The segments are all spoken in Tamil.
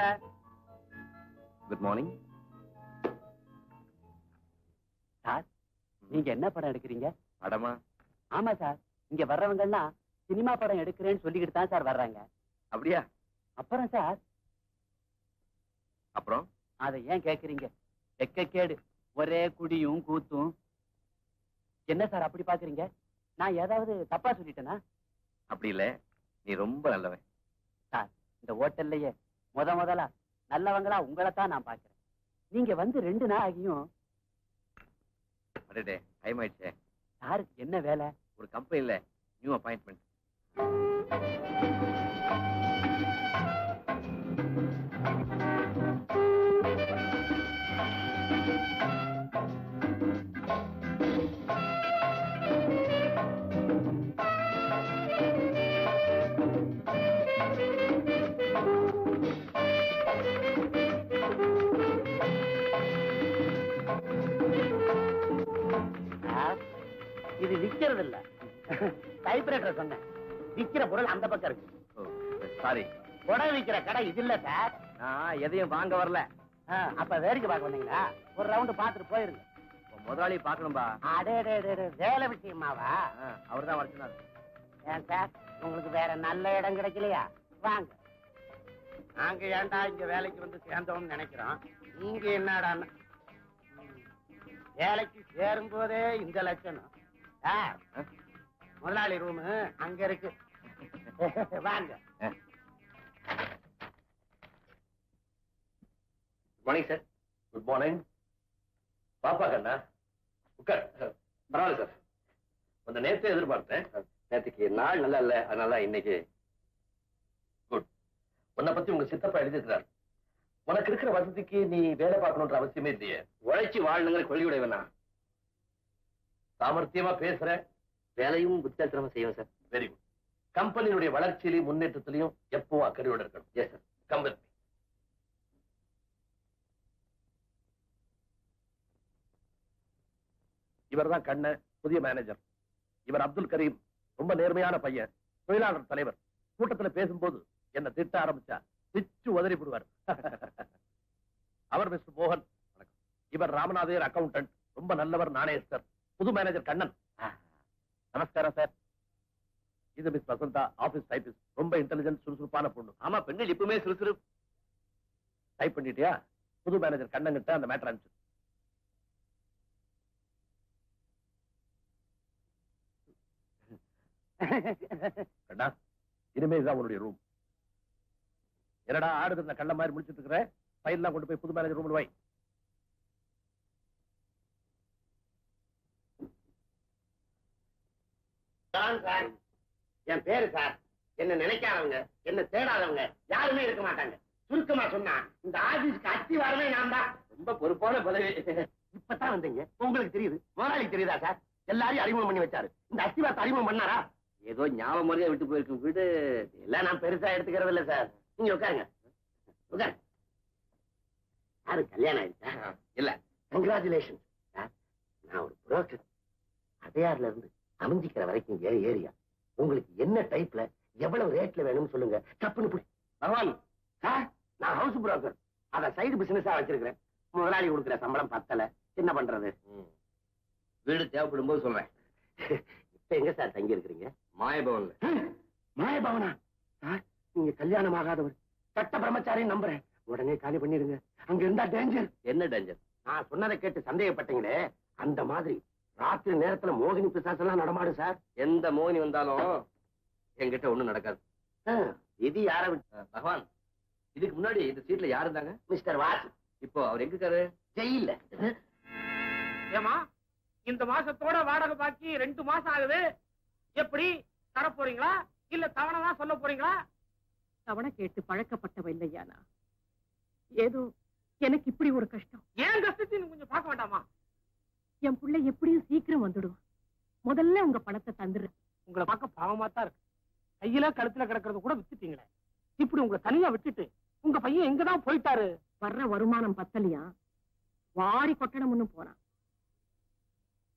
சார். குட் மார்னிங் சார், நீங்க என்ன படம் எடுக்கிறீங்க? படமா? ஆமா சார், இங்க வர்றவங்க எல்லாம் சினிமா படம் எடுக்கிறேன்னு சொல்லிக்கிட்டு தான் சார் வர்றாங்க. அப்படியா? அப்புறம் சார், அப்புறம் அதை ஏன் கேக்குறீங்க? கேடு, ஒரே குடியும் கூத்தும். என்ன சார் அப்படி பாக்குறீங்க? நான் ஏதாவது தப்பா சொல்லிட்டேனா? அப்படி இல்ல, நீ ரொம்ப நல்லவன் சார். இந்த ஹோட்டல்லையே முதலா நல்லவங்களா உங்களைத்தான் நான் பாக்குறேன். நீங்க வந்து 2 நாள் ஆகியும். அடடே, டைம் ஆயிடுச்சே. சாருக்கு என்ன வேலை? ஒரு கம்பெனில நியூ அப்பாயின்ட்மெண்ட். இது விக்கிறது இல்ல, டைப்ரைட்டர் சொன்னேன். விக்கிற பொருள் அந்த பக்கம் இருக்கு. சாரி, புடவை விக்கிற கடை இது இல்ல சார். நான் எதையும் வாங்க வரல. அப்ப வேடிக்கை பார்க்க வந்தீங்களா? ஒரு ரவுண்ட் பாத்துட்டு போயிருங்க. முதலாளி பாக்கணும்பா. அடே வேலை விஷயமாவா? அவர் தான் வரச்சுனாரு. ஏன் சார், உங்களுக்கு வேற நல்ல இடம் கிடைக்கலையா? வாங்க. நாங்க ஏன்டா இங்க வேலைக்கு வந்து சேர்ந்தோம்னு நினைக்கிறோம். நீங்க என்னடா வேலைக்கு சேரும் போதே இந்த லட்சணம். முதலாளி ரூம் அங்க இருக்கு. வாங்க. Good morning sir. Good morning. பாப்பா கண்ணா, உட்கார். பரவாயில்ல சார், அந்த நேரத்தை எதிர்பார்த்தேன். நேற்றுக்கு நாள் நல்லா இல்ல, அதனால இன்னைக்கு. குட். உன்னை பத்தி உங்க சித்தப்பா எழுதியிருக்கிறார். உனக்கு இருக்கிற வசதிக்கு நீ வேலை பார்க்கணுன்ற அவசியமே இல்லையே. உழைச்சி வாழணுங்கிற கொள்கையுடையவனா. சாமர்த்தியமா பேசுற, வேலையும் புத்திசாலித்தனமா செய்வேன் சார். Very good. கம்பெனியுடைய வளர்ச்சியிலையும் முன்னேற்றத்திலையும் எப்பவும் அக்கறையோட இருக்கணும். Yes sir. Come with me. இவர் தான் கண்ண, புதிய மேனேஜர். இவர் அப்துல் கரீம், ரொம்ப நேர்மையான பையன், தொழிலாளர் தலைவர். கூட்டத்துல பேசும்போது என்ன திட்ட ஆரம்பிச்சா பிச்சு உதறி விடுவார். அவர் மிஸ்டர் மோகன். இவர் ராமநாதையர் அக்கவுண்டன்ட், ரொம்ப நல்லவர், நாணயஸ்தர். புது மேனேஜர் கண்ணன். நமஸ்காரம் சார். இது மிஸ் வசந்தா, ஆபீஸ் டைபிஸ்ட், ரொம்ப இன்டெலிஜென்ட், சுறுசுறுப்பான பொண்ணு. ஆமா, பெண்கள் எப்பவுமே சுறுசுறுப்பு. டைப் பண்ணிட்டியா? புது மேனேஜர் கண்ணன் கிட்ட அந்த மேட்டர் அனுப்பிச்சு. கண்ணா, இனிமே தான் உன்னுடைய ரூம். என்னடா ஆடுது கள்ள மாதிரி முடிச்சிட்டு இருக்கிற? ஃபைல்லாம் கொண்டு போய் புது மேனேஜர் ரூம்ல வை. என் பேரு சார். என்ன நினைக்காதவங்க, என்ன தேடாதவங்க யாருமே இருக்க மாட்டாங்க. சுருக்கமா சொன்னா இந்த ஆபீஸ்க்கு அஸ்திவாரமே நான் தான். ரொம்ப பொறுப்பான பதவி. இப்பதான் வந்தீங்க, உங்களுக்கு தெரியுது. முதலாளி தெரியுதா சார்? எல்லாரையும் அறிமுகம் பண்ணி வச்சாரு. இந்த அஸ்திவாரத்தை அறிமுகம் பண்ணாரா? ஏதோ ஞாபகம் மாதிரியா விட்டு போயிருக்கும் வீடு. எல்லாம் நான் பெருசா எடுத்துக்கிறது இல்ல சார். நீங்க உட்காருங்க. உட்காருங்க. யாரு கல்யாணம் ஆயிடுச்சா? இல்ல. Congratulation sir. நான் ஒரு புரோக்கர். அடையாறுல இருந்து அமைஞ்சிக்கிற வரைக்கும் ஏரியா. உங்களுக்கு என்ன டைப்ல எவ்வளவு ரேட்ல வேணும்னு சொல்லுங்க. தப்புன்னு புடி. பகவான் சார், நான் ஹவுஸ் புரோக்கர். அத சைடு பிசினஸா வச்சிருக்கிறேன். முதலாளி கொடுக்குற சம்பளம் பத்தல, என்ன பண்றது? வீடு தேவைப்படும் போது சொல்றேன். இப்ப எங்க சார் தங்கி இருக்கிறீங்க? மாயபவன்ல. மாயபவனா? சார், நீங்க கல்யாணம் ஆகாதவர், சட்ட பிரம்மச்சாரின்னு நம்புறேன். உடனே காலி பண்ணிடுங்க. அங்க இருந்தா டேஞ்சர். என்ன டேஞ்சர்? நான் சொன்னதை கேட்டு சந்தேகப்பட்டீங்களே, அந்த மாதிரி ராத்திரி நேரத்துல மோகினி பிசாசெல்லாம் நடமாடு சார். எந்த மோகினி வந்தாலும் என்கிட்ட ஒண்ணும் நடக்காது. இது யார விட்டு? பகவான், இதுக்கு முன்னாடி இந்த சீட்ல யாரு இருந்தாங்க? மிஸ்டர் வாசு. இப்போ அவர் எங்க இருக்காரு? ஜெயில்ல. ஏமா, இந்த மாசத்தோட வாடகை பாக்கி 2 மாசம் ஆகுது. எப்படி தர போறீங்களா இல்ல தவணை தான் சொல்ல போறீங்களா? தவணை கேட்டு பழக்கப்பட்டவ இல்லையானா? ஏதோ எனக்கு இப்படி ஒரு கஷ்டம். ஏன் கஷ்டத்தையும் கொஞ்சம் பார்க்க வேண்டாமா? என் பிள்ளை எப்படியும் சீக்கிரம் வந்துடுவான். முதல்ல உங்க பணத்தை தந்துடுறேன். உங்களை பார்க்க பாவமா தான் இருக்கு. கையில கழுத்துல கிடக்கிறது கூட வித்துட்டீங்களே. இப்படி உங்களை தனியா விட்டுட்டு உங்க பையன் எங்கதான் போயிட்டாரு? வர்ற வருமானம் பத்தலையா, வாரி கொட்டணும்னு போனான்.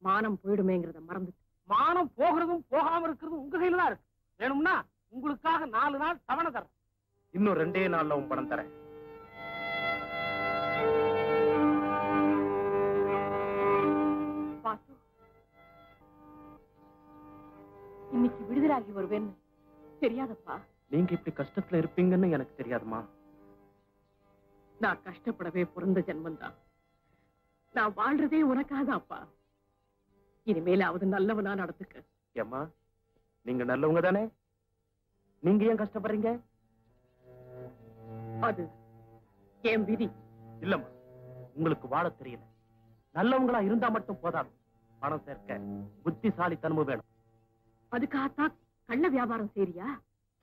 மானம் போயிடுமேங்கிறத மறந்துட்டு. மானம் போகிறதும் போகாம இருக்கிறதும் உங்க கையில தான் இருக்கு. வேணும்னா உங்களுக்காக 4 நாள் தவணை தரேன். இன்னும் 2 நாள்ல உன் பணம் தரேன். உயிராகி வருவேன்னு தெரியாதப்பா. நீங்க இப்படி கஷ்டத்துல இருப்பீங்கன்னு எனக்கு தெரியாதுமா. நான் கஷ்டப்படவே பிறந்த ஜென்மந்தான். நான் வாழ்றதே உனக்காதாப்பா. இனிமேலாவது நல்லவனா நடத்துக்க. ஏம்மா, நீங்க நல்லவங்க தானே? நீங்க ஏன் கஷ்டப்படுறீங்க? அது என் விதி. இல்லம்மா, உங்களுக்கு வாழ தெரியல. நல்லவங்களா இருந்தா மட்டும் போதாது, பணம் சேர்க்க புத்திசாலித்தனமும் வேணும். அதுக்காகத்தான் கள்ள வியாபாரம் செய்றியா?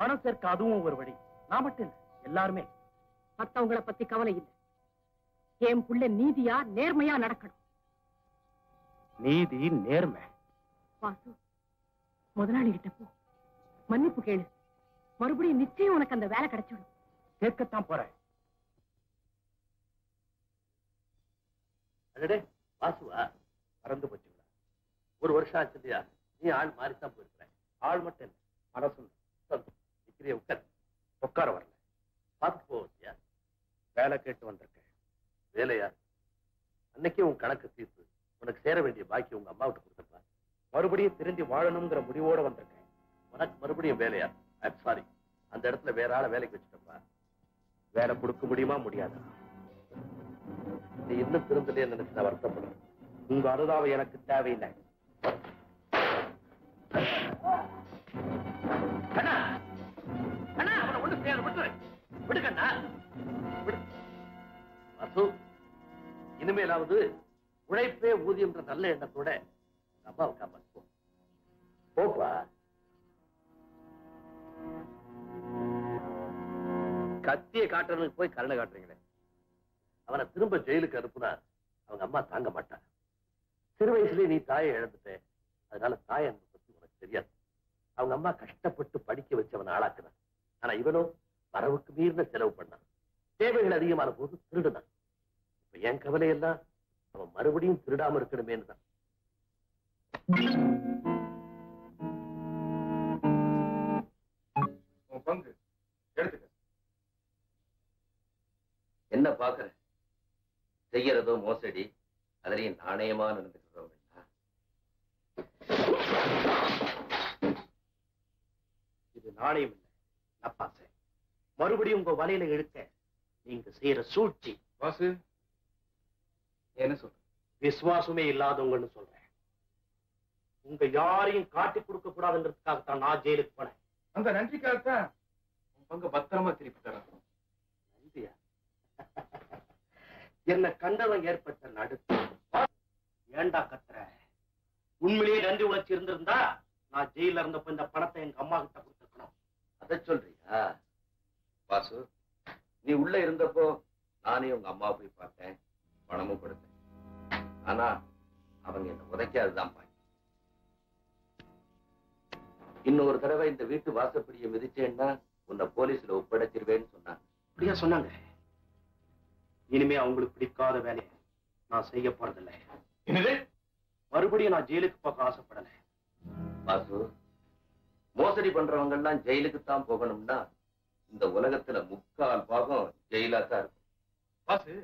பணம் சேர்க்க அதுவும் ஒரு வழி. நான் மட்டும் இல்ல, எல்லாருமே. மத்தவங்கள பத்தி கவலை இல்லை. என் புள்ள நீதியா நேர்மையா நடக்கணும். நீதி நேர்மை. வாசு, முதலாளி கிட்ட போ, மன்னிப்பு கேளு. மறுபடியும் நிச்சயம் உனக்கு அந்த வேலை கிடைச்சிடும். கேட்கத்தான் போறேன். அடடே வாசுவா, மறந்து போச்சுங்களா? ஒரு வருஷம் ஆச்சு இல்லையா? நீ ஆள் மாறித்தான் போயிருக்கிறேன். ஆள் மட்டும் இல்ல, மனசு நிக்கிறிய உட்கார். உட்கார வரல, பார்த்து போவியா? வேலை கேட்டு வந்திருக்கேன். வேலையா? அன்னைக்கே உன் கணக்கு தீர்த்து உனக்கு சேர வேண்டிய பாக்கி உங்க அம்மாவிட்ட கொடுத்தப்பா. மறுபடியும் திரும்பி வாழணுங்கிற முடிவோட வந்திருக்கேன். உனக்கு மறுபடியும் வேலையா? ஐம் சாரி, அந்த இடத்துல வேற ஆளை வேலைக்கு வச்சுட்டப்பா. வேலை கொடுக்க முடியுமா முடியாதா? நீ இன்னும் திருந்தலையே நினைச்சு நான் வருத்தப்படுறேன். உங்க அனுதாபம் எனக்கு தேவையில்லை. அண்ணா, அண்ணா, அவனை ஒண்ணு செய்யாத, விட்டுரு. விடுக்கண்ணா, விடு. வாசு, இனிமேலாவது உழைப்பே ஊதியம்ன்ற நல்ல எண்ணத்தோட அம்மாவை காப்பாத்து. போப்பா. கத்தியை காட்டுறதுக்கு போய் கருணை காட்டுறீங்களே. அவனை திரும்ப ஜெயிலுக்கு அனுப்புனா அவங்க அம்மா தாங்க மாட்டான். சிறு வயசுலயே நீ தாயை இழந்துட்ட, அதனால தாய் அன்பு பத்தி உனக்கு தெரியாது. அவங்க அம்மா கஷ்டப்பட்டு படிக்க வச்சு அவனை ஆளாக்குனான். ஆனா இவனும் வரவுக்கு மீறின செலவு பண்ணான். தேவைகள் அதிகமான போது திருடுனான். இப்ப என் கவலையெல்லாம் அவன் மறுபடியும் திருடாம இருக்கணுமேன்னு தான். பங்கு எடுத்துக்க. என்ன பாக்குற? செய்யறதோ மோசடி, அதுலயும் நாணயமா நடந்துக்கிறோம். இது நாணயம் இல்லை, நப்பாசை. மறுபடியும் உங்க வலையில இழுக்க நீங்க செய்யற சூழ்ச்சி. வாசு, என்ன சொல்ற? விசுவாசமே இல்லாதவங்கன்னு சொல்றேன். உங்க யாரையும் காட்டி கொடுக்க கூடாதுன்றதுக்காகத்தான் நான் ஜெயிலுக்கு போனேன். அந்த நன்றிக்காகத்தான் உன் பங்கு பத்திரமா திருப்பி தரேன். நன்றியா? என்ன கண்டவன் ஏற்பட்ட நடுக்கம். ஏண்டா கத்துற? உண்மையிலேயே நன்றி உணர்ச்சி இருந்திருந்தா நான் ஜெயில இருந்தப்ப இந்த பணத்தை எங்க அம்மா கிட்ட கொடுத்துருக்கணும். அதை சொல்றியா? வாசு, நீ உள்ள இருந்தப்போ நானே உங்க அம்மா போய் பார்த்தேன், பணமும் கொடுத்தேன். ஆனா அவங்க என்ன உதைக்காதுதான் பாய். இன்னொரு தடவை இந்த வீட்டு வாசப்படியை மிதிச்சேன்னா உன்னை போலீஸ்ல ஒப்படைச்சிருவேன்னு சொன்னாங்க. அப்படியா சொன்னாங்க? இனிமே அவங்களுக்கு பிடிக்காத வேலையை நான் செய்ய போறதில்லை. என்னது? மறுபடியும் நான் ஜெயிலுக்கு போக ஆசைப்படல. வாசு, மோசடி பண்றவங்க எல்லாம் ஜெயிலுக்கு தான் போகணும்னா இந்த உலகத்துல 3/4 பாகம் ஜெயிலா தான் இருக்கும். வாசு,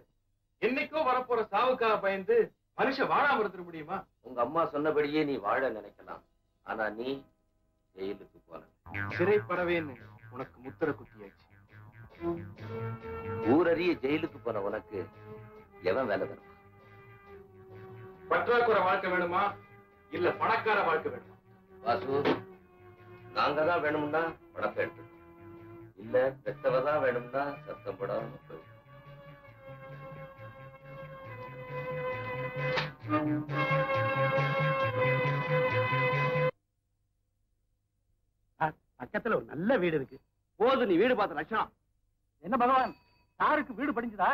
என்னைக்கோ வரப்போற சாவுக்காக பயந்து மனுஷன் வாழாம இருந்துட முடியுமா? உங்க அம்மா சொன்னபடியே நீ வாழ நினைக்கலாம், ஆனா நீ ஜெயிலுக்கு போன. சிறை பறவைன்னு உனக்கு முத்திர குத்தியாச்சு. ஊரறிய ஜெயிலுக்கு போன உனக்கு எவன் வேலை தருவான்? பற்றாக்குறை வாழ்க்கை வேணுமா இல்ல பணக்கார வாழ்க்கை வேணுமா? வாசு, நாங்க தான் வேணும்னா பணத்தை எடுத்துக்கணும், இல்ல பெத்தவதான் வேணும்னா சத்தம் போடாம போயிடும். பக்கத்துல ஒரு நல்ல வீடு இருக்கு. போது நீ வீடு பார்த்த லட்சணம். என்ன பகவான், சாருக்கு வீடு படிஞ்சதா?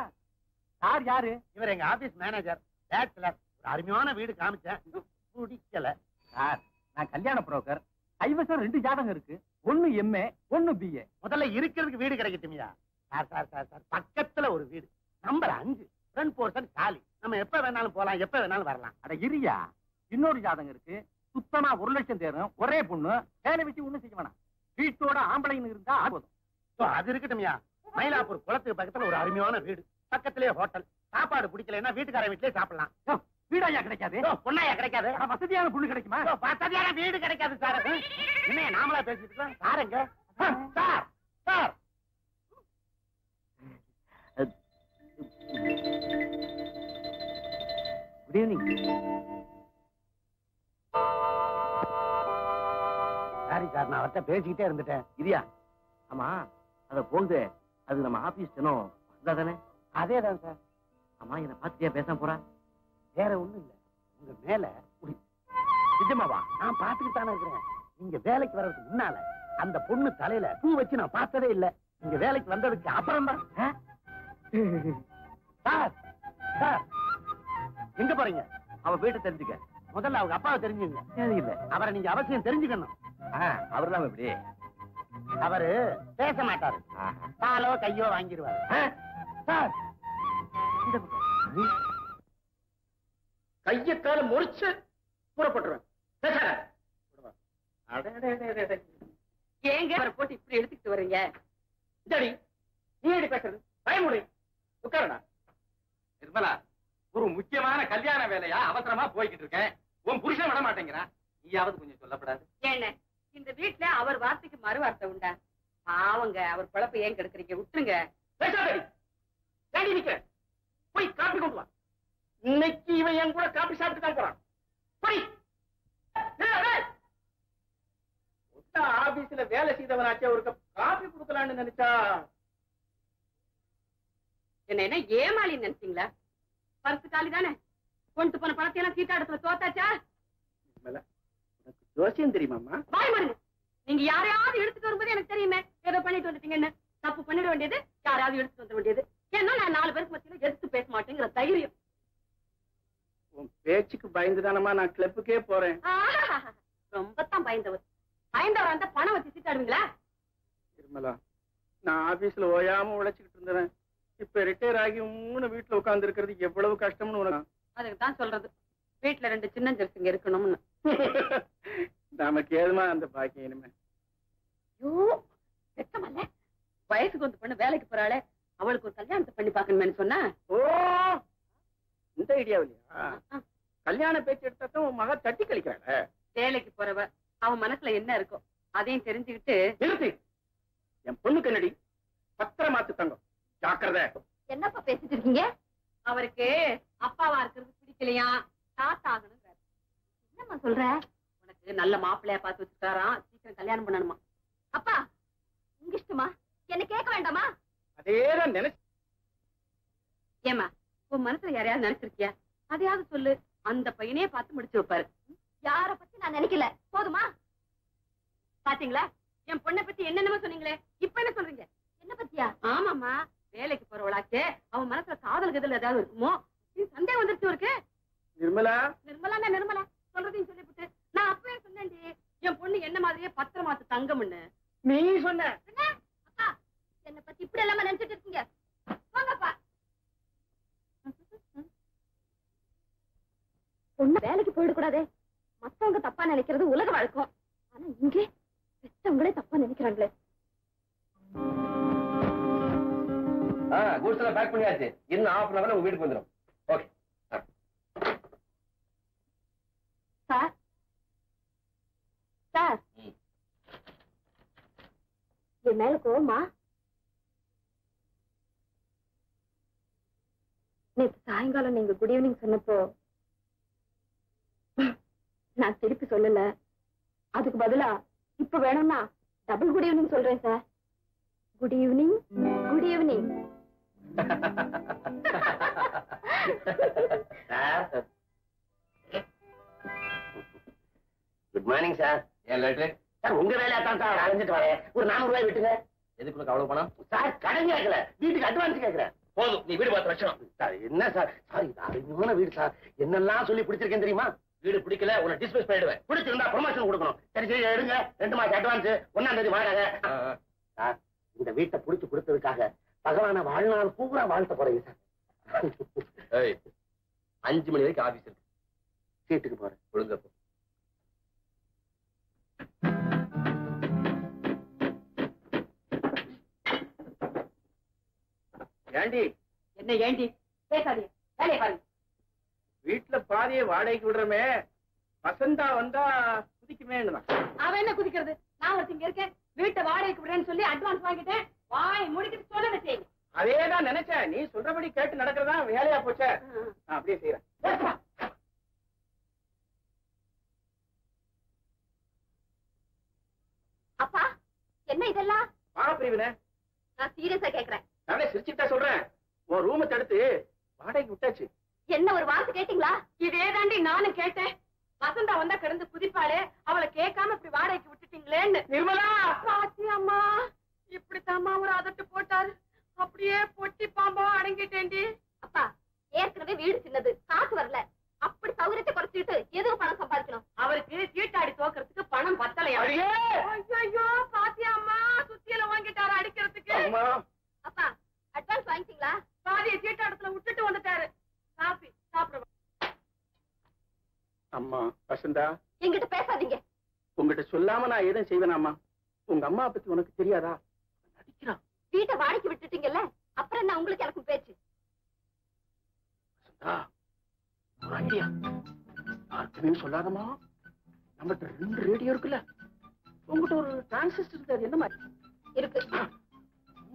சார் யாரு? இவர் எங்க ஆபீஸ் மேனேஜர். பேச்சுலர். ஒரு அருமையான வீடு காமிச்சேன், பிடிக்கல. சார், நான் கல்யாண புரோக்கர். கைவசம் 2 ஜாதகம் இருக்கு. 1 MA 1 BA. முதல்ல இருக்கிறதுக்கு வீடு கிடைக்கட்டுமியா? சார் சார் சார் சார், பக்கத்துல ஒரு வீடு, நம்பர் 5, ஃப்ரண்ட் போர்ஷன் காலி. நம்ம எப்ப வேணாலும் போலாம், எப்ப வேணாலும் வரலாம். அட இரியா, இன்னொரு ஜாதகம் இருக்கு. சுத்தமா 1 லட்சம் தேரும், ஒரே பொண்ணு, வேலை வச்சு ஒண்ணும் செய்ய வேணாம். வீட்டோட ஆம்பளைன்னு இருந்தா போதும். அது இருக்கட்டும்யா. மயிலாப்பூர் குளத்துக்கு பக்கத்துல ஒரு அருமையான வீடு, பக்கத்திலே ஹோட்டல். சாப்பாடு பிடிக்கலன்னா வீட்டுக்கார வீட்டிலே சாப்பிடலாம். வீடாயா கிடைக்காது? பொண்ணாயா கிடைக்காது? வசதியான பொண்ணு கிடைக்குமா? வசதியான வீடு கிடைக்காது சார். என்ன நாமளா பேசிட்டு இருக்கோம்? சாருங்க sir sir. Good evening. Sorry sir, நான் அவர்கிட்ட பேசிக்கிட்டே இருந்துட்டேன். இரியா, ஆமா அத போகுது, அது நம்ம ஆபீஸ் தினம் தானே? அதேதான் சார். ஆமா, என்ன பார்த்துட்டியா பேசாம போறா? வேற ஒண்ணும் இல்ல, உங்க மேல நிஜமாவா? நான் பாத்துக்கிட்டு தானே இருக்கிறேன். நீங்க வேலைக்கு வர்றதுக்கு முன்னால அந்த பொண்ணு தலையில பூ வச்சு நான் பார்த்ததே இல்ல. நீங்க வேலைக்கு வந்ததுக்கு அப்புறம் தான். சார் சார், எங்க போறீங்க? அவ வீட்டை தெரிஞ்சுக்க. முதல்ல அவங்க அப்பாவை தெரிஞ்சுங்க. இல்ல, அவரை நீங்க அவசியம் தெரிஞ்சுக்கணும். அவர்தான் எப்படி அவரு பேச மாட்டாரு, காலோ கையோ வாங்கிடுவாரு. சார், கைய கால முறிச்சு புறப்பட்டுருவேன். ஏங்க அவரை போட்டு இப்படி எடுத்துக்கிட்டு வர்றீங்க? சரி, நீ எப்படி பேசுறது? பயமுடி உட்காரடா. நிர்மலா, ஒரு முக்கியமான கல்யாண வேலையா அவசரமா போய்கிட்டு இருக்கேன். உன் புருஷன் விட மாட்டேங்கிறான். நீயாவது கொஞ்சம் சொல்லப்படாது? என்ன இந்த வீட்டுல அவர் வார்த்தைக்கு மறு வார்த்தை உண்டா? பாவங்க, அவர் குழப்ப ஏன் கெடுக்குறீங்க? விட்டுருங்க. பேசாதடி. தேடி நிக்கிறேன். போய் காப்பி கொண்டு வா. இன்னைக்கு இவன் என் கூட காப்பி சாப்பிட்டு தான் போறான். போய் ஆபீஸ்ல வேலை செய்தவனாச்சே ஒரு கப் காபி கொடுக்கலான்னு நினைச்சா என்ன ஏமாளி நினைச்சீங்களா? பரிசு காலி தானே, கொண்டு போன பணத்தை எல்லாம் சீட்டாடத்துல தோத்தாச்சா? உனக்கு ஜோசியம் தெரியுமாமா? வாய் மாறுங்க. நீங்க யாரையாவது எடுத்துட்டு வரும்போது எனக்கு தெரியுமே ஏதோ பண்ணிட்டு வந்துட்டீங்கன்னு. தப்பு பண்ணிட வேண்டியது, யாராவது எடுத்துட்டு வந்துட வேண்டியது. ஏன்னா நான் 4 பேருக்கு மத்தியில எடுத்து பேச மாட்டேங்கிற தைரியம். உன் பேச்சுக்கு பயந்துதானமா நான் கிளப்புக்கே போறேன். ரொம்பத்தான் பயந்தவர். பயந்தவர் அந்த பணம் வச்சு சீட்டாடுவீங்களா? நிர்மலா, நான் ஆபீஸ்ல ஓயாம உழைச்சுக்கிட்டு இருந்தேன். இப்ப ரிட்டையர் ஆகி 3 வீட்டுல உட்கார்ந்து இருக்கிறது எவ்வளவு கஷ்டம்னு உனக்கு அதுக்கு தான் சொல்றது, வீட்டுல 2 சின்ன ஜெர்சிங்க இருக்கணும்னு. நமக்கு ஏதுமா அந்த பாக்கியம் இனிமே? ஐயோ, வெக்கமல்ல. வயசுக்கு வந்து பொண்ணு வேலைக்கு போறாளே, அவளுக்கு ஒரு கல்யாணத்தை பண்ணி பாக்கணும்னு சொன்னா. ஓ, இந்த ஐடியா இல்லையா? கல்யாண பேச்சு எடுத்தா உன் மக தட்டி கழிக்கிறாள். வேலைக்கு போறவ அவன் மனசுல என்ன இருக்கும் அதையும் தெரிஞ்சுக்கிட்டு. நிறுத்து. என் பொண்ணுக்கு என்னடி பத்திரமாத்து தங்கம், ஜாக்கிரதை. என்னப்பா பேசிட்டு இருக்கீங்க? அவருக்கு அப்பாவா இருக்கிறது பிடிக்கலையா, தாத்தா ஆகணும். என்னம்மா சொல்ற? உனக்கு நல்ல மாப்பிள்ளையா பார்த்து வச்சுட்டாராம், சீக்கிரம் கல்யாணம் பண்ணணுமா? அப்பா, உங்க இஷ்டமா, என்ன கேட்க வேண்டாமா? அதேதான் நினைச்சு. ஏமா, உன் மனசுல யாரையாவது நினைச்சிருக்கியா? அதையாவது சொல்லு. அந்த பையனே பார்த்து முடிச்சு வைப்பாரு. யார பத்தி நான் நினைக்கல, போதுமா? பாத்தீங்களா, என் பொண்ணை பத்தி என்னென்னமோ சொன்னீங்களே, இப்ப என்ன சொல்றீங்க? என்ன பத்தியா? ஆமாமா, வேலைக்கு போறவளாச்சே, அவன் மனசுல காதல் கதல் ஏதாவது இருக்குமோ சந்தேகம் வந்துருச்சு இருக்கு. நிர்மலா, நிர்மலா நிர்மலா சொல்றதையும் சொல்லிவிட்டு நான் அப்பவே சொன்னேன்டி, என் பொண்ணு என்ன மாதிரியே பத்திரமாத்து தங்கம்னு. நீ சொன்ன. அக்கா, என்ன பத்தி இப்படி எல்லாம் நினைச்சிட்டு இருக்கீங்க? போங்கப்பா. பொண்ணு வேலைக்கு போயிடக்கூடாதே, மத்தவங்க தப்பா நினைக்கிறது உலக வழக்கம். ஆனா இங்கே பெற்றவங்களே தப்பா நினைக்கிறாங்களே. கூட்ஸ்ல பேக் பண்ணியாச்சு. இன்னும் 1/2 hour உங்க வீட்டுக்கு வந்துடும். Okay sir. சார், என் மேல கோவமா? நேற்று சாயங்காலம் நீங்க குட் ஈவினிங் சொன்னப்போ நான் திருப்பி சொல்லல. அதுக்கு பதிலா இப்ப வேணும்னா டபுள் குட் ஈவினிங் சொல்றேன் sir. Good evening, good evening. Good morning sir. ஏன் லேட்டு? சார், உங்க வேலையா தான் சார் அலைஞ்சிட்டு வரேன். ஒரு 400 ரூபாய் விட்டுங்க. எதுக்கு உனக்கு அவ்வளவு பணம்? சார், கடன் கேட்கல, வீட்டுக்கு அட்வான்ஸ் கேட்கிறேன். போதும், நீ வீடு பார்த்து வச்சோம். சார், என்ன சார்? சார், இது அருமையான வீடு சார். என்னெல்லாம் சொல்லி பிடிச்சிருக்கேன் தெரியுமா? வீடு பிடிக்கல, உன்னை டிஸ்மிஸ் பண்ணிடுவேன். பிடிச்சிருந்தா ப்ரொமோஷன் கொடுக்கணும். சரி சரி, எடுங்க. 2 மாசம் அட்வான்ஸ், 1ஆம் தேதி வாடகை. சார், இந்த வீட்டை புடிச்சு கொடுத்ததுக்காக பகவான வாழ்நாள் பூரா வாழ்த்த போறீங்க சார். 5 மணி வரைக்கும் ஆபீஸ் இருக்கு. சீட்டுக்கு போறேன். ஒழுங்கப்போ. ஏண்டி? என்ன ஏண்டி? பேசாதீங்க, வேலையை பாருங்க. வீட்டுல பாதியை வாடகைக்கு விடுறமே, வசந்தா வந்தா குதிக்குமேன்னு. அவன் என்ன குதிக்கிறது? நான் ஒருத்தங்க இருக்கேன், வீட்டை வாடகைக்கு விடுறேன்னு சொல்லி அட்வான்ஸ் வாங்கிட்டேன். வாய் முடிக்கிட்டு சொல்ல செய்யுங்க. அதேதான் நினைச்சேன், நீ சொல்றபடி கேட்டு நடக்கிறதா வேலையா போச்சே. நான் அப்படியே செய்யறேன். அப்பா என்ன இதெல்லாம்? பிரிவினை, நான் சீரியஸா கேக்குறேன். நானே சிரிச்சுட்டா சொல்றேன். உன் ரூமை தடுத்து வாடகைக்கு விட்டாச்சு. என்ன ஒரு வார்த்தை கேட்டீங்களா? இதே தாண்டி நானும் கேட்டேன். வசந்தா வந்தா கிடந்து குதிப்பாளே, அவளை கேட்காம இப்படி வாடகைக்கு விட்டுட்டீங்களேன்னு. நிர்மலா, பாத்தி அம்மா, இப்படித்தாம்மா ஒரு அதட்டு போட்டாரு. அப்படியே பொட்டி பாம்பா அடங்கிட்டேன்டி. அப்பா, ஏற்கனவே வீடு சின்னது, காசு வரல. அப்படி சௌகரியத்தை குறைச்சிட்டு எதுவும் பணம் சம்பாதிக்கணும்? அவருக்கு சீட்டாடி தோக்கிறதுக்கு பணம் பத்தலையா? ஐயோ பாத்தி அம்மா, சுத்தியில வாங்கிட்டாரு அடிக்கிறதுக்கு. அப்பா, அட்வான்ஸ் வாங்கிட்டீங்களா? பாதிய சீட்டாடத்துல விட்டுட்டு வந்துட்டாரு. காபி சாப்பிடுவோம். அம்மா வசந்தா, என்கிட்ட பேசாதீங்க. உங்ககிட்ட சொல்லாம நான் எதுவும் செய்வேனாம்மா? உங்க அம்மா பத்தி உனக்கு தெரியாதா? நடிக்கிறான். வீட்டை வாடகைக்கு விட்டுட்டீங்கல்ல, அப்புறம் என்ன உங்களுக்கு எனக்கும் பேச்சு? வசந்தா, ஒரு ஐடியா. யாருக்குமே சொல்லாதம்மா. நம்மகிட்ட 2 ரேடியோ இருக்குல்ல, உங்ககிட்ட ஒரு டிரான்சிஸ்டர் இருக்கு, அது என்ன மாதிரி இருக்கு?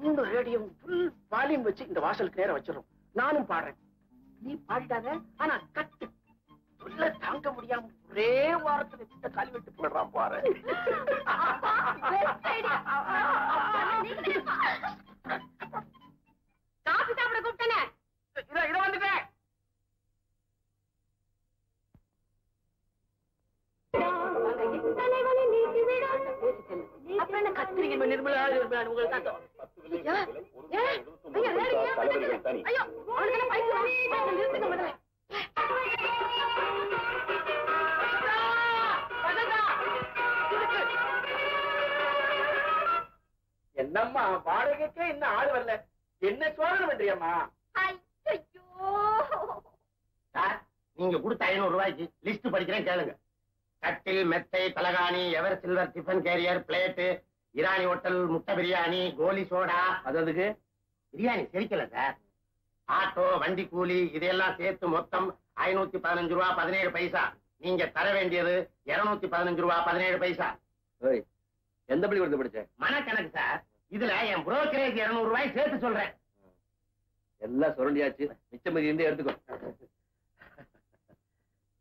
3 ரேடியோ ஃபுல் வால்யூம் வச்சு இந்த வாசலுக்கு நேரம் வச்சிடும். நானும் பாடுறேன், நீ பாடிடாத. ஆனா கட்டு சொல்ல தாங்க முடியாம ஒரே வாரத்துல விட்ட காலி விட்டு போடுறான் பாரு. காபி சாப்பிட கூப்பிட்டேனே. இத வந்துட்டேன். அப்புறம் என்ன கத்திரிக்கை? நிர்மலா, உங்களுக்கு ஐயோ, அவனுக்கு என்ன பைத்தியம்? நிறுத்துங்க முதல்ல. என்னம்மா வாடகைக்கே இன்னும் ஆள் வரல, என்ன சோதனை பண்றியம்மா? ஐயோ, சார், நீங்க கொடுத்த 500 ரூபாய்க்கு லிஸ்ட் படிக்கிறேன் கேளுங்க. கட்டில், மெத்தை, தலகாணி, ever silver tiffin carrier, plate, Irani hotel, முட்டை பிரியாணி, கோலி சோடா. அதுக்கு பிரியாணி செரிக்கல சார். ஆட்டோ, வண்டி கூலி இதையெல்லாம் சேர்த்து மொத்தம் 515 ரூபா 17 பைசா. நீங்க தர வேண்டியது 215 ரூபா 17 பைசா. எந்த பள்ளி கொடுத்து படிச்ச? மனக்கணக்கு சார். இதுல என் புரோக்கரேஜ் 200 ரூபாய் சேர்த்து சொல்றேன். எல்லாம் சுரண்டியாச்சு, மிச்சம் மீதி இருந்து எடுத்துக்கோ.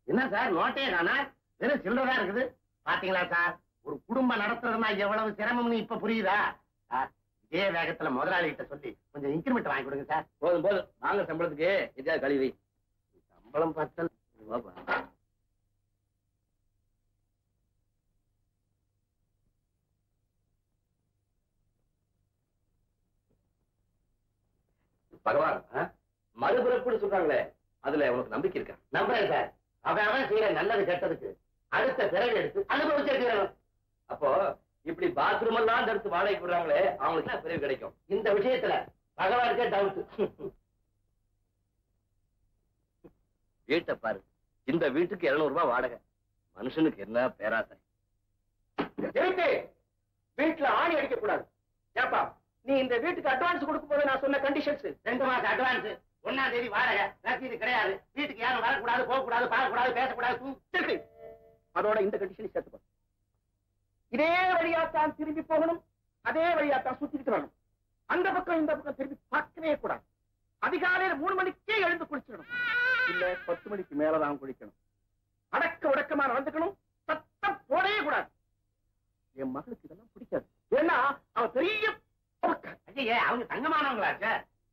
என்ன சார் நோட்டே காணா, வெறும் சில்லறதா இருக்குது. பாத்தீங்களா சார், ஒரு குடும்பம் நடத்துறதுனா எவ்வளவு சிரமம்னு இப்ப புரியுதா சார்? இதே வேகத்துல முதலாளி கிட்ட சொல்லி கொஞ்சம் இன்கிரிமெண்ட் வாங்கி கொடுங்க சார். போதும் போதும், வாங்க சம்பளத்துக்கு எதாவது கழுவி. சம்பளம் பத்தல். பகவான் மறுபிறப்புன்னு சொல்றாங்களே, அதுல உனக்கு நம்பிக்கை இருக்கா? நம்புறேன் சார். அவன் செய்யற நல்லது கெட்டதுக்கு அடுத்த பிறகு எடுத்து அனுபவிச்சிருக்கிறோம். அப்போ இப்படி பாத்ரூம் எல்லாம் எடுத்து வாடகைக்கு விடுறாங்களே, அவங்களுக்கு என்ன பிறகு கிடைக்கும்? இந்த விஷயத்துல பகவானுக்கே டவுட். வீட்டை பாரு, இந்த வீட்டுக்கு 200 ரூபாய் வாடகை. மனுஷனுக்கு என்ன பேராசை. வீட்டுல ஆணி அடிக்க கூடாது. ஏப்பா, நீ இந்த வீட்டுக்கு அட்வான்ஸ் கொடுக்கும் போது நான் சொன்ன கண்டிஷன்ஸ் 2 மாசம் அட்வான்ஸ், 1ஆம் தேதி வாடகை, ரசீது கிடையாது, வீட்டுக்கு யாரும் வரக்கூடாது, போகக்கூடாது, பார்க்கக்கூடாது, பேசக்கூடாது. அதோட இந்த கண்டிஷன் சேர்த்து இதே வழியாத்தான் திரும்பி போகணும், அதே வழியாத்தான் சுத்திட்டு வரணும். அந்த பக்கம் இந்த பக்கம் திரும்பி பார்க்கவே கூடாது. அதிகாலையில 3 மணிக்கே எழுந்து குளிச்சிடணும், இல்ல 10 மணிக்கு மேலதான் குளிக்கணும். அடக்க உடக்கமா நடந்துக்கணும், சத்தம் போடவே கூடாது. என் மகளுக்கு இதெல்லாம் பிடிக்காது. ஏன்னா அவ பெரிய ஐயே, அவங்க தங்கமானவங்களாச்ச.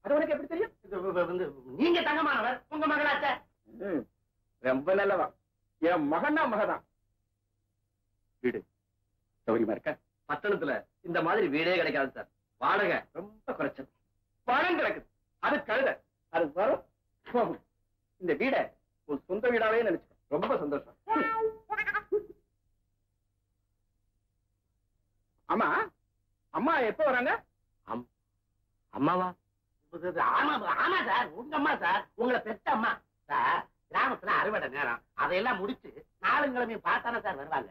அது உனக்கு எப்படி தெரியும்? நீங்க தங்கமானவர், உங்க மகளாச்ச. ரொம்ப நல்லவா. என் மகனா மகதான். வீடு சௌரியமா இருக்க? பட்டணத்துல இந்த மாதிரி வீடே கிடைக்காது சார். வாடகை ரொம்ப குறைச்சது. பணம் கிடக்குது, அது கழுத. அது வரும் போகும். இந்த வீடை ஒரு சொந்த வீடாவே நினைச்சு ரொம்ப சந்தோஷம். ஆமா, அம்மா எப்ப வராங்க? அம்மாவா? ஆமா சார், உங்க அம்மா சார், உங்களை பெத்த அம்மா சார். கிராமத்துல அறுவடை நேரம், அதையெல்லாம் முடிச்சு 4 கிழமையும் பார்த்தானே சார் வருவாங்க.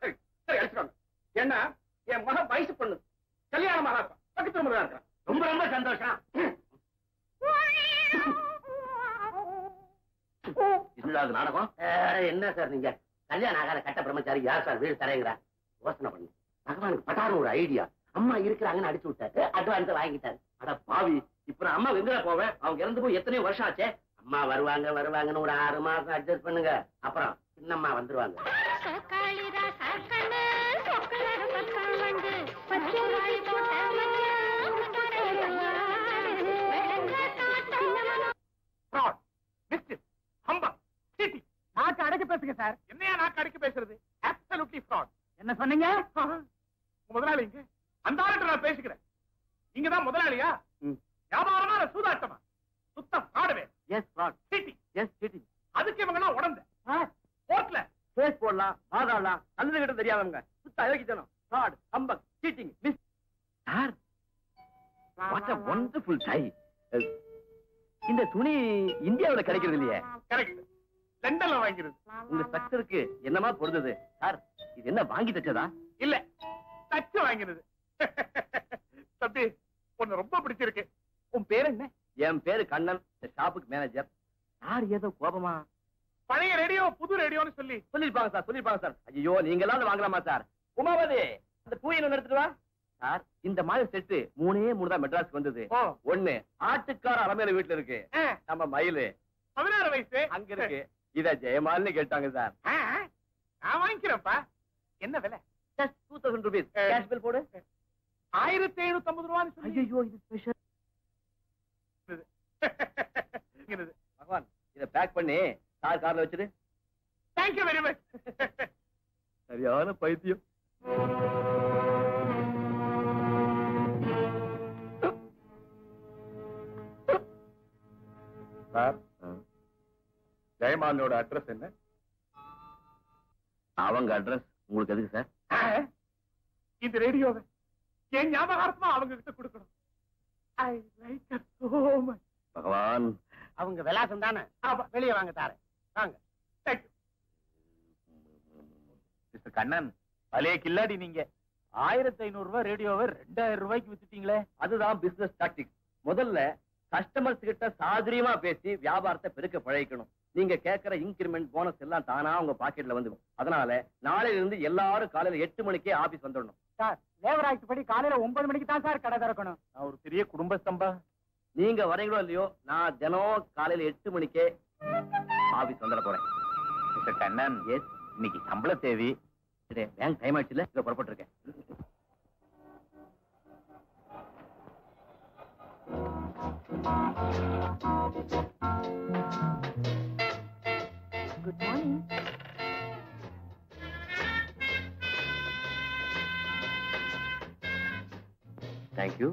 சரி சரி, அழைச்சிருவாங்க. ஏன்னா என் மகன் வயசு பொண்ணு, கல்யாணம் ஆகாப்பா, பக்கத்து முறை இருக்கிறான். ரொம்ப ரொம்ப சந்தோஷம். இல்லாத நாடகம். என்ன சார் நீங்க கல்யாணம் ஆகாத கட்ட பிரம்மச்சாரி யார் சார் வீடு தரையிறா? யோசனை பண்ணு. பகவானுக்கு பட்டாரம் ஒரு ஐடியா. அம்மா இருக்கிறாங்கன்னு அடிச்சு விட்டாரு, அட்வான்ஸ் வாங்கிட்டாரு. அட பாவி, இப்ப நான் அம்மா எங்க போவேன்? அவங்க இறந்து போய் எத்தனையோ வருஷம் ஆச்சே. அம்மா வருவாங்கன்னு ஒரு 6 மாசம் அட்ஜஸ்ட் பண்ணுங்க. அப்புறம் சின்னம்மா வந்துருவாங்க. நாக்கு அடக்கி பேசுங்க சார். என்னையா நாக்கு அடிக்க பேசுறது? Absolutely fraud. என்ன சொன்னீங்க? முதலாளி இங்க அந்த ஆளுக்கு நான் பேசிக்கிறேன். நீங்க தான் முதலாளியா? வியாபாரமா சூதாட்டமா? சுத்தம் ஆடவே. Yes fraud. Cheat. Yes cheating. அதுக்கு இவங்க எல்லாம் உடந்த கோர்ட்ல கேஸ் போடலாம், வாதாடலாம். நல்லது கிட்ட தெரியாதவங்க சுத்த அயோக்கியத்தனம். Fraud, humbug, cheating, miss. Sir, what a wonderful tie. இந்த துணி இந்தியாவுல கிடைக்கிறது இல்லையே. கரெக்ட். லண்டன்ல வாங்கிறது. உங்க ஸ்ட்ரக்சருக்கு என்னமா பொருந்தது? சார், இது என்ன வாங்கி தச்சதா? இல்ல, தச்சு வாங்கிறது. தம்பி, உன்னை ரொம்ப பிடிச்சிருக்கு. உன் பேர் என்ன? என் பேரு கண்ணன், இந்த ஷாப்புக்கு மேனேஜர். சார் ஏதோ கோபமா? பழைய ரேடியோ புது ரேடியோன்னு சொல்லிருப்பாங்க சார். ஐயோ, நீங்க எல்லாம் வாங்கலாமா சார்? உமாவதி, அந்த பூயில எடுத்துட்டு வா. சார், இந்த மாதிரி செட்டு 3 தான் மெட்ராஸ்க்கு வந்தது. ஒண்ணு ஆட்டுக்கார அலமேல வீட்டுல இருக்கு. நம்ம மயிலு 16 வயசு அங்க இருக்கு. இத ஜெயமால்னு கேட்டாங்க சார். நான் வாங்கிக்கிறேன்ப்பா. என்ன விலை? just 2000 rupees. கேஷ் பில் போடு. 1750 ரூபான்னு சொல்லி. ஐயோ, இது ஸ்பெஷல். பகவான், இத பேக் பண்ணி சார் கார்ல வச்சிரு. Thank you very much. சரியான பைத்தியம். சார், ஜெயமாலோட அட்ரஸ் என்ன? அவங்க அட்ரஸ் உங்களுக்கு எதுக்கு சார்? இந்த ரேடியோவை என் ஞாபகார்த்தமா அவங்க கிட்ட கொடுக்கணும். I like her so much. பகவான், அவங்க விலாசம் தானே? வெளியே வாங்க தாரேன். வாங்க. Thank you. மிஸ்டர் கண்ணன், பழைய கில்லாடி நீங்க. 1500 ரூபாய் ரேடியோவை 2000 ரூபாய்க்கு வித்துட்டீங்களே. அதுதான் பிசினஸ் டாக்டிக்ஸ். முதல்ல கஸ்டமர்ஸ் கிட்ட சாதுரியமா பேசி வியாபாரத்தை பெருக்க பழகிக்கணும். நீங்க கேட்கிற இன்கிரிமெண்ட், போனஸ் எல்லாம் தானா உங்க பாக்கெட்ல வந்துடும். அதனால நாளையில இருந்து எல்லாரும் காலையில 8 மணிக்கே ஆபீஸ் வந்துடணும். சார், லேபர் ஆக்ட் படி காலையில 9 மணிக்கு தான் சார் கடை திறக்கணும். நான் ஒரு பெரிய குடும்பஸ்தம்பா. நீங்க வரீங்களோ இல்லையோ, நான் தினம் காலையில 8 மணிக்கே ஆபீஸ் வந்துட போறேன். மிஸ்டர் கண்ணன், எஸ், இன்னைக்கு சம்பள தேதி. பேங்க் டைம் ஆயிடுச்சுல, இங்க புறப்பட்டு இருக்கேன். Good morning. தேங்க்யூ.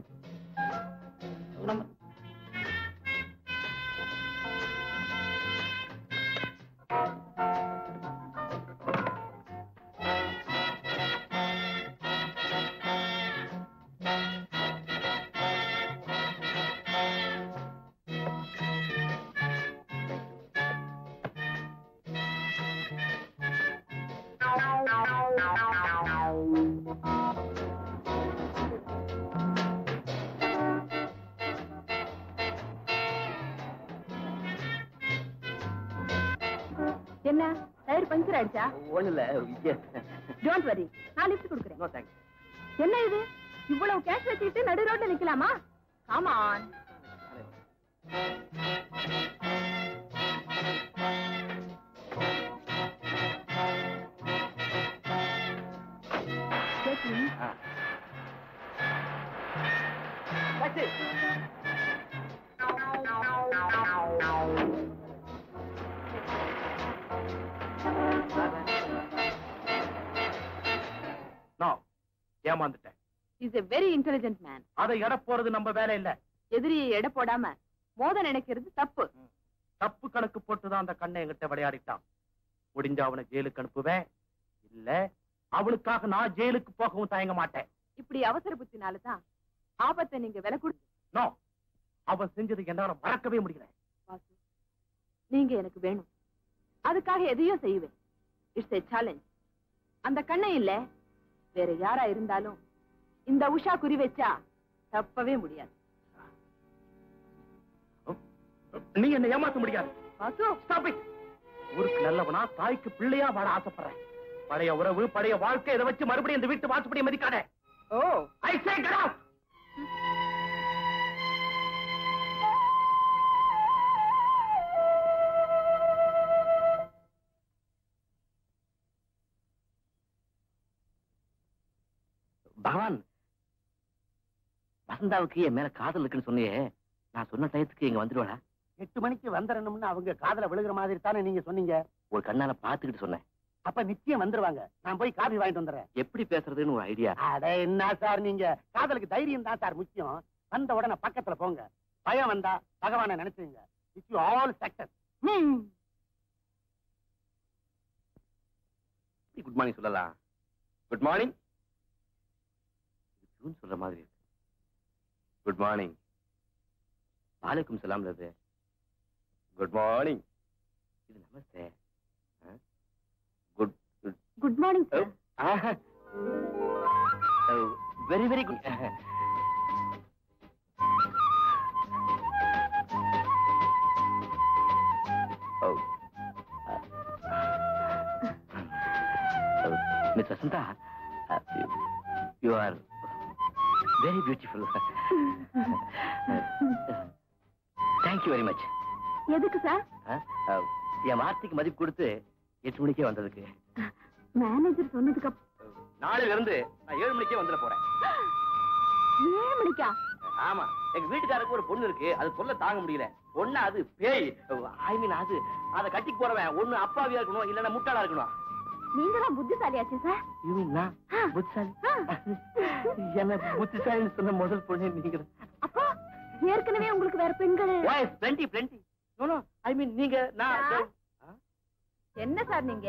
என்ன டயர் பஞ்சர் ஆயிடுச்சா? ஒண்ணு இல்ல. டோன்ட் வரி, நான் லிஃப்ட் கொடுக்குறேன். No thanks. என்ன இது, இவ்வளவு கேஷ் வச்சுக்கிட்டு நடு ரோட்ல நிக்கலாமா? Come on. ஏமாந்துட்டேன். Is a very intelligent man. அதை எடை போறது நம்ம வேலை இல்ல. எதிரியை எடை போடாம மோத நினைக்கிறது தப்பு. தப்பு கணக்கு போட்டுதான் அந்த கண்ணை என்கிட்ட விளையாடிட்டான். முடிஞ்ச அவனை ஜெயிலுக்கு அனுப்புவேன். இல்ல, அவனுக்காக நான் ஜெயிலுக்கு போகவும் தயங்க மாட்டேன். இப்படி அவசர புத்தினாலதான் ஆபத்தை நீங்க விலை கொடுத்து. நோ, அவன் செஞ்சது என்னால மறக்கவே முடியல. வாசு, நீங்க எனக்கு வேணும். அதுக்காக எதையும் செய்வேன். It's a challenge. அந்த கண்ணை இல்ல, வேற யாரா இருந்தாலும் இந்த உஷா குறி வச்சா தப்பவே முடியாது. நீ என்ன ஏமாத்த முடியாது. Vasu, Stop it. ஊருக்கு நல்லவனா தாய்க்கு பிள்ளையா வாழ ஆசைப்படுறேன். பழைய உறவு பழைய வாழ்க்கை இதை வச்சு மறுபடியும் இந்த வீட்டு வாசப்படியை மதிக்காத. ஓ ஐ சே கெட் அவுட். பகவான், வசந்தாவுக்கு என் மேல காதல் இருக்குன்னு சொன்னியே, நான் சொன்ன டயத்துக்கு இங்க வந்துடுவாளா? 8 மணிக்கு வந்துடணும்னு அவங்க காதல விழுகிற மாதிரி தானே நீங்க சொன்னீங்க. ஒரு கண்ணால பாத்துக்கிட்டு சொன்னேன். அப்ப நிச்சயம் வந்துருவாங்க. நான் போய் காபி வாங்கிட்டு வந்துடுறேன். எப்படி பேசுறதுன்னு ஒரு ஐடியா. அட என்ன சார் நீங்க, காதலுக்கு தைரியம் தான் சார் முக்கியம். வந்த உடனே பக்கத்துல போங்க. பயம் வந்தா பகவானை நினைச்சுங்க. It's all success. Good morning சொல்லலாம். குட் மார்னிங் சொல்ற மாதிரி இருக்கு. Good morning. வாலைக்கும் சலாம். Good morning. இது நமஸ்தே. Good good morning sir. Very very good. Miss Vasantha, you are very beautiful. Thank you very much. எதுக்கு சார்? என் வார்த்தைக்கு மதிப்பு கொடுத்து 8 மணிக்கே வந்ததுக்கு. மேனேஜர் சொன்னதுக்கு நாளையில இருந்து நான் 7 மணிக்கே வந்துட போறேன். 7 மணிக்கா? ஆமா, எங்க வீட்டுக்காரருக்கு ஒரு பொண்ணு இருக்கு. அது சொல்ல தாங்க முடியல. பொண்ணு அது பேய். ஐ மீன் அது அதை கட்டிக்கு போறவன் ஒண்ணு அப்பாவியா இருக்கணும், இல்லன்னா முட்டாளா இருக்கணும். நீங்க தான் புத்திசாலியாச்சு சார். புத்திசாலி? என்ன புத்திசாலின்னு சொன்ன முதல் பொண்ணு நீங்க. அப்பா ஏற்கனவே உங்களுக்கு வேற பெண்கள்? plenty plenty. no no I mean நீங்க நான் என்ன சார் நீங்க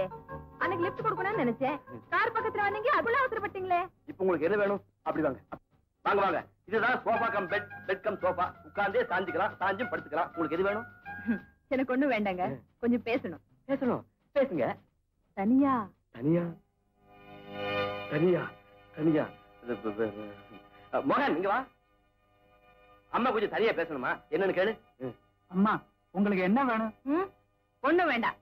அன்னைக்கு லிஃப்ட் கொடுக்கணும்னு நினைச்சேன். கார் பக்கத்துல வந்தீங்க, அவ்வளவு அவசரப்பட்டீங்களே. இப்போ உங்களுக்கு என்ன வேணும்? அப்படி வாங்க வாங்க வாங்க. இதுதான் sofa cum bed, bed cum sofa. உட்கார்ந்தே சாஞ்சிக்கலாம், சாஞ்சும் படுத்துக்கலாம். உங்களுக்கு எது வேணும்? எனக்கு ஒண்ணும் வேண்டாங்க, கொஞ்சம் பேசணும். பேசணும்? பேசுங்க. தனியா? தனியா தனியா தனியா. மோகன் இங்க வா. அம்மா கொஞ்சம் தனியா பேசணுமா? என்னன்னு கேளு. அம்மா உங்களுக்கு என்ன வேணும்? ஒண்ணும் வேண்டாம்.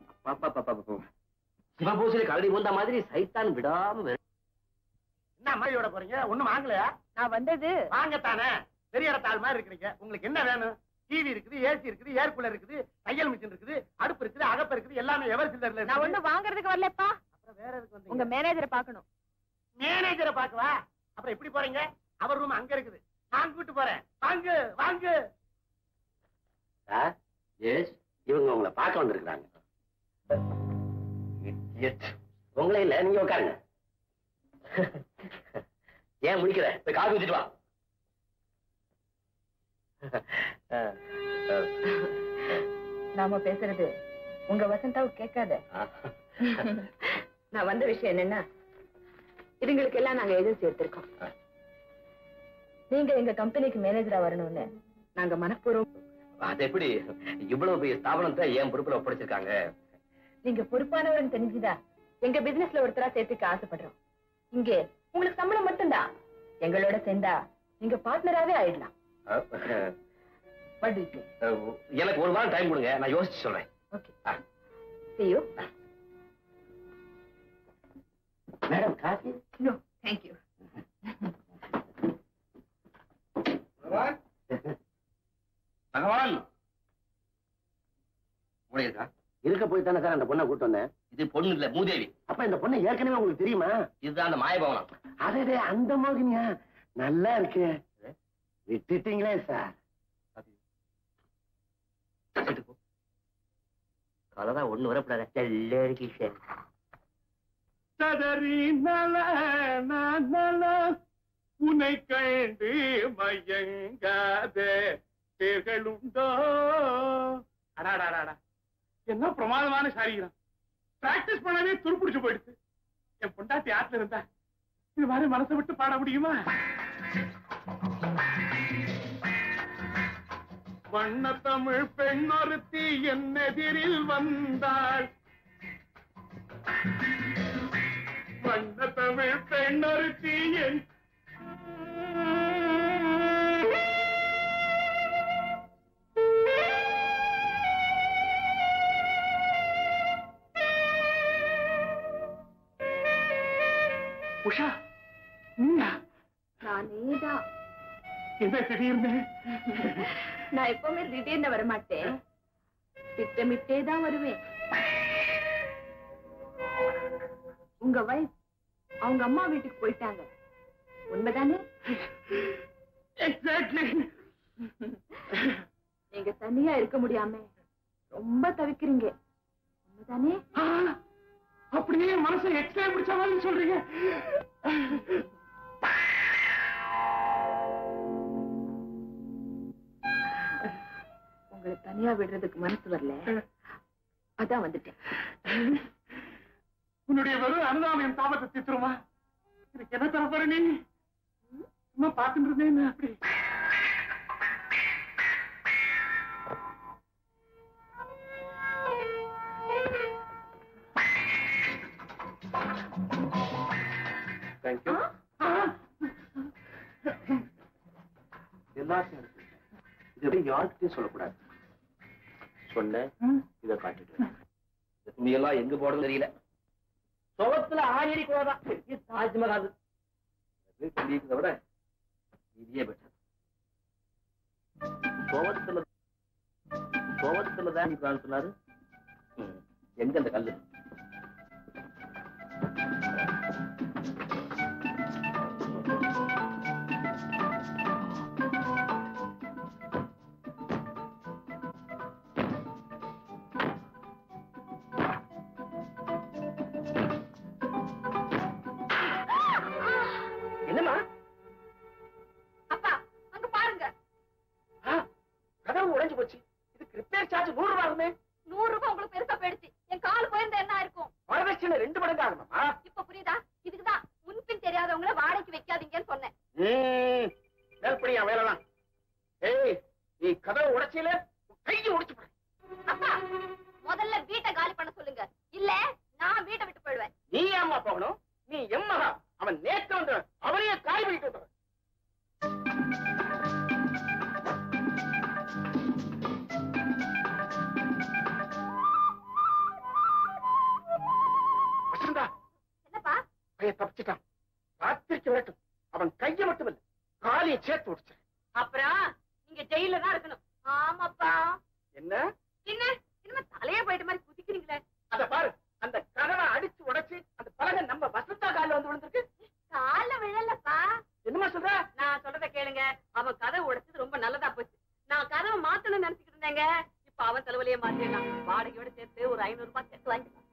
சிவபூசையில கரடி பூந்த மாதிரி சைத்தான் விடாம என்ன அம்மாயோட போறீங்க? ஒண்ணும் வாங்கலையா? நான் வந்தது வாங்கத்தானே. பெரிய இடத்தாள் மாதிரி இருக்கிறீங்க. உங்களுக்கு என்ன வேணும்? டிவி இருக்குது, ஏசி இருக்குது, ஏர் கூலர் இருக்குது, தையல் மிஷின் இருக்குது, அடுப்பு இருக்குது, அகப்பு இருக்குது, எல்லாமே எவர் சில்லர்ல. நான் ஒண்ணும் வாங்குறதுக்கு வரலப்பா. அப்புறம் வேற எதுக்கு வந்தீங்க? உங்க மேனேஜரை பார்க்கணும். மேனேஜரை பார்க்கவா? அப்புறம் எப்படி போறீங்க? அவர் ரூம் அங்க இருக்குது, நான் கூட்டு போறேன். வாங்க வாங்க. எஸ், இவங்க உங்களை பார்க்க வந்திருக்காங்க. உங்களே இல்ல, நீங்க உட்காருங்க. ஏன் முடிக்கிற? போய் காஃபி ஊத்திட்டு வா. நாம பேசுறது உங்க வசந்தாவுக்கு கேட்காத. நான் வந்த விஷயம் என்னன்னா, இதுங்களுக்கு எல்லாம் நாங்க ஏஜென்சி எடுத்திருக்கோம். நீங்க எங்க கம்பெனிக்கு மேனேஜரா வரணும்னு நாங்க மனப்பூர்வம். அது எப்படி? இவ்வளவு பெரிய ஸ்தாபனத்தை என் பொறுப்புல ஒப்படைச்சிருக்காங்க. நீங்க பொறுப்பானவர்னு தெரிஞ்சுதா எங்க பிசினஸ்ல ஒருத்தரா சேர்த்துக்க ஆசைப்படுறோம். இங்க உங்களுக்கு சம்பளம் மட்டும்தான். எங்களோட சேர்ந்தா நீங்க பார்ட்னராவே ஆயிடலாம். எனக்கு ஒரு வாரம் டைம் கொடுங்க, நான் யோசிச்சு சொல்றேன். Okay, see you. Madam coffee? No, thank you. பகவான் இருக்கா? இருக்க போய் தானே சார் அந்த பொண்ணை கூட்டு வந்தேன். இது பொண்ணு இல்ல, மூதேவி. அப்ப இந்த பொண்ணை ஏற்கனவே உங்களுக்கு தெரியுமா? இதுதான் அந்த மாயபவனம். அதே அந்த மோகினியா? நல்லா இருக்கு. விட்டுட்டீங்களே சார். கலரா ஒண்ணு வரப்படாத. எல்லாருக்கு சார் சதறி நல நல உனை கண்டு மயங்காதே பேர்களுண்டோ. அடாடாடா, என்ன பிரமாதமான சாரீரம். பிராக்டிஸ் பண்ணவே துருப்பிடிச்சு போயிடுச்சு. என் பொண்டாட்டி ஆத்துல இருந்தா இது மாதிரி மனசை விட்டு பாட முடியுமா? வண்ண தமிழ் பெண் ஒருத்தி என் எதிரில் வந்தாள். வண்ண தமிழ் பெண் ஒருத்தி என் உஷா நீயா? நானேதான். என்ன திடீர்னு? நான் எப்பவுமே திடீர்னு வரமாட்டேன், திட்டமிட்டே தான் வருவேன். உங்க வைஃப் அவங்க அம்மா வீட்டுக்கு போயிட்டாங்க, உண்மைதானே? எக்ஸாக்ட்லி. நீங்க தனியா இருக்க முடியாம ரொம்ப தவிக்கிறீங்க, உண்மைதானே? அப்படியே மனசை எக்ஸ்ட்ரா பிடிச்ச மாதிரி சொல்றீங்க. உங்களை தனியா விடுறதுக்கு மனசு வரல, அதான் வந்துட்டேன். உன்னுடைய வெறும் அனுதாபம் என் தாபத்தை தீத்துருமா? எனக்கு என்ன தரப்போற நீ? சும்மா பார்த்துட்டு இருந்தேன் அப்படி. தேங்க்யூ. எல்லாத்தையும் இது எப்படி யாருக்கிட்டையும் சொல்லக்கூடாது. சொன்ன இதை காட்டிட்டு இந்த துணியெல்லாம் எங்க போறது தெரியல. சுகத்துல ஆயிரி கூடதான் தாஜ்மஹால் வீட்டை விட இதே பெட்டர். சோகத்துலதான் சொன்னாரு. எங்க அந்த கல்லு? என்னம்மா? அப்பா அங்க பாருங்க. கதவு உடைஞ்சு போச்சு. இதுக்கு ரிப்பேர் சார்ஜ் 100 ரூபாய் இருந்தே. 100 ரூபாய் உங்களுக்கு பெருசா போயிடுச்சு. என் கால் போயிருந்தா என்ன இருக்கும்? வரதட்சணை 2 மடங்கு ஆகணுமா? இப்ப புரியுதா? இதுக்குதான் முன்பின் தெரியாதவங்கள வாடகைக்கு வைக்காதீங்கன்னு சொன்னேன். மேல்படியா வேலைதான். ஏய், நீ கதவை உடைச்சில கையை உடைச்சு போற. அப்பா முதல்ல வீட்டை காலி பண்ண சொல்லுங்க, இல்ல நான் வீட்டை விட்டு போயிடுவேன். நீ ஏம்மா போகணும்? நீ எம்மகா. அவன் நேற்று வந்து அவரையே காய் பண்ணிட்டு வந்தவன். வசந்தா, என்னப்பா? பையன் தப்பிச்சிட்டான். ராத்திரிக்கு வரட்டும். அவன் கையை மட்டும் இல்ல, காலியை சேர்த்து உடைச்சு. அப்புறம் நீங்க ஜெயில தான் இருக்கணும். ஆமாப்பா. என்ன என்ன இனிமே தலையே போயிட்ட மாதிரி குதிக்கிறீங்களே? அத பாரு, அந்த கதவை அடிச்சு உடைச்சு அந்த பலகை நம்ம வசந்தா காலில் வந்து விழுந்திருக்கு. கால விழலப்பா. என்னமா சொல்ற? நான் சொல்றத கேளுங்க. அவன் கதவை உடைச்சது ரொம்ப நல்லதா போச்சு. நான் கதவை மாத்தணும்னு நினைச்சுக்கிட்டு இருந்தேங்க. இப்ப அவன் தலைவலியே மாத்திடலாம். வாடகையோட சேர்த்து ஒரு 500 ரூபாய் சேர்த்து வாங்கிக்கலாம்.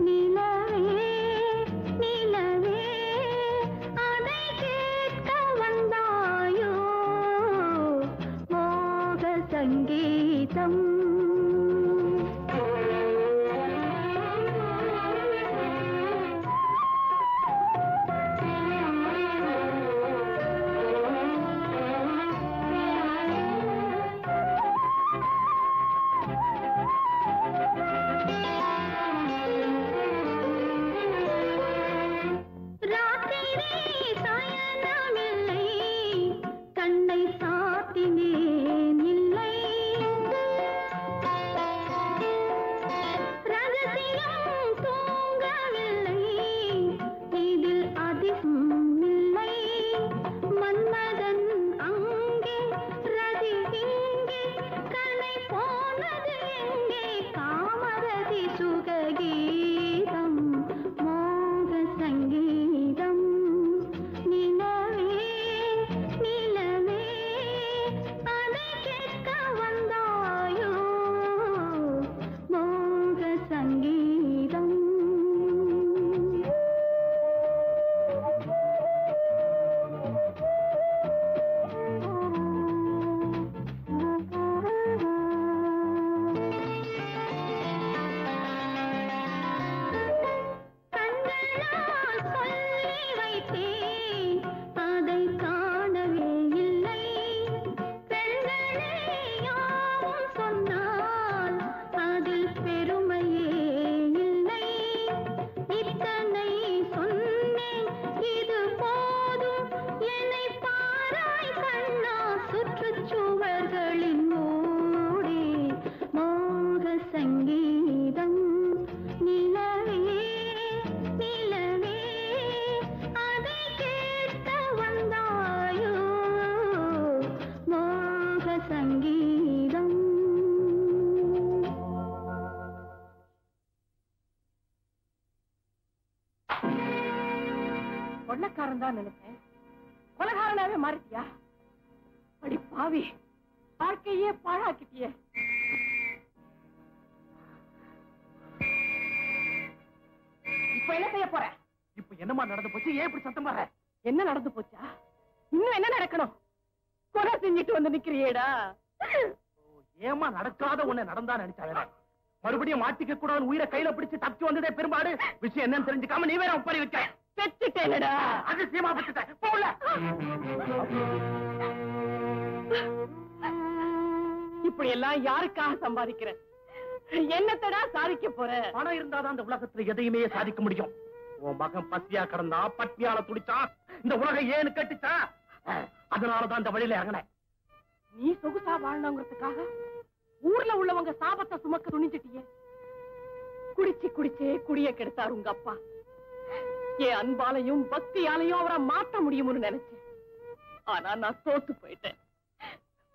நிலவே நிலவே அதை சங்கீதம் கொள்ளக்காரன் தான் நினைச்சேன், கொலகாரனாவே மாறிட்டியா? அடி பாவி, வாழ்க்கையே பாழாக்கிட்டியே. இப்ப என்ன செய்ய போற? இப்ப என்னமா நடந்து போச்சு? ஏன் இப்படி சத்தம் பாரு? என்ன நடந்து போச்சா? இன்னும் என்ன நடக்கணும்? கொலை செஞ்சுட்டு வந்து நிக்கிறியேடா. ஏமா நடக்காத உன்னை நடந்தா நினைச்சாங்க. மறுபடியும் மாட்டிக்க கூடாது உயிரை கையில பிடிச்சு தப்பி வந்ததே பெரும்பாடு. விஷயம் என்னன்னு தெரிஞ்சுக்காம நீ வேற ஒப்பறி வச்ச. பெத்துட்டேனடா. அதிசயமா பெத்துட்ட. போல இப்படி எல்லாம் யாருக்காக சம்பாதிக்கிறேன்? என்னத்தடா சாதிக்க போற? பணம் இருந்தாதான் அந்த உலகத்துல எதையுமே சாதிக்க முடியும். உன் மகன் பசியா கிடந்தா, பட்னியால துடிச்சான், இந்த உலகம் ஏன்னு கட்டுச்சா? அதனாலதான் இந்த வழியில இறங்கினேன். நீ சொகுசா வாழணுங்கிறதுக்காக ஊர்ல உள்ளவங்க சாபத்தை சுமக்க துணிஞ்சிட்டியே. குடிச்சு குடிச்சே குடிய கெடுத்தாரு உங்க அப்பா. என் அன்பாலையும் பக்தியாலையும் அவரை மாற்ற முடியும்னு நினைச்சேன். ஆனா நான் தோத்து போயிட்டேன்.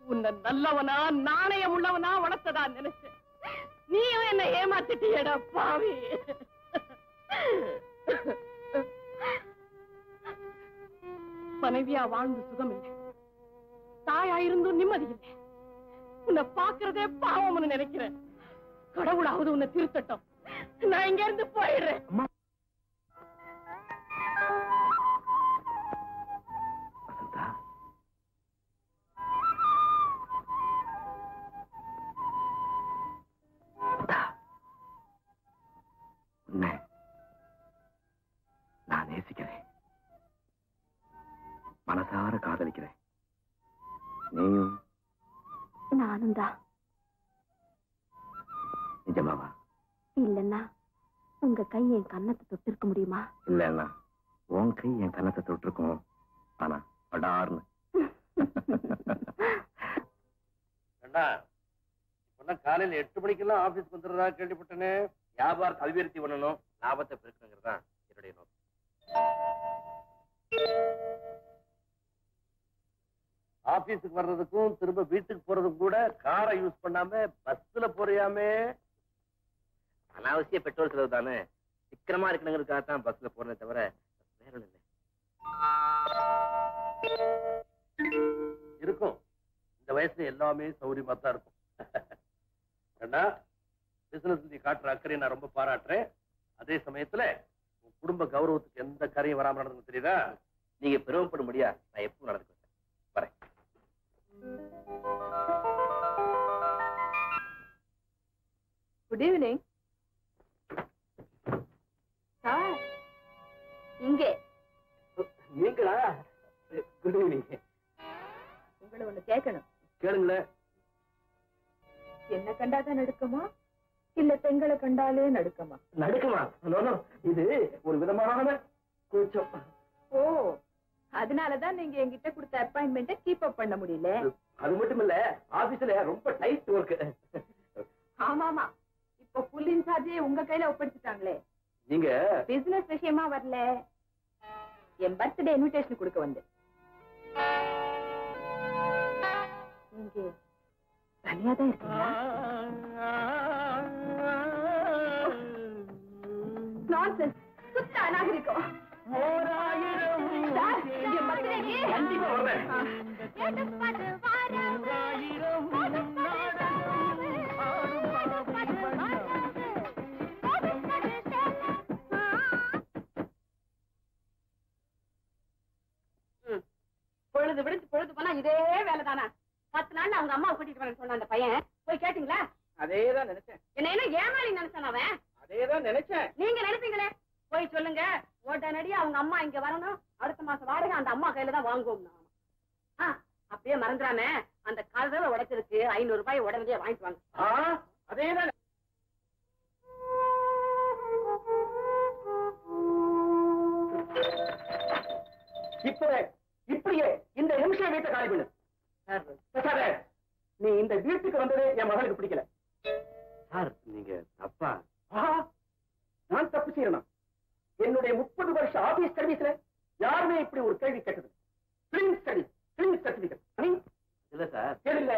உன்னை நல்லவனா நாணயம் உள்ளவனா வளர்த்ததா நினைச்சேன். நீயும் என்ன ஏமாத்திட்டியடா பாவி. மனைவியா வாழ்ந்து சுகம் இல்லை, தாயா இருந்தும் நிம்மதி இல்லை. உன்னை பாக்குறதே பாவம்னு நினைக்கிறேன். கடவுளாவது உன்னை திருத்தட்டும். நான் இங்க இருந்து போயிடுறேன். நான் நேசிக்கிறேன், மனசார காதலிக்கிறேன். நீயும்? நானும் தான். நிஜமாவா? இல்லன்னா உங்க கை என் கன்னத்தை தொட்டிருக்க முடியுமா? இல்லன்னா உன் கை என் கன்னத்தை தொட்டிருக்கும். ஆனா படார்னு. காலையில 8 மணிக்கெல்லாம் ஆபீஸ்க்கு வந்துடுறதா கேள்விப்பட்டேனே. வியாபாரத்தை அபிவிருத்தி பண்ணணும், லாபத்தை பெருக்கணுங்கிறது தான் என்னுடைய நோக்கம். ஆபீஸுக்கு வர்றதுக்கும் திரும்ப வீட்டுக்கு போறதுக்கும் கூட காரை யூஸ் பண்ணாம பஸ்ல போறியாமே. அனாவசிய பெட்ரோல் செலவு தானே. சிக்கனமா இருக்கணுங்கிறதுக்காக தான் பஸ்ல போறதே தவிர வேற ஒண்ணும் இல்லை. இருக்கும், இந்த வயசுல எல்லாமே சௌரியமா தான் இருக்கும். ஏன்னா பிசினஸ் நீ காட்டுற அக்கறையை நான் ரொம்ப பாராட்டுறேன். அதே சமயத்துல உன் குடும்ப கௌரவத்துக்கு எந்த கரையும் வராம நடந்து தெரியுதா? நீங்க பெருமைப்பட முடியா? நான் எப்பவும் நடந்துக்கிறேன். வரேன். Good evening sir. இங்கே நீங்களா? Good evening. உங்களை ஒண்ணு கேட்கணும். கேளுங்களேன். என்ன கண்டாதான் நடுக்கமா இல்ல பெண்களை கண்டாலே நடுக்கமா? நடுக்குமா? இது ஒரு விதமான கூச்சம். ஓ, அதனாலதான் நீங்க என்கிட்ட கொடுத்த அப்பாயின்மெண்ட்டை கீப் அப் பண்ண முடியல. அது மட்டும் இல்ல, ஆபீஸ்ல ரொம்ப டைட் ஒர்க். ஆமாமா, இப்ப ஃபுல் இன்சார்ஜே உங்க கையில ஒப்படைச்சிட்டாங்களே. நீங்க பிசினஸ் விஷயமா வரல, என் பர்த்டே இன்விடேஷன் கொடுக்க வந்தேன். நீங்க தனியா தான் இருக்கீங்களா? நான்சென்ஸ், சுத்த அநாகரிகம். சார், என் பர்த்டேக்கு கண்டிப்பா வர்றேன். பொழுது விடுத்து பொழுது போனா இதே வேலைதானா? 10 நாள்ல அவங்க அம்மாவை கூட்டிட்டு வரேன்னு சொன்ன அந்த பையன் போய் கேட்டீங்களா? அதேதான் நினைச்சேன். என்ன ஏமாளி நினைச்சான் அவன். அதேதான் நினைச்சேன். நீங்க நினைப்பீங்களே, போய் சொல்லுங்க உடனடி அவங்க அம்மா இங்க வரணும், அடுத்த மாசம் வாடகை அந்த அம்மா கையில தான் வாங்குவோம். அப்படியே மறந்துடாம அந்த கதவை உடைச்சதுக்கு 500 ரூபாய் உடனடியே வாங்கிட்டு வாங்க. அதேதான். இப்படியே இந்த நிமிஷம் வீட்டை காலி பண்ணு. நீ இந்த வீட்டுக்கு வந்ததே என் மகளுக்கு பிடிக்கல. சார், நீங்க தப்பா? நான் தப்பு செய்யணும். என்னுடைய 30 வருஷ ஆபீஸ் சர்வீஸ்ல யாருமே இப்படி ஒரு கேள்வி கேட்டது. இல்ல சார், கேள்வில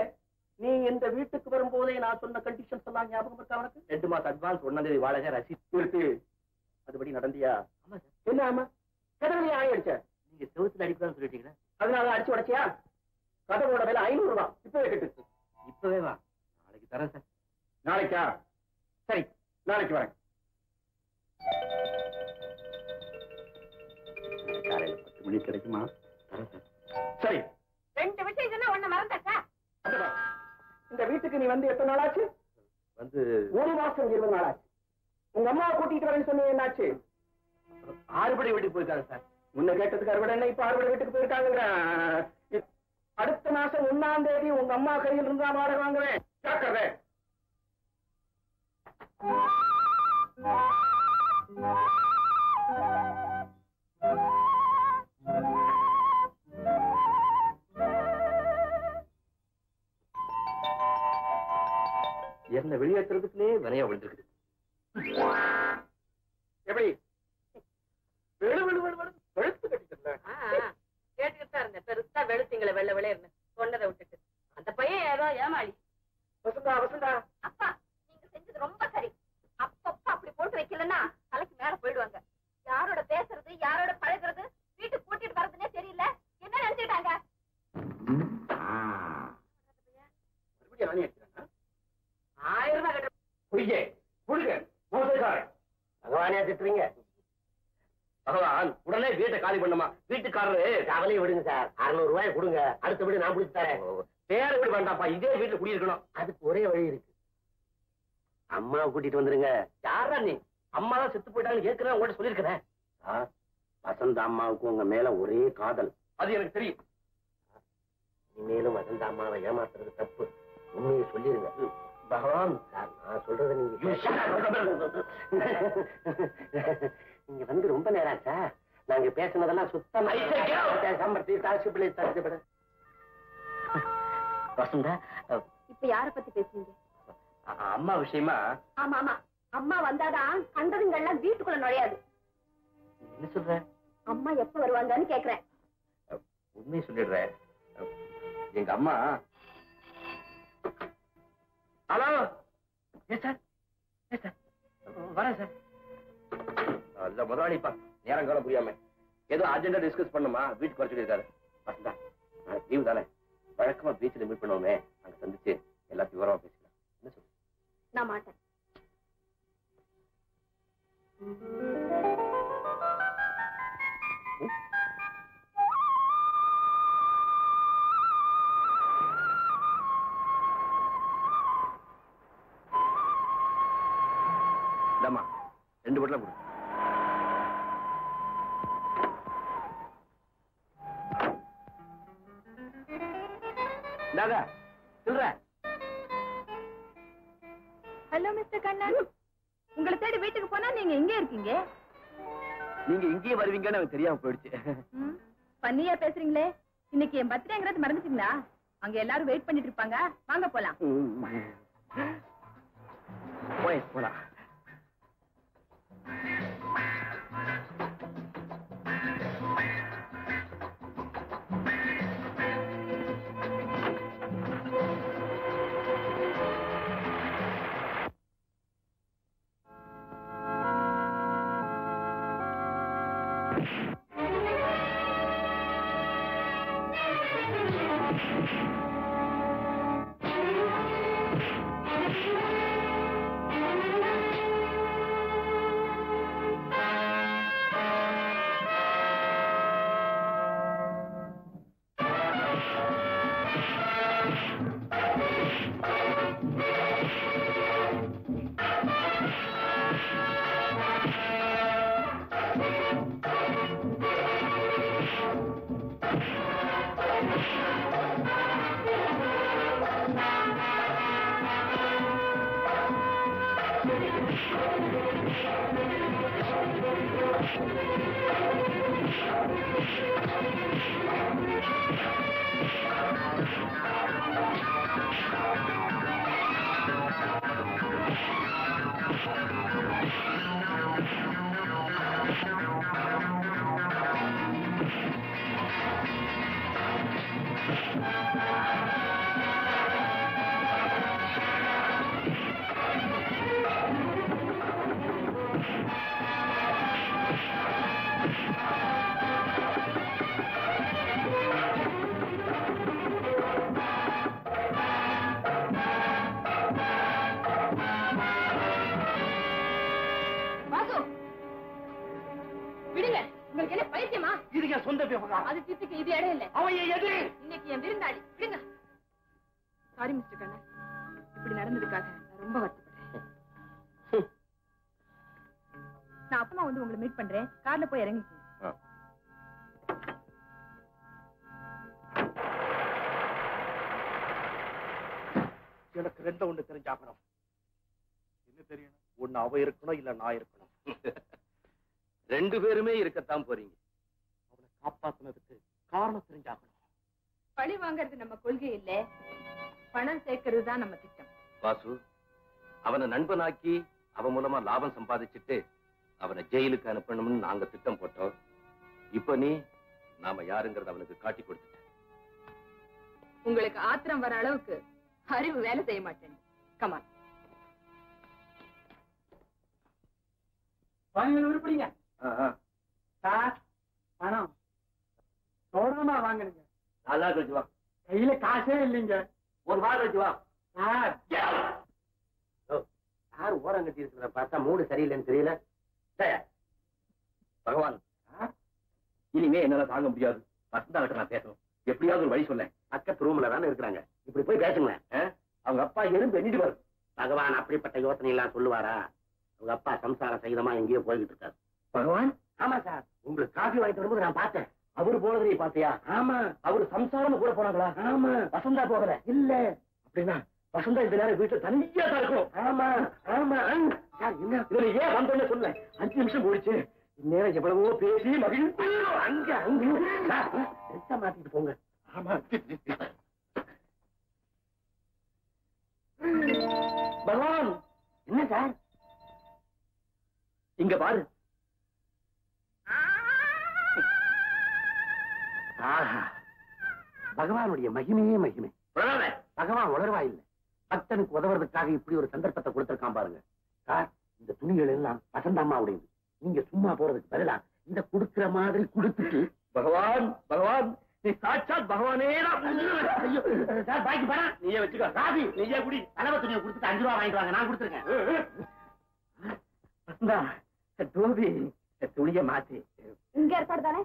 நீ இந்த வீட்டுக்கு வரும்போதே நான் சொன்ன கண்டிஷன்ஸ் எல்லாம் ஞாபகம் இருக்கா உனக்கு? 2 மாசம் அட்வான்ஸ், 1ஆம் தேதி வாடகை, ரசீது இருக்கு. அதுபடி நடந்தியா? ஆமா சார். என்ன ஆமா? கதவுலயே ஆணி அடிச்ச? நீங்க செவுத்துல அடிப்பதான் சொல்லிட்டீங்க, அதனால அடிச்சு உடைச்சியா? கதவோட விலை 500 ரூபாய். இப்பவே கட்டு. இப்பவே வா, நாளைக்கு தரேன் சார். நாளைக்கா? சரி, நாளைக்கு வரேன். காலையில 10 மணிக்கு கிடைக்குமா? தரேன் சார். சரி. 2 விஷயம் சொன்னா ஒண்ணு மறந்தாச்சா? இந்த வீட்டுக்கு நீ வந்து எத்தனை நாள் ஆச்சு? வந்து 1 மாசம் 20 நாள் ஆச்சு. உங்க அம்மாவை கூட்டிட்டு வரேன்னு சொன்னீங்க, என்னாச்சு? ஆறுபடை வீட்டுக்கு போயிருக்காங்க சார். முன்ன கேட்டதுக்கு அறுபடை என்ன, இப்ப ஆறுபடை வீட்டுக்கு போயிருக்காங்க. அடுத்த மாசம் 1ஆம் தேதி உங்க அம்மா கையில் இருந்தா வாடகை வாங்குவேன். ஜாக்கிரதை. என்ன வெளியேற்றுறதுக்குள்ளே வினையா விழுந்துருக்கு. எப்படி வெளுத்து கட்டிட்டு கேட்டுக்கிட்டு தான் இருந்தேன். பெருசா வெளுத்தீங்களே வெள்ள விளையாடுன்னு சொன்னதை விட்டுட்டு. அந்த பையன் ஏதோ ஏமாளி. வசந்தா, வசந்தா, அப்பா நீங்க செஞ்சது ரொம்ப சரி. அப்பப்ப அப்படி போட்டு வைக்கலன்னா தலைக்கு மேல போயிடுவாங்க. யாரோட பேசுறது, யாரோட பழகுறது, வீட்டுக்கு கூட்டிட்டு வர்றதுன்னே தெரியல. என்ன நினைச்சுட்டாங்க? மறுபடியும் ஆணி அடிக்கிறாங்க. 1000 ரூபாய் கட்ட பொய்யே, புழுக, மோசக்காரன். பகவானே திட்டுறீங்க. பகவான் உடனே வீட்டை காலி பண்ணுமா? வீட்டுக்காரரு கவலையை விடுங்க சார். 600 ரூபாய் கொடுங்க, அடுத்த வீடு நான் பிடிச்சு தரேன். வேற வீடு வேண்டாம்ப்பா, இதே வீட்டுல குடியிருக்கணும். அதுக்கு ஒரே வழி இருக்கு. அம்மாவை கூட்டிட்டு வந்துருங்க. யாரா நீ? அம்மா தான் செத்து போயிட்டாங்கன்னு கேட்கிறேன், உங்கள்கிட்ட சொல்லியிருக்கிறேன். வசந்த அம்மாவுக்கு உங்க மேல ஒரே காதல். அது எனக்கு தெரியும். இனிமேலும் வசந்த அம்மாவை ஏமாத்துறது தப்பு. உண்மையை சொல்லிருங்க. பகவான் சார், நான் சொல்றத நீங்க வந்து ரொம்ப நேரம் ஆச்சா? நாங்க பேசினதெல்லாம் சுத்தமா வசந்தா. இப்ப யார பத்தி பேசுறீங்க? அம்மா விஷயமா? ஆமா ஆமா, அம்மா வந்தாதான் கண்டதுங்கெல்லாம் வீட்டுக்குள்ள நுழையாது. என்ன சொல்ற? அம்மா எப்ப வருவாங்கன்னு கேக்குறேன். உண்மையை சொல்லிடுறேன். எங்க அம்மா. Hello. Yes sir, yes sir, வரேன் சார். அல்ல முதலாளிப்பா, நேரம் காலம் புரியாம ஏதோ அர்ஜென்டா டிஸ்கஸ் பண்ணுமா, வீட்டுக்கு வர சொல்லியிருக்காரு. வசந்தா, நாளைக்கு லீவு தானே, வழக்கமா பீச்சில் மீட் பண்ணுவோமே, அங்க சந்திச்சு எல்லாத்தையும் விவரமா பேசிக்கலாம். என்ன சொல்லு? நான் மாட்டேன். இந்தாம்மா 2 பொட்டலம் கொடு. இந்தாங்க சொல்ற. ஹலோ மிஸ்டர் கண்ணன், உங்களை தேடி வீட்டுக்கு போனா நீங்க எங்க இருக்கீங்க? நீங்க இங்கேயே வருவீங்கன்னு எனக்கு தெரியாம போயிடுச்சு. பண்ணியா பேசுறீங்களே, இன்னைக்கு என் பர்த்டேங்கிறது மறந்துட்டீங்களா? அங்க எல்லாரும் வெயிட் பண்ணிட்டு இருப்பாங்க, வாங்க போலாம். போலாம். விடுங்க, உங்களுக்கு என்ன பைத்தியமா? இது என் சொந்த விவகாரம். அது தீர்த்துக்கு இது இடம் இல்ல. அவன் எது? இன்னைக்கு என் விருந்தாளி. விடுங்க. சாரி மிஸ்டர் கண்ணன், இப்படி நடந்ததுக்காக நான் ரொம்ப வருத்தப்படுறேன். நான் அப்பமா வந்து உங்களை மீட் பண்றேன், கார்ல போய் இறங்கிக்கோங்க. எனக்கு ஒண்ணு தெரிஞ்சாகணும். என்ன தெரியணும்? ஒண்ணு அவ இருக்கணும், இல்ல நான் இருக்கணும். 2 பேருமே இருக்கத்தான் போறீங்க. அவனை காப்பாத்துனதுக்கு காரணம் தெரிஞ்சாகணும். பழி வாங்கறது நம்ம கொள்கை இல்ல, பணம் சேர்க்கறது தான் நம்ம திட்டம். வாசு, அவனை நண்பனாக்கி அவன் மூலமா லாபம் சம்பாதிச்சுட்டு அவனை ஜெயிலுக்கு அனுப்பணும்னு நாங்க திட்டம் போட்டோம். இப்ப நீ நாம யாருங்கிறத அவனுக்கு காட்டி கொடுத்துட்ட. உங்களுக்கு ஆத்திரம் வர அளவுக்கு அறிவு வேலை செய்ய மாட்டேன். கமான். உருப்படிங்க சார். பணம் சோழமா வாங்குறீங்க. 4 நாள் கழிச்சு வா. கையில காசே இல்லைங்க. 1 வாரம் கழிச்சு வா. சார் யாரு ஓரம் கட்டி இருக்கிற பார்த்தா மூடு சரியில்லைன்னு தெரியல. பகவான், இனிமே என்னால தாங்க முடியாது. வசந்தா கிட்ட நான் பேசணும். எப்படியாவது ஒரு வழி சொல்ல. பக்கத்து ரூம்ல தானே இருக்கிறாங்க, இப்படி போய் பேசுங்களேன். அவங்க அப்பா எறும்பு எண்ணிட்டு வரும். பகவான் அப்படிப்பட்ட யோசனை எல்லாம் சொல்லுவாரா? அவங்க அப்பா சம்சார சகிதமா எங்கேயோ போய்கிட்டு இருக்காரு. பகவான்? ஆமா சார், உங்களுக்கு காஃபி வாங்கிட்டு வரும்போது நான் பார்த்தேன். அவரு போனதை பாத்தியா? ஆமா. அவரு சம்சாரம் கூட போனாங்களா? ஆமா. வசந்தா போகல? இல்ல. அப்படின்னா வசந்தா இந்த நேரம் வீட்டுல தனியா தான் இருக்கணும். ஆமா ஆமா சார். என்ன இதுல ஏன் வந்தோன்னு சொல்ல. 5 நிமிஷம் போயிடுச்சு. இந்நேரம் எவ்வளவோ பேசி மகிழ்ச்சி. அங்க அங்க சார் மாத்திட்டு போங்க. ஆமா. பகவான், என்ன சார்? இங்க பாரு. ஆஹா, பகவானுடைய மகிமையே மகிமை. பகவான் உணர்வா இல்லை, பக்தனுக்கு உதவுறதுக்காக இப்படி ஒரு சந்தர்ப்பத்தை கொடுத்திருக்கான் பாருங்க. சார், இந்த துணிகள் எல்லாம் வசந்தம்மாவுடையது. நீங்க சும்மா போறதுக்கு பதிலா இத குடுக்கிற மாதிரி கொடுத்துட்டு. பகவான், பகவான், நீ சாட்சாத் பகவானே. ஐயோ சார், பாக்கி பணம் நீயே வச்சுக்கோ. ராபி, நீயே குடி. அளவு துணியை கொடுத்துட்டு 5 ரூபா வாங்கிட்டு வாங்க, நான் கொடுத்துருக்கேன். டோபி, துணிய மாத்தி. இங்க ஏற்பாடு தானே?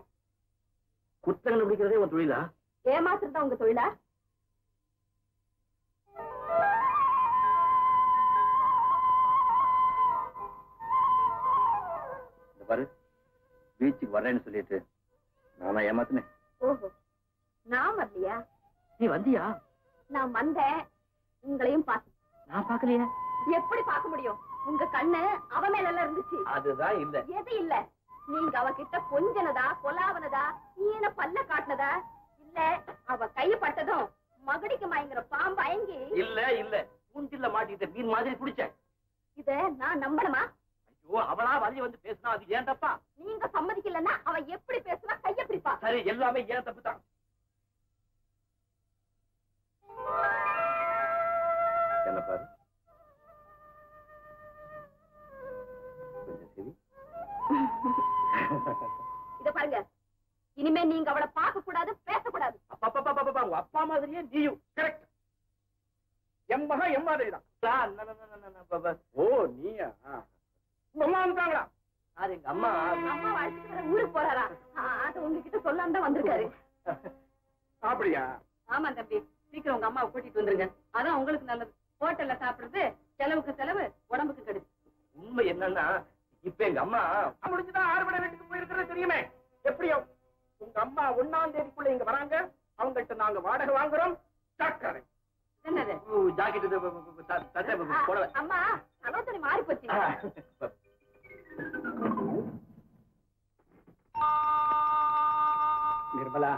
குத்தங்கள் பிடிக்கிறதே உன் தொழிலா? ஏமாத்துறது தான் உங்க தொழிலா? பீச்சுக்கு வரேன்னு சொல்லிட்டு நானா ஏமாத்தினேன். ஓஹோ, நான் வரலையா? நீ வந்தியா? நான் வந்தேன், உங்களையும் பார்த்தேன். நான் பாக்கலையா? எப்படி பார்க்க முடியும்? உங்க கண்ணு அவ மேல எல்லாம் இருந்துச்சு. அதுதான் இல்ல. எது இல்ல? நீங்க அவகிட்ட கொஞ்சனதா, கொலாவனதா, ஈன பல்ல காட்டினதா? இல்ல அவ கை பட்டதும் மகடிக்கு மயங்குற பாம்பு அயங்கி? இல்ல இல்ல, கூண்டில மாட்டிட்ட மீன் மாதிரி குடிச்சேன். இத நான் நம்பணுமா? ஐயோ, அவளா வலி வந்து பேசினா அது ஏன் தப்பா? நீங்க சம்மதிக்கலன்னா அவ எப்படி பேசுனா கைய பிடிப்பா. சரி, எல்லாமே ஏன் தப்பு தான். என்ன பாரு, கொஞ்சம் சரி. இத பாருங்க, இனிமே நீங்க அவளை பார்க்க கூடாது, பேசக்கூடாது. அப்பா அப்பா மாதிரியே நீயும். கரெக்ட். என் மகன் என் மாதிரி தான். ஓ, நீயா? அம்மா வந்துட்டாங்களா? அது எங்க அம்மா. அம்மா அழைச்சிட்டு ஊருக்கு போறாரா? அது உங்ககிட்ட சொல்லாம தான் வந்திருக்காரு. அப்படியா? ஆமா தம்பி, சீக்கிரம் உங்க அம்மாவை கூட்டிட்டு வந்துருங்க. அதான் உங்களுக்கு நல்லது. ஹோட்டல்ல சாப்பிடுறது செலவுக்கு செலவு, உடம்புக்கு கெடுது. உண்மை என்னன்னா, இப்ப எங்க அம்மா முடிஞ்சுதான் 6 மணி வீட்டுக்கு போயிருக்கிறது தெரியுமே. எப்படியோ உங்க அம்மா 1ஆம் தேதிக்குள்ள இங்க வராங்க. அவங்கள்ட்ட நாங்க வாடகை வாங்குறோம். ஜாக்கிரதை. என்னது? ஜாக்கெட் போடல. அம்மா ஆலோசனை மாறி போச்சு. நிர்மலா,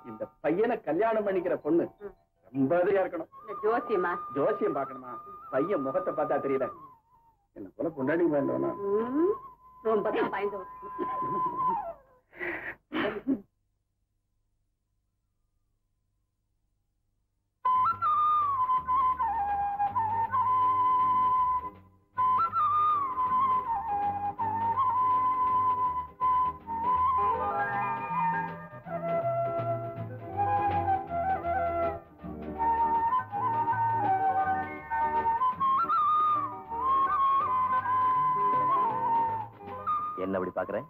இந்த பையனை கல்யாணம் பண்ணிக்கிற பொண்ணு ரொம்ப இருக்கணும். இந்த ஜோசியமா? ஜோசியம் பாக்கணுமா? பையன் முகத்தை பார்த்தா தெரியல. என்ன போல கொண்டாடி வேண்டாம். ரொம்ப தான் பயந்தோம். என்ன அப்படி பாக்குறேன்?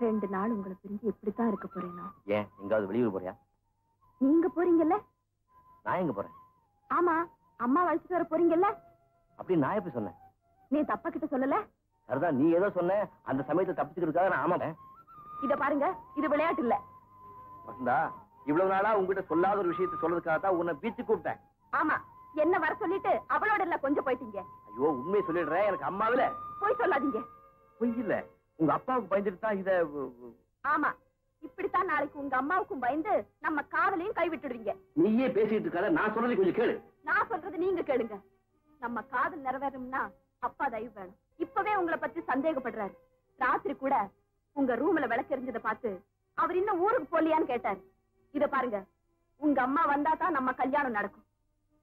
2 நாள் உங்களை பிரிஞ்சு இப்படித்தான் இருக்க போறேனா? ஏன், எங்காவது வெளியூர் போறியா? நீங்க போறீங்கல்ல? நான் எங்க போறேன்? ஆமா, அம்மா அழைச்சிட்டு வர போறீங்கல்ல? அப்படி நான் எப்படி சொன்னேன்? நீ தப்பா கிட்ட சொல்லல? சரிதான், நீ ஏதோ சொன்ன. அந்த சமயத்தை தப்பிச்சுக்கிறதுக்காக நான் ஆமா. இத பாருங்க, இது விளையாட்டு இல்ல. வசந்தா, இவ்வளவு நாளா உங்ககிட்ட சொல்லாத ஒரு விஷயத்தை சொல்றதுக்காக தான் உன்னை பீச்சுக்கு கூப்பிட்டேன். ஆமா, என்ன வர சொல்லிட்டு அவளோட இல்ல கொஞ்சம் போயிட்டீங்க. ஐயோ, உண்மையை சொல்லிடுறேன். எனக்கு அம்மாவில போய் சொல்லாதீங்க. பொய் இல்ல. உங்க அப்பாவுக்கு பயந்துட்டு தான் இத. ஆமா, இப்படித்தான் நாளைக்கு உங்க அம்மாவுக்கும் பயந்து நம்ம காதலையும் கைவிட்டுடுவீங்க. நீயே பேசிட்டு இருக்காத, நான் சொல்றது கொஞ்சம் கேளு. நான் சொல்றது நீங்க கேளுங்க. நம்ம காதல் நிறைவேறும்னா அப்பா தயவு வேணும். இப்பவே உங்களை பத்தி சந்தேகப்படுறாரு. ராத்திரி கூட உங்க ரூம்ல விளக்கு எரிஞ்சதை பார்த்து அவர் இன்னும் ஊருக்கு போலியான்னு கேட்டாரு. இத பாருங்க, உங்க அம்மா வந்தா தான் நம்ம கல்யாணம் நடக்கும்.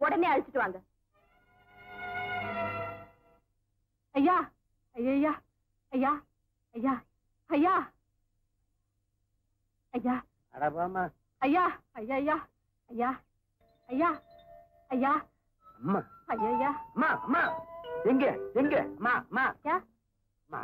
உடனே அழைச்சிட்டு வாங்க. ஐயா, ஐயா, ஐயா, ஐயா, ஐயா, ஐயா, அடபாமா. ஐயா, ஐயா, ஐயா, ஐயா, ஐயா, ஐயா, அம்மா, ஐயா, அம்மா, அம்மா, எங்க எங்க அம்மா, அம்மா, அம்மா,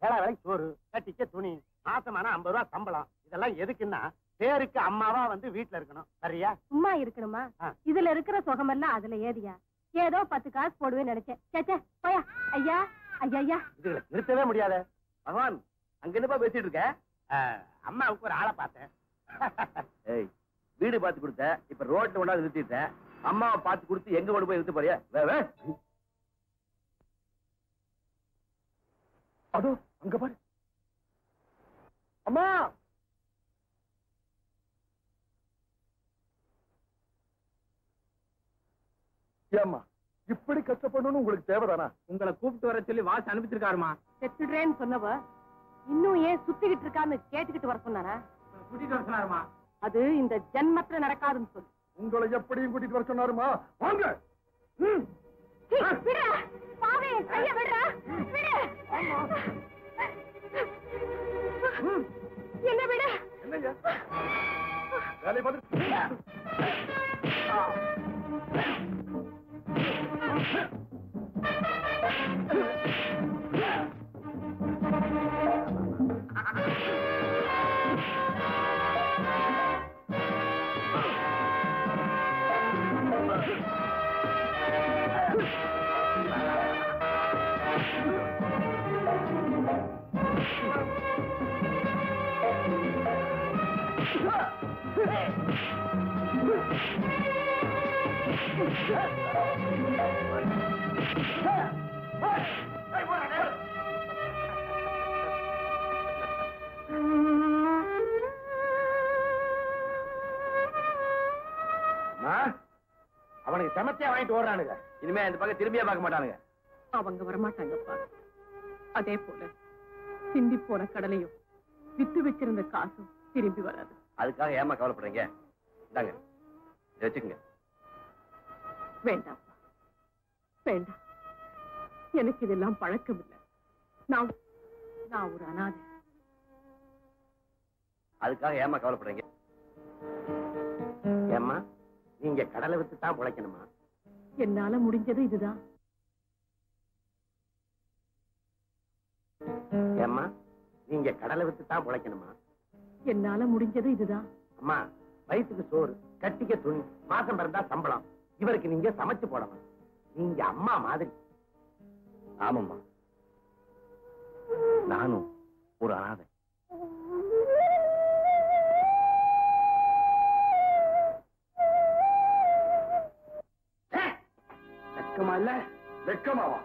வேலை வேலைக்கு சோறு, கட்டிக்க துணி, மாசமான 50 ரூபாய் சம்பளம். இதெல்லாம் எதுக்குன்னா பேருக்கு அம்மாவா வந்து வீட்டுல இருக்கணும். சரியா? சும்மா இருக்கணுமா? இதுல இருக்கிற சுகமெல்லாம் அதுல ஏதியா? ஏதோ 10 காசு போடுவேன்னு நினைச்சேன். சேச்சே, போயா. ஐயா, ஐயா, ஐயா, இதுல நிறுத்தவே முடியாத. பகவான், அங்க என்னப்பா பேசிட்டு இருக்க? அம்மாவுக்கு ஒரு ஆளை பார்த்தேன். ஏய், வீடு பார்த்து கொடுத்த, இப்ப ரோட்ல கொண்டாந்து நிறுத்திட்ட. அம்மாவை பார்த்து கொடுத்து எங்க கொண்டு போய் நிறுத்த போறியா? அதோ அங்க பாரு. அம்மா, ஏம்மா இப்படி கஷ்டப்படணும்னு உங்களுக்கு தேவைதானா? உங்களை கூப்பிட்டு வர சொல்லி வாசு அனுப்பிச்சிருக்காருமா. செத்துடுறேன்னு சொன்னவ இன்னும் ஏன் சுத்திக்கிட்டு இருக்கான்னு கேட்டுக்கிட்டு வர சொன்னாரா? கூட்டிட்டு வர சொன்னாருமா. அது இந்த ஜென்மத்துல நடக்காதுன்னு சொல்லு. உங்களை எப்படியும் கூட்டிட்டு வர சொன்னாருமா? வாங்க. விடு, பாவே, கைய விடுறா, விடு. என்ன விடு. என்னங்க வேலை பார்த்து அவனுக்கு சமத்தியா வாங்கிட்டு ஓடுறானுங்க. இனிமே இந்த பக்கம் திரும்பியே பார்க்க மாட்டானுங்க. அவங்க வரமாட்டாங்கப்பா. அதே போல சிந்தி போன கடலையும் வித்து வச்சிருந்த காசும் திரும்பி வராது. அதுக்காக ஏமா கவலைப்படுறீங்க? இந்தாங்க, இதை வச்சுக்கோங்க. வேண்டாம் வேண்டாம், எனக்கு இதெல்லாம் பழக்கம் இல்லை. நான் ஒரு அனாதை. அதுக்காக ஏமா கவலைப்படுறீங்க? ஏம்மா, நீங்க கடலை வித்து தான் பிழைக்கணுமா? என்னால முடிஞ்சது இதுதான். ஏம்மா, நீங்க கடலை வித்து தான் பிழைக்கணுமா? என்னால முடிஞ்சது இதுதான். அம்மா, வயிற்றுக்கு சோறு, கட்டிக்க துணி, மாசம் பிறந்தா சம்பளம். இவருக்கு நீங்க சமைச்சு போடணும். நீங்க அம்மா மாதிரி. ஆமாம்மா, நானும் ஒரு அனாதை. வெக்கமா இல்ல? வெக்கமாவா?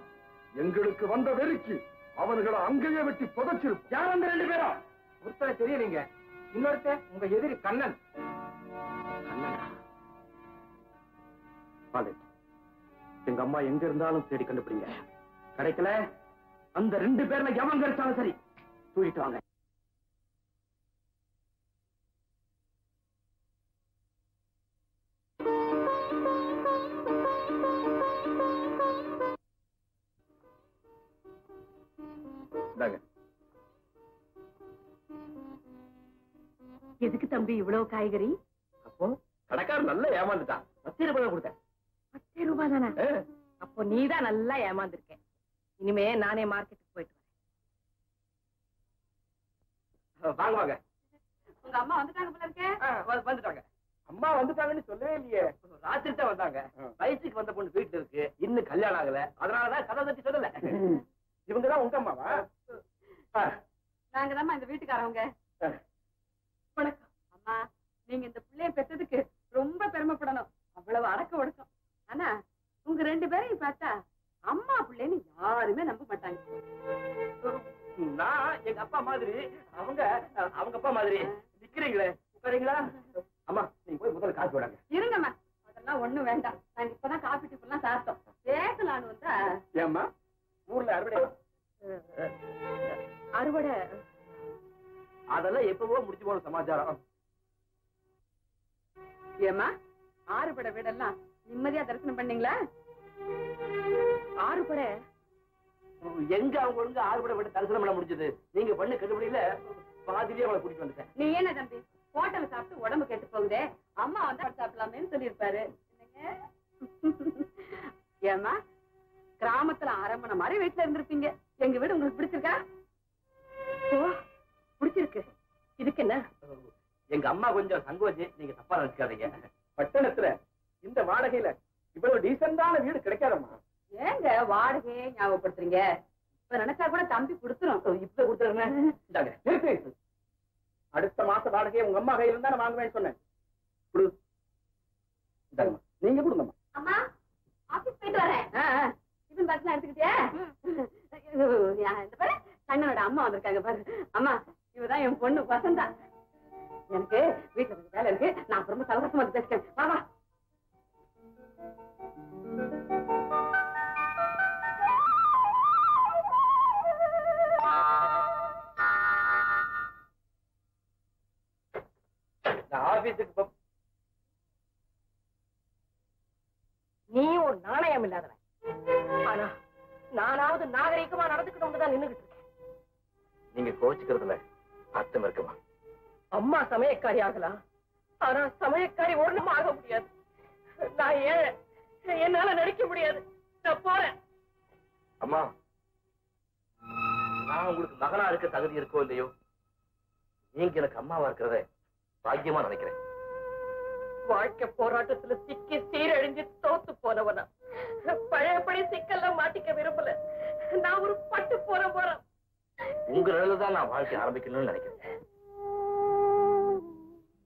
எங்களுக்கு வந்த வெறிக்கு அவர்களை அங்கேயே வெட்டி புதைச்சிருப்போம். யார் அந்த 2 பேரும்? ஒருத்தரை தெரியலீங்க. இன்னொருத்த உங்க எதிரி கண்ணன். எங்க அம்மா எங்க இருந்தாலும் தேடி கண்டுபிடிங்க. கிடைக்கல, அந்த 2 பேர்ல எவன் கிடைச்சாலும் சரி, தூக்கிட்டு வாங்க. எதுக்கு தம்பி இவ்வளவு காய்கறி? அப்போ கடைக்காரர் நல்லா ஏமாந்துட்டான். 10 ரூபாய் கொடுத்தேன். 10 ரூபாய் தானே? அப்போ நீதான் நல்லா ஏமாந்துருக்க. இனிமே நானே மார்க்கெட்டுக்கு போயிட்டு வரேன். வாங்க வாங்க. உங்க அம்மா வந்துட்டாங்க போல இருக்கே. வந்துட்டாங்க. அம்மா வந்துட்டாங்கன்னு சொல்லவே இல்லையே. ராத்திரி தான் வந்தாங்க. வயசுக்கு வந்த பொண்ணு வீட்டுல இருக்கு, இன்னும் கல்யாணம் ஆகல. அதனாலதான் கதை தட்டி சொல்லல. இவங்கதான் உங்க அம்மாவா? நாங்க தான் இந்த வீட்டுக்காரவங்க. வணக்கம் அம்மா. நீங்க இந்த பிள்ளைய பெற்றதுக்கு ரொம்ப பெருமைப்படணும். அவ்வளவு அடக்க ஒடுக்கம். ஆனா உங்க 2 பேரையும் பார்த்தா அம்மா பிள்ளைன்னு யாருமே நம்ப மாட்டாங்க. நான் எங்க அப்பா மாதிரி, அவங்க அப்பா மாதிரி. நிக்கிறீங்களே, உட்காரீங்களா? அம்மா, நீங்க போய் முதல்ல காசு போடாங்க. இருங்கம்மா, அதெல்லாம் ஒண்ணும் வேண்டாம். நாங்க இப்பதான் காபி டிஃபன் எல்லாம் சாப்பிட்டோம். பேசலான்னு வந்தா. ஏம்மா, ஊர்ல அறுவடை அதெல்லாம் எப்பவோ முடிச்சு போன சமாச்சாரம். ஏமா, ஆறுபடை வீடெல்லாம் நிம்மதியா தரிசனம் பண்ணீங்களா? ஆறுபடை எங்க அவங்க ஒழுங்கு 6 படை விட தரிசனம் பண்ண முடிஞ்சது? நீங்க பண்ண கண்டுபிடியில பாதிலேயே அவளை கூட்டிட்டு வந்துட்டேன். நீ என்ன தம்பி, ஹோட்டல் சாப்பிட்டு உடம்பு கெட்டு போகுதே, அம்மா வந்தா சாப்பிடலாமேன்னு சொல்லியிருப்பாரு. ஏமா, கிராமத்துல அரண்மனை மாதிரி வீட்டுல இருந்திருப்பீங்க. எங்க வீடு உங்களுக்கு பிடிச்சிருக்கா? ஓ, பிடிச்சிருக்கு. இதுக்கு என்ன? எங்க அம்மா கொஞ்சம் சங்கோச்சு, நீங்க தப்பா நினைச்சுக்காதீங்க. பட்டணத்துல இந்த வாடகையில இவ்வளவு டீசென்டான வீடு கிடைக்காதம்மா. ஏங்க வாடகையே ஞாபகப்படுத்துறீங்க? இப்ப நினைச்சா கூட தம்பி கொடுத்துரும். இப்ப கொடுத்துருங்க. இந்தாங்க, நிறுத்து. அடுத்த மாச வாடகையை உங்க அம்மா கையில இருந்தா நான் வாங்குவேன்னு சொன்னேன். கொடு. இந்தாங்கம்மா, நீங்க கொடுங்கம்மா. அம்மா, ஆபீஸ் போயிட்டு வரேன். டிஃபன் பாக்ஸ் எடுத்துக்கிட்டியா? இந்த பாரு, கண்ணனோட அம்மா வந்திருக்காங்க பாரு. அம்மா, இவதான் என் பொண்ணு வசந்தா. எனக்கு வீட்டுல கொஞ்சம் வேலை இருக்கு, நான் ரொம்ப சந்தோஷமா பேசுறேன். வா வா. ஆபீஸுக்கு நீ ஒரு நாணயம் இல்லாதவன். ஆனா நானாவது நாகரீகமா நடந்துக்கிட்டு தான் நின்னுகிட்டு இருக்கேன். நீங்க கோச்சுக்கிறதுல அர்த்தம் இருக்குமா? அம்மா சமயக்காரி ஆகலாம், ஆனா சமயக்காரி ஒண்ணும் ஆக முடியாது. நான் ஏழை, என்னால நடிக்க முடியாது. நான் போறேன். அம்மா, நான் உங்களுக்கு மகனா இருக்க தகுதி இருக்கோ இல்லையோ, நீங்க எனக்கு அம்மாவா இருக்கிறத பாக்கியமா நினைக்கிறேன். வாழ்க்கை போராட்டத்துல சிக்கி சீரழிஞ்சு தோத்து போனவனா பழையபடி சிக்கல்ல மாட்டிக்க விரும்பல. நான் ஒரு பட்டு போறேன். உங்க நிலையில்தான் நான் வாழ்க்கை ஆரம்பிக்கணும்னு நினைக்கிறேன்.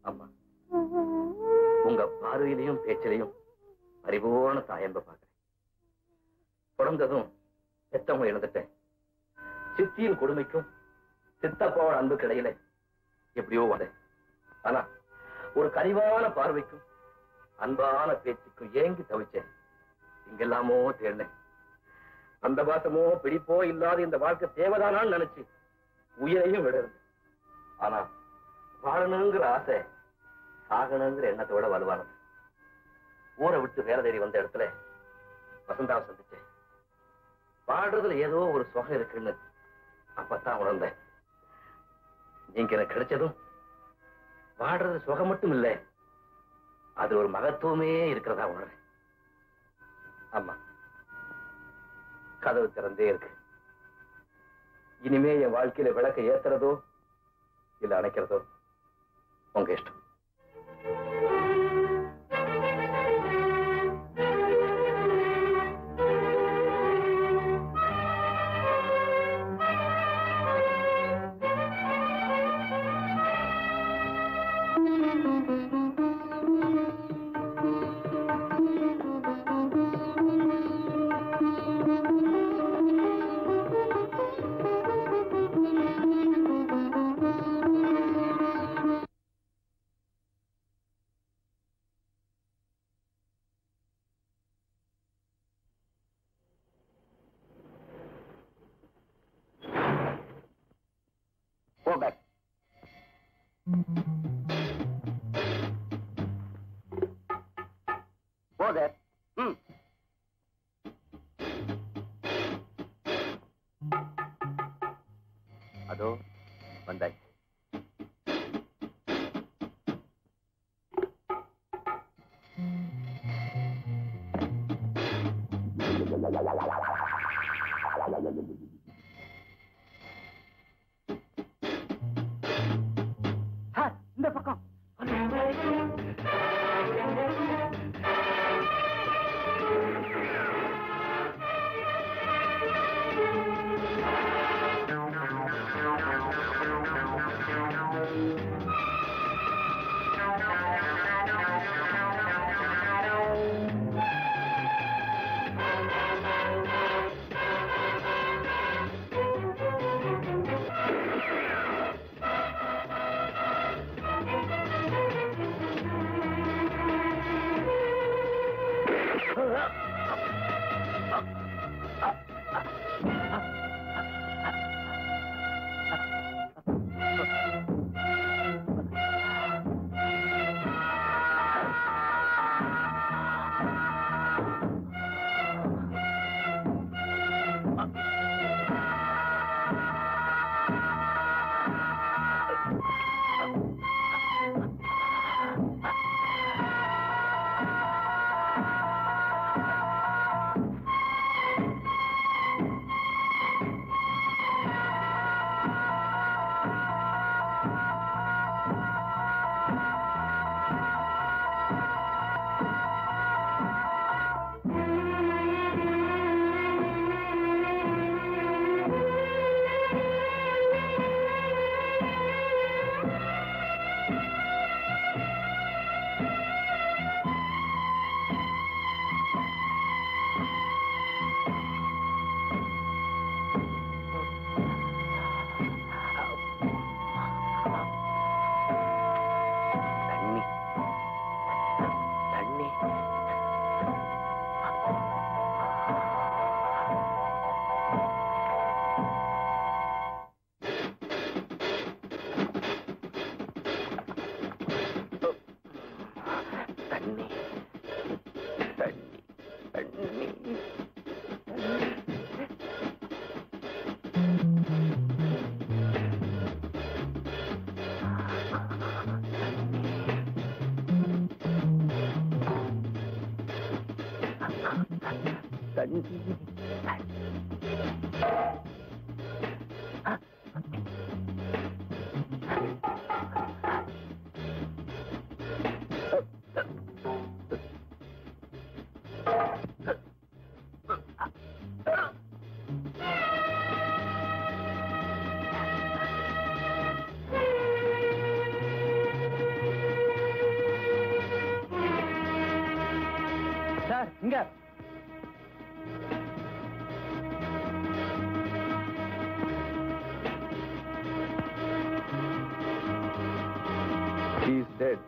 அம்மா, உங்க பார்வையிலையும் பேச்சிலையும் பரிபூர்ண தாயன்ப பாக்குறேன். பிறந்ததும் பெத்தவங்க இழந்துட்டேன். சித்தியின் கொடுமைக்கும் சித்தப்பாவோட அன்புக்கு இடையில எப்படியோ வந்தேன். ஆனா ஒரு கனிவான பார்வைக்கும் அன்பான பேச்சுக்கும் ஏங்கி தவிச்சேன். இங்கெல்லாமோ தேர்ந்தேன். அந்த பாசமோ பிடிப்போ இல்லாத இந்த வாழ்க்கை தேவைதானான்னு நினைச்சு உயிரையும் விட இருந்தேன். ஆனா வாழணுங்கிற ஆசை சாகணுங்கிற எண்ணத்தை விட வலுவானது. ஊரை விட்டு வேலை தேடி வந்த இடத்துல வசந்தாவை சந்திச்சேன். பாடுறதுல ஏதோ ஒரு சுகம் இருக்குன்னு அப்பத்தான் உணர்ந்தேன். நீங்க எனக்கு கிடைச்சதும் பாடுறது சுகம் மட்டும் இல்லை, அது ஒரு மகத்துவமே இருக்கிறதா உணர்றேன். ஆமா, கதவு திறந்தே இருக்கு. இனிமே என் வாழ்க்கையில விளக்க ஏத்துறதோ இல்ல அணைக்கிறதோ உங்க இஷ்டம். Go back. Go there. அதோ வந்தாச்சு. இந்த பக்கம் டெட்.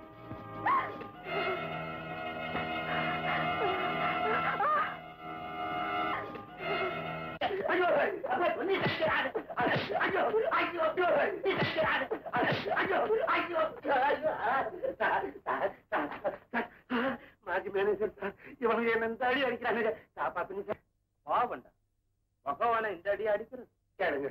மாஜி மேனேஜர் சார், இவங்க என்ன இந்த அடி அடிக்கிறாங்க. காப்பாத்துங்க சார். பாவண்டா பகவான இந்த அடி அடிக்கிறது. கேளுங்க.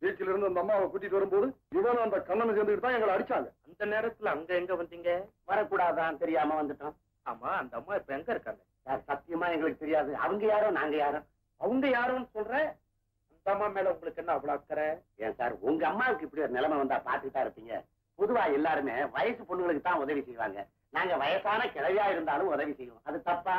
வீட்டில இருந்து அந்த அம்மாவை கூட்டிட்டு வரும்போது இவனும் அந்த கண்ணனை சேர்ந்துட்டு தான் எங்களை அடிச்சாங்க. அந்த நேரத்துல அங்க எங்க வந்தீங்க? வரக்கூடாதான் தெரியாம வந்துட்டோம். ஆமா, அந்த அம்மா இப்ப எங்க இருக்காங்க? சார் சத்தியமா எங்களுக்கு தெரியாது. அவங்க யாரோ நாங்க யாரோ. அவங்க யாருன்னு சொல்ற? அந்த அம்மா மேல உங்களுக்கு என்ன அவ்வளவு அக்கறை? ஏன் சார், உங்க அம்மாவுக்கு இப்படி ஒரு நிலைமை வந்தா பாத்துக்கிட்டா இருப்பீங்க. பொதுவா எல்லாருமே வயசு பொண்ணுங்களுக்கு தான் உதவி செய்வாங்க. நாங்க வயசான கிழவியா இருந்தாலும் உதவி செய்வோம். அது தப்பா?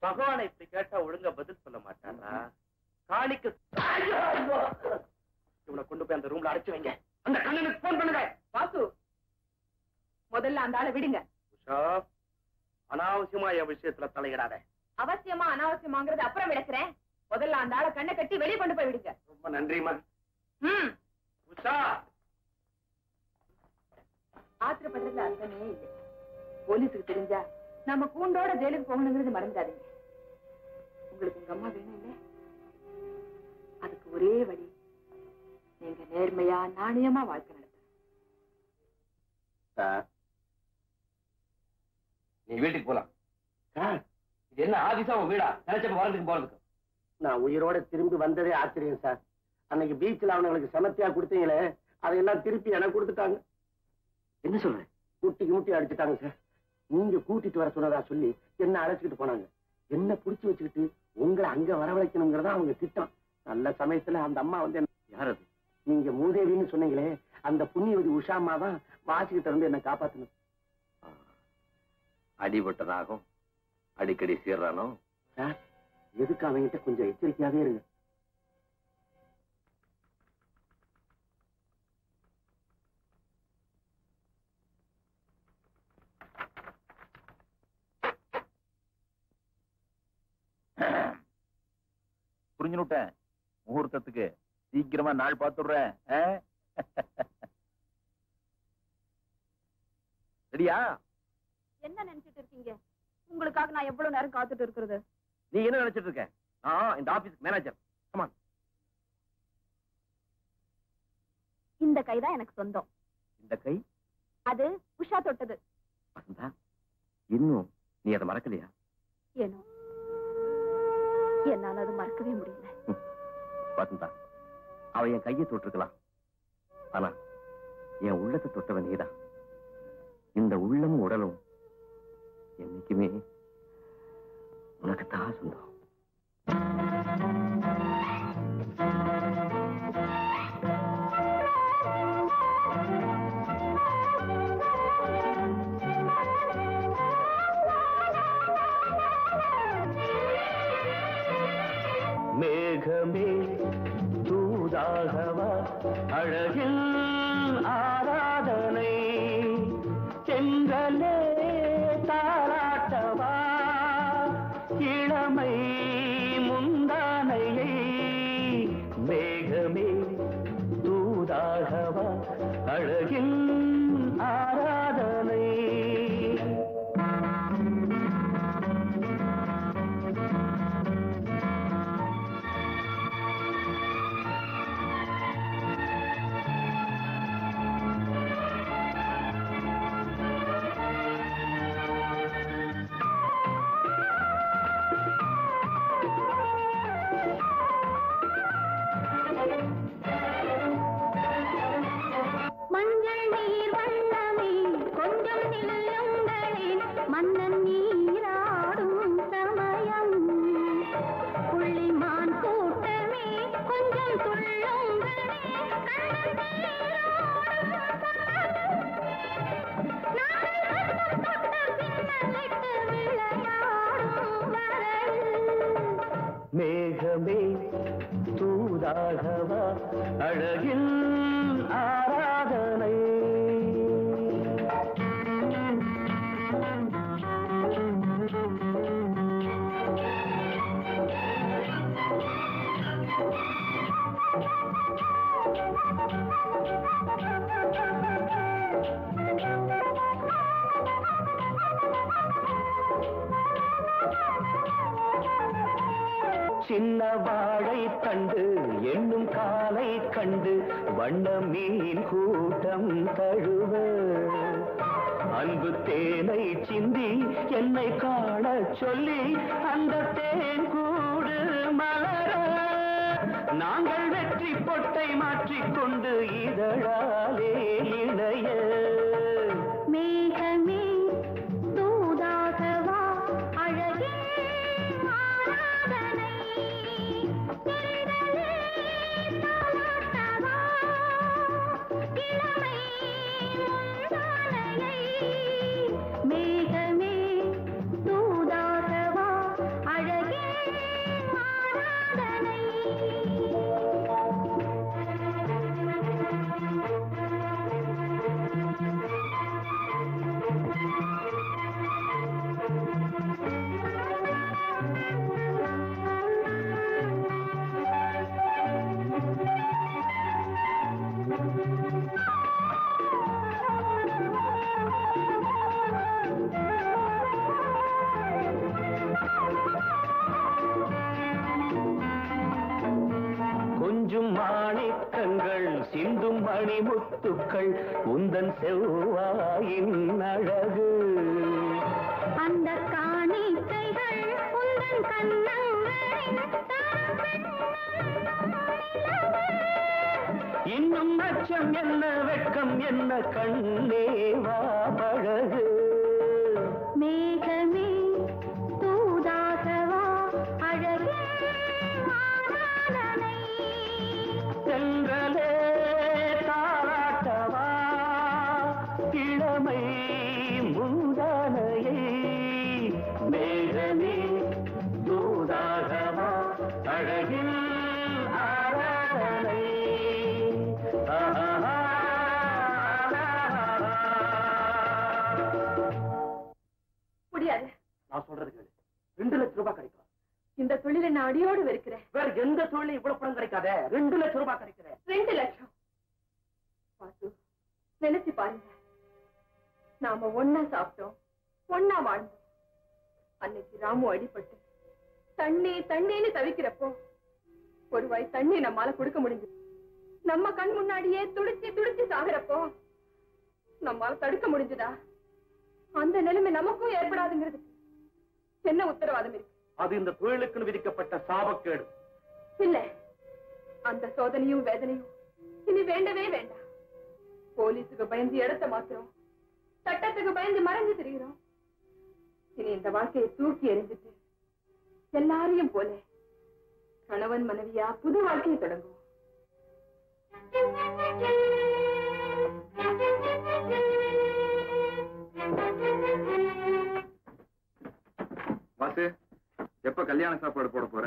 பகவானை இப்படி கேட்டா ஒழுங்கா பதில் சொல்ல மாட்டாரா? காளிக்கு இவனை கொண்டு போய் அந்த ரூம்ல அடைச்சு வைங்க. அந்த கண்ணனுக்கு போன் பண்ணுங்க. வாசு, முதல்ல அந்த ஆளை விடுங்க. உஷா, அனாவசியமா என் விஷயத்துல தலையிடாத. அவசியமா அனாவசியமாங்கிறது அப்புறம் விளக்குறேன். முதல்ல அந்த ஆளை கண்ணை கட்டி வெளியே கொண்டு போய் விடுங்க. ரொம்ப நன்றிமா. உஷா, ஆத்திரப்படுறதுல அர்த்தமே இல்லை. போலீஸுக்கு தெரிஞ்சா நம்ம கூண்டோட ஜெயிலுக்கு போகணுங்கிறது மறந்துடாதீங்க. உங்களுக்கு உங்க அம்மா வேணும் இல்ல? அதுக்கு ஒரே வழி, நீங்க நேர்மையா நாணயமா வாழ்க்கை நடத்த. சார், நீ வீட்டுக்கு போலாம். சார், இது என்ன ஆதிசா உன் வீடா? நினைச்சப்ப வரதுக்கு போறதுக்கு. நான் உயிரோட திரும்பி வந்ததே ஆச்சரியம் சார். அன்னைக்கு பீச்சில் அவனுங்களுக்கு செமத்தியா கொடுத்தீங்களே, அதையெல்லாம் திருப்பி எனக்கு கொடுத்துட்டாங்க. என்ன சொல்றேன்? கூட்டிக்கு மூட்டி அடிச்சுட்டாங்க சார். நீங்க கூட்டிட்டு வர சொன்னதா சொல்லி என்ன அழைச்சிட்டு போனாங்க. என்ன புடிச்சு வச்சுக்கிட்டு உங்களை அங்க வரவழைக்கணுங்கிறதா அவங்க திட்டம். நல்ல சமயத்துல அந்த அம்மா வந்து யார் அது? நீங்க மூதேவின்னு சொன்னீங்களே, அந்த புண்ணியவதி உஷாமா தான் வாசிக்கிட்ட இருந்து என்ன காப்பாத்தணும். அடிபட்டதாகும் அடிக்கடி சீர்றானோ? சார், எதுக்கு அவங்கிட்ட கொஞ்சம் எச்சரிக்கையாவே இருங்க. புரிஞ்சுட்டேன். முகூர்த்தத்துக்கு சீக்கிரமா நாள் பார்த்துடுறேன். ரெடியா? என்ன நினைச்சிட்டு இருக்கீங்க? உங்களுக்காக நான் எவ்வளவு நேரம் காத்துட்டு இருக்கிறது? நீ என்ன நினைச்சிட்டு இருக்க? நான் இந்த ஆபீஸ் மேனேஜர். கமான். இந்த கைதான் எனக்கு சொந்தம். இந்த கை அது உஷா தொட்டது. இன்னும் நீ அதை மறக்கலையா? ஏனோ என்னால அது மறக்கவே முடியல. வசந்தா, அவ என் கையை தொட்டிருக்கலாம். ஆனா என் உள்ளத்தை தொட்டவன் நீதான். இந்த உள்ளமும் உடலும் என்னைக்குமே உனக்குத்தான் சொந்தம். மேகமே தூதாகவா அழகில் ஆராதனை, செங்கலே தாராட்டவா இளமை முந்தானையை. மேகமே தூதாகவா அழகில் ஆராதனை. மஞ்சள் நீர் வண்ணமே கொஞ்சம் நில்லுங்களே, மன்னன் நீராடும் சமயம். புள்ளிமான் கூட்டமே கொஞ்சம் துள்ளுங்களே, கண்ணன் நீராடும் பின்னலிட்டு விளையாடும் வரையில். மேகமே தூதாகவா அழகில் ஆராதனை. சின்ன வாழை தண்டு எண்ணும் காலை கண்டு வண்ண மீன் கூட்டம் தழுவ அன்பு தேனை சிந்தி என்னை காண சொல்லி அந்த தேன் கூடு மலர நாங்கள் வெற்றி பொட்டை மாற்றிக்கொண்டு இதழாலே இணைய மேகமே தூதாகவா அழகே ஆராதனை தென்றலே தாலாட்டவா இளமை முந்தானையை மேகமே தூதாகவா அழகே ஆராதனை கொஞ்சும் மாணிக்கங்கள் சிந்தும் மணிமுத்துக்கள் உந்தன் செவ்வாயின் அழகு அந்த காணிக்கைகள் உந்தன் கண்ணங்களின் இன்னும் அச்சம் என்ன வெட்கம் என்ன கண்ணேவா பழகு மேகமே தூதாகவா அழகே ஆராதனை சென்றலே தாராட்டவா இளமை முந்தானையை மேகமே தூதாகவா அழகில் ஆராதனை முடியாது. நான் சொல்றது கேளு. 2 லட்சம் ரூபாய் கிடைக்கும். இந்த தொழிலை நான் அடியோடு வெறுக்கிறேன். வேற எந்த தொழிலும் இவ்வளவு பணம் கிடைக்காத. 2 லட்சம் ரூபாய் கிடைக்கிறேன். 2 லட்சம். பாத்து நினைச்சு பாருங்க. நாம ஒன்னா சாப்பிட்டோம், ஒன்னா வாழ்ந்தோம். அன்னைக்கு ராமு அடிபட்டு தண்ணி தண்ணின்னு தவிக்கிறப்போ ஒரு வாய் தண்ணி நம்மால கொடுக்க முடிஞ்சது. நம்ம கண் முன்னாடியே துடிச்சு துடிச்சு சாகிறப்போ நம்மால தடுக்க முடிஞ்சதா? அந்த நிலைமை நமக்கும் ஏற்படாதுங்கிறது என்ன உத்தரவாதம் இருக்கு? அது இந்த தொழிலுக்கு விதிக்கப்பட்ட சாபக்கேடு. இல்ல, அந்த சோதனையும் வேதனையும் இனி வேண்டவே வேண்டாம். போலீஸுக்கு பயந்து இடத்த மாத்துறோம், சட்டத்துக்கு பயந்து மறைஞ்சு திரிகிறோம். இனி இந்த வாழ்க்கையை தூக்கி எறிஞ்சிட்டு எல்லாரையும் போல கணவன் மனைவியா புது வாழ்க்கையை தொடங்குவோம். வாசு, எப்ப கல்யாண சாப்பாடு போட போற?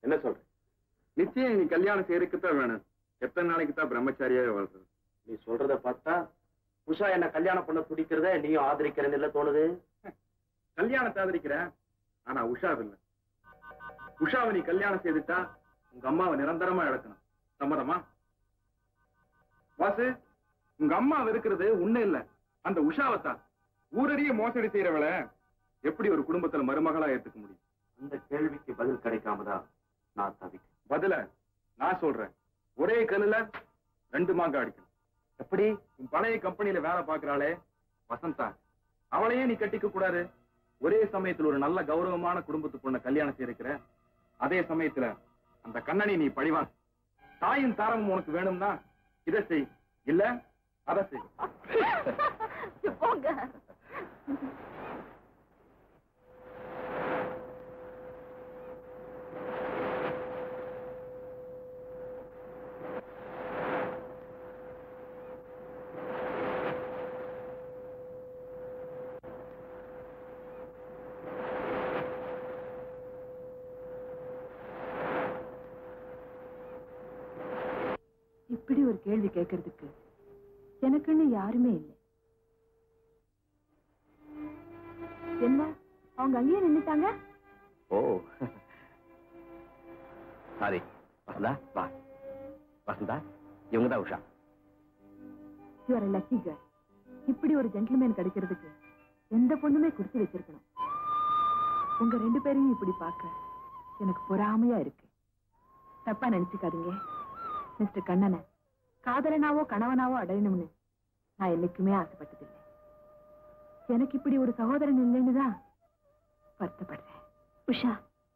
என்ன சொல்ற? நிச்சயம் நீ கல்யாணம் செய்யறதுக்குத்தான் வேணும். எத்தனை நாளைக்கு தான் பிரம்மச்சாரியாவே வாழ்றது? நீ சொல்றத பார்த்தா உஷா என்ன கல்யாணம் பண்ண துடிக்கிறத நீயும் ஆதரிக்கிறேன்னு இல்ல தோணுது. கல்யாணத்தை ஆதரிக்கிற, ஆனா உஷாவில்லை. உஷாவை நீ கல்யாணம் செய்துட்டா உங்க அம்மாவை நிரந்தரமா இழக்கணும். சம்மதமா? வாசு, உங்க அம்மா இருக்கிறது உன்ன இல்ல, அந்த உஷாவைத்தான். ஊரறிய மோசடி செய்யறவள எப்படி ஒரு குடும்பத்துல மருமகளா ஏத்துக்க முடியும்? அந்த கேள்விக்கு பதில் கிடைக்காமதான் நான் தவிக்கிறேன். பதில நான் சொல்றேன். ஒரே கல்லுல 2 மாங்காய் அடிக்கணும். எப்படி? உன் பழைய கம்பெனியில வேலை பாக்குறாளே வசந்தா, அவளையே நீ கட்டிக்க கூடாது. ஒரே சமயத்துல ஒரு நல்ல கௌரவமான குடும்பத்து பொண்ண கல்யாணம் செய்திருக்கிற, அதே சமயத்துல அந்த கண்ணனை நீ பழிவான். தாயும் தாரமும் உனக்கு வேணும்னா இதை செய், இல்ல அதை செய். போங்க. இப்படி ஒரு கேள்வி கேட்கறதுக்கு எனக்குன்னு யாருமே இல்லை. என்ன அவங்க அங்கேயே நின்னுட்டாங்க? ஓ சாரி வசந்தா, வா. வசந்தா, இவங்க தான் Usha. You are lucky girl. இப்படி ஒரு ஜென்டில்மேன் கிடைக்கிறதுக்கு எந்த பொண்ணுமே கொடுத்து வச்சிருக்கணும். உங்க 2 பேரையும் இப்படி பார்க்க எனக்கு பொறாமையா இருக்கு. தப்பா நினைச்சுக்காதீங்க. மிஸ்டர் கண்ணனை காதலனாவோ கணவனாவோ அடையணும்னு நான் என்னைக்குமே ஆசைப்பட்டதில்லை. எனக்கு இப்படி ஒரு சகோதரன் இல்லைன்னு தான் வருத்தப்படுறேன். உஷா,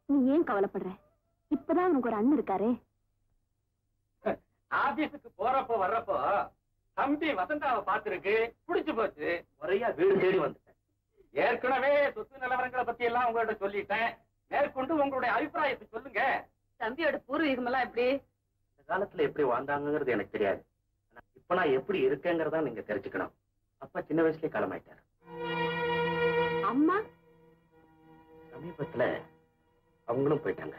நீ ஏன் கவலைப்படுற? இப்பதான் உனக்கு ஒரு அண்ணன் இருக்காரே. ஆபீஸுக்கு போறப்போ வர்றப்போ தம்பி வசந்தாவை பார்த்திருக்கு, புடிச்சு போச்சு. முறையா வீடு தேடி வந்துட்டேன். ஏற்கனவே சொத்து நிலவரங்களை பத்தி எல்லாம் உங்கள்ட்ட சொல்லிட்டேன். மேற்கொண்டு உங்களுடைய அபிப்பிராயத்தை சொல்லுங்க. தம்பியோட பூர்வீகம் எல்லாம் எப்படி? இந்த காலத்துல எப்படி வாழ்ந்தாங்கிறது எனக்கு தெரியாது. ஆனா இப்ப நான் எப்படி இருக்கேங்கிறதா நீங்க தெரிஞ்சுக்கணும். அப்பா சின்ன வயசுலயே காலமாயிட்டாரு. அம்மா சமீபத்துல அவங்களும் போயிட்டாங்க.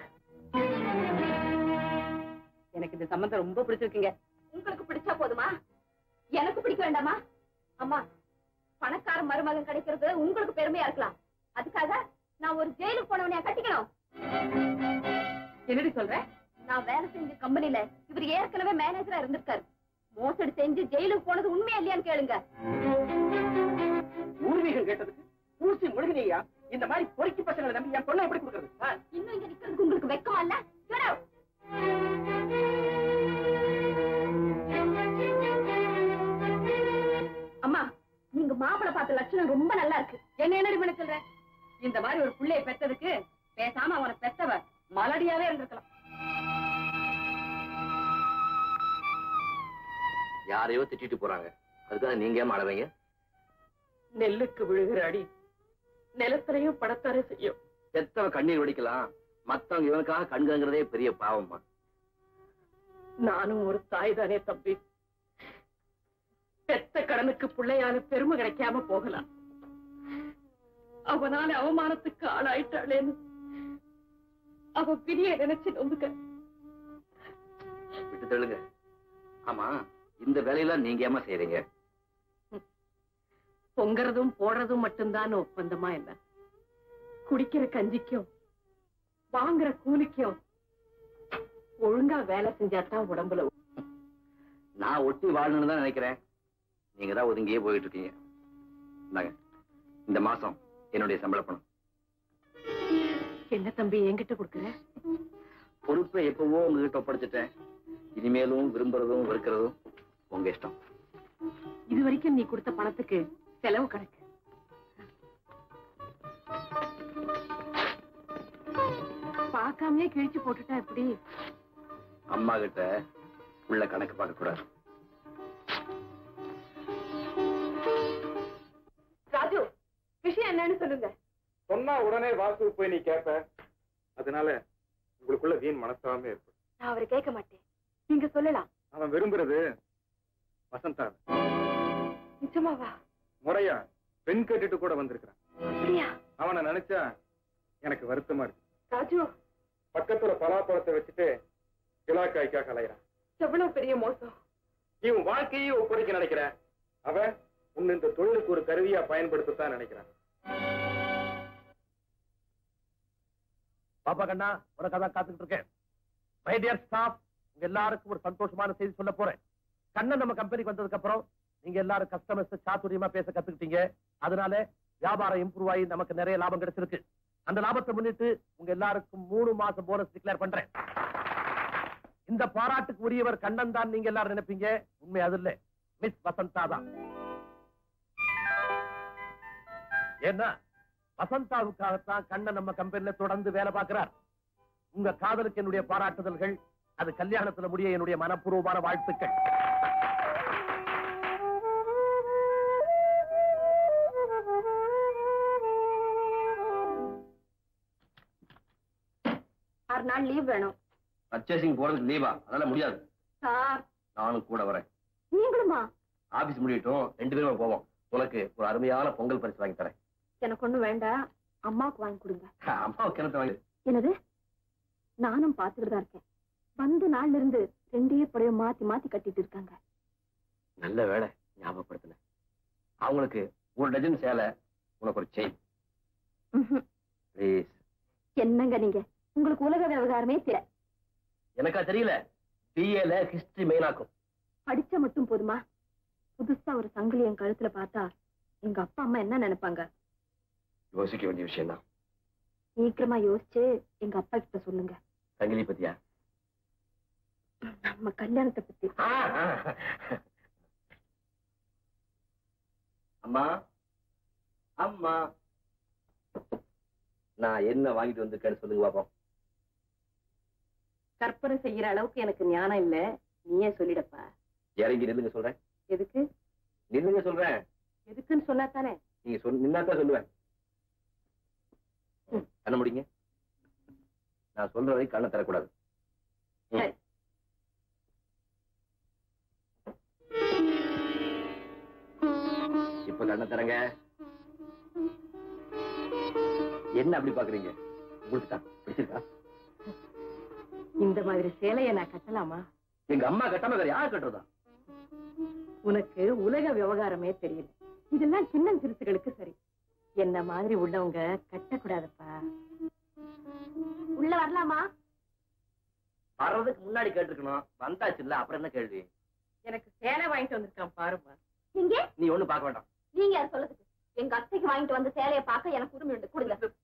எனக்கு இந்த சம்பந்தம் ரொம்ப பிடிச்சிருக்குங்க. உங்களுக்கு பிடிச்சா போதுமா? எனக்கு பிடிக்க வேண்டாமா? அம்மா, பணக்கார மருமகன் கிடைக்கிறது உங்களுக்கு பெருமையா இருக்கலாம். அதுக்காக நான் ஒரு ஜெயிலுக்கு போனவனையா கட்டிக்கணும்? என்னடி சொல்ற? நான் வேலை செஞ்ச கம்பெனில இவர் ஏற்கனவே மேனேஜரா இருந்திருக்காரு. மோசடி செஞ்சு ஜெயிலுக்கு போனது உண்மையா இல்லையான்னு கேளுங்க. பூர்வீகம் கேட்டதுக்கு பூசி முழுகினியா? இந்த மாதிரி பொறுக்கி பசங்களை நம்பி என் பொண்ணை எப்படி கொடுக்கறது? இன்னும் இங்க நிக்கிறதுக்கு உங்களுக்கு வெக்கமா இல்ல? Get out. அம்மா, நீங்க மாப்பிளை பார்த்த லட்சணம் ரொம்ப நல்லா இருக்கு. என்ன பண்ண சொல்ற? இந்த மாதிரி ஒரு புள்ளைய பெத்ததுக்கு பேசாம அவனை பெத்தவ மலடியாவே இருந்திருக்கலாம். யாரையோ திட்டிட்டு போறாங்க, அதுக்காக நீங்க ஏன் மாடவீங்க? நெல்லுக்கு விழுகிற அடி நிலத்திலையும் படத்தாரே செய்யும். செத்தவ கண்ணீர் வடிக்கலாம், மத்தவங்க இவனுக்காக கண்கிறதே பெரிய பாவம்மா. நானும் ஒரு தாய் தானே தம்பி. பெத்த கடனுக்கு பிள்ளையால பெருமை கிடைக்காம போகலாம். அவனால அவமானத்துக்கு ஆளாயிட்டாளேன்னு அவ பிரிய நினைச்சு நொந்துக்க. விட்டு தள்ளுங்க. ஆமா, இந்த வேலையெல்லாம் நீங்க ஏமா செய்யறீங்க? பொங்கறதும் போடுறதும் மட்டும்தான் ஒப்பந்தமா என்ன? குடிக்கிற கஞ்சிக்கும் வாங்குற கூலிக்கும் ஒழுங்கா வேலை செஞ்சாதான் உடம்புல. நான் ஒட்டி வாழணும்னு தான் நினைக்கிறேன். நீங்க தான் ஒதுங்கியே போயிட்டு இருக்கீங்க. இந்தாங்க, இந்த மாசம் என்னுடைய சம்பள பணம். என்ன தம்பி என்கிட்ட கொடுக்குற? பொறுப்பை எப்பவோ உங்ககிட்ட ஒப்படைச்சிட்டேன். இனிமேலும் விரும்புறதும் வெறுக்கிறதும் உங்க இஷ்டம். இது வரைக்கும் நீ கொடுத்த பணத்துக்கு செலவு கணக்கு. பார்க்காமயே கிழிச்சு போட்டுட்டா எப்படி? அம்மா கிட்ட உள்ள கணக்கு பார்க்க கூடாது. ராஜு, விஷயம் என்னன்னு சொல்லுங்க. சொன்னா உடனே வாசுக்கு போய் நீ கேட்ப. அதனால உங்களுக்குள்ள வீண் மனஸ்தாபமே ஏற்படும். நான் அவரை கேட்க மாட்டேன், நீங்க சொல்லலாம். அவன் விரும்புறது வசந்தா. நிஜமாவா? முறையா பெண் கேட்டுட்டு கூட வந்திருக்கிறான். அப்படியா? அவனை நினைச்சா எனக்கு வருத்தமா இருக்கு. ராஜு, பக்கத்துல பலாப்பழத்தை வச்சுட்டு கிலாக்காய்க்காக அலைகிறான். எவ்வளவு பெரிய மோசம்! நீ உன் வாழ்க்கையே ஒப்படைக்க நினைக்கிற. அவன் உன்னை இந்த தொழிலுக்கு ஒரு கருவியா பயன்படுத்தத்தான் நினைக்கிறான். பாப்பா கண்ணா, உனக்கு அதான் காத்துக்கிட்டு இருக்கேன். மை டியர் ஸ்டாஃப், உங்க எல்லாருக்கும் ஒரு சந்தோஷமான செய்தி சொல்ல போறேன். கண்ணன் நம்ம கம்பெனிக்கு வந்ததுக்கு அப்புறம் நீங்க எல்லாரும் கஸ்டமர்ஸ் சாதுரியமா பேச கத்துக்கிட்டீங்க. அதனால வியாபாரம் இம்ப்ரூவ் ஆகி நமக்கு நிறைய லாபம் கிடைச்சிருக்கு. அந்த லாபத்தை முன்னிட்டு உங்க எல்லாருக்கும் 3 மாசம் போனஸ் டிக்ளேர் பண்றேன். இந்த பாராட்டுக்கு உரியவர் கண்ணன் தான் நீங்க எல்லாரும் நினைப்பீங்க. உண்மை அது இல்ல, மிஸ் வசந்தா தான். ஏன்னா வசந்தாவுக்காகத்தான் கண்ணன் நம்ம கம்பெனில தொடர்ந்து வேலை பார்க்கிறார். உங்க காதலுக்கு என்னுடைய பாராட்டுதல்கள். அது கல்யாணத்துல முடிய என்னுடைய மனப்பூர்வமான வாழ்த்துக்கள். ஒரு நாள் லீவ் வேணும். பர்ச்சேசிங் போறதுக்கு லீவா? அதெல்லாம் முடியாது சார். நானும் கூட வரேன். நீங்களுமா? ஆபீஸ் முடியட்டும், 2 பேரும் போவோம். உனக்கு ஒரு அருமையான பொங்கல் பரிசு வாங்கி தரேன். எனக்கு ஒண்ணும் வேண்டாம், அம்மாவுக்கு வாங்கி கொடுங்க. அம்மாவுக்கு என்ன வாங்கி? என்னது? நானும் பாத்துக்கிட்டு தான் இருக்கேன். வந்த நாள்ல இருந்து 2 புடவை மாத்தி மாத்தி கட்டிட்டு இருக்காங்க. நல்ல வேலை ஞாபகப்படுத்தின. அவங்களுக்கு 1 டஜன் சேலை, உனக்கு ஒரு செயின். ப்ளீஸ். என்னங்க நீங்க? உங்களுக்கு உலக விவகாரமே தெரியல. எனக்கா தெரியல? பிஏல ஹிஸ்டரி மெயினாக்கும். படிச்சா மட்டும் போதுமா? புதுசா ஒரு சங்கிலி என் கழுத்துல பார்த்தா எங்க அப்பா அம்மா என்ன நினைப்பாங்க? யோசிக்க வேண்டிய விஷயம் தான். சீக்கிரமா யோசிச்சு எங்க அப்பா கிட்ட சொல்லுங்க. சங்கிலி பத்தியா? நம்ம கல்யாணத்தை பத்தி. அம்மா அம்மா, நான் என்ன வாங்கிட்டு வந்திருக்கேன்னு சொல்லுங்க பாப்போம். கற்பனை செய்யற அளவுக்கு எனக்கு ஞானம் இல்ல, நீயே சொல்லிடப்பா. இறங்கி நில்லுங்க சொல்றேன். எதுக்கு? நில்லுங்க சொல்றேன். எதுக்குன்னு சொன்னா தானே. நீங்க நின்னாதான் சொல்லுவேன். கண்ண முடிங்க. நான் சொல்ற வரைக்கும் கண்ணை தரக்கூடாது. சரி. இப்ப கண்ணை தரங்க. என்ன அப்படி பாக்குறீங்க? உங்களுக்கு தான் பிடிச்சிருக்கா? இந்த மாதிரி சேலையை நான் கட்டலாமா? எங்க அம்மா கட்டாம வேற யார் கட்டுறதா? உனக்கு உலக விவகாரமே தெரியல. இதெல்லாம் சின்ன சிறுசுகளுக்கு சரி. என்ன மாதிரி உள்ளவங்க கட்டக்கூடாதப்பா. உள்ள வரலாமா? வர்றதுக்கு முன்னாடி கேட்டிருக்கணும். வந்தாச்சு இல்ல, அப்புறம் என்ன கேள்வி? எனக்கு சேலை வாங்கிட்டு வந்திருக்கான் பாருமா. இங்க நீ ஒண்ணு பார்க்க வேண்டாம். நீங்க யார் சொல்றதுக்கு? எங்க அத்தைக்கு வாங்கிட்டு வந்த சேலையை பார்க்க எனக்கு உரிமை உண்டு. கொடுங்க.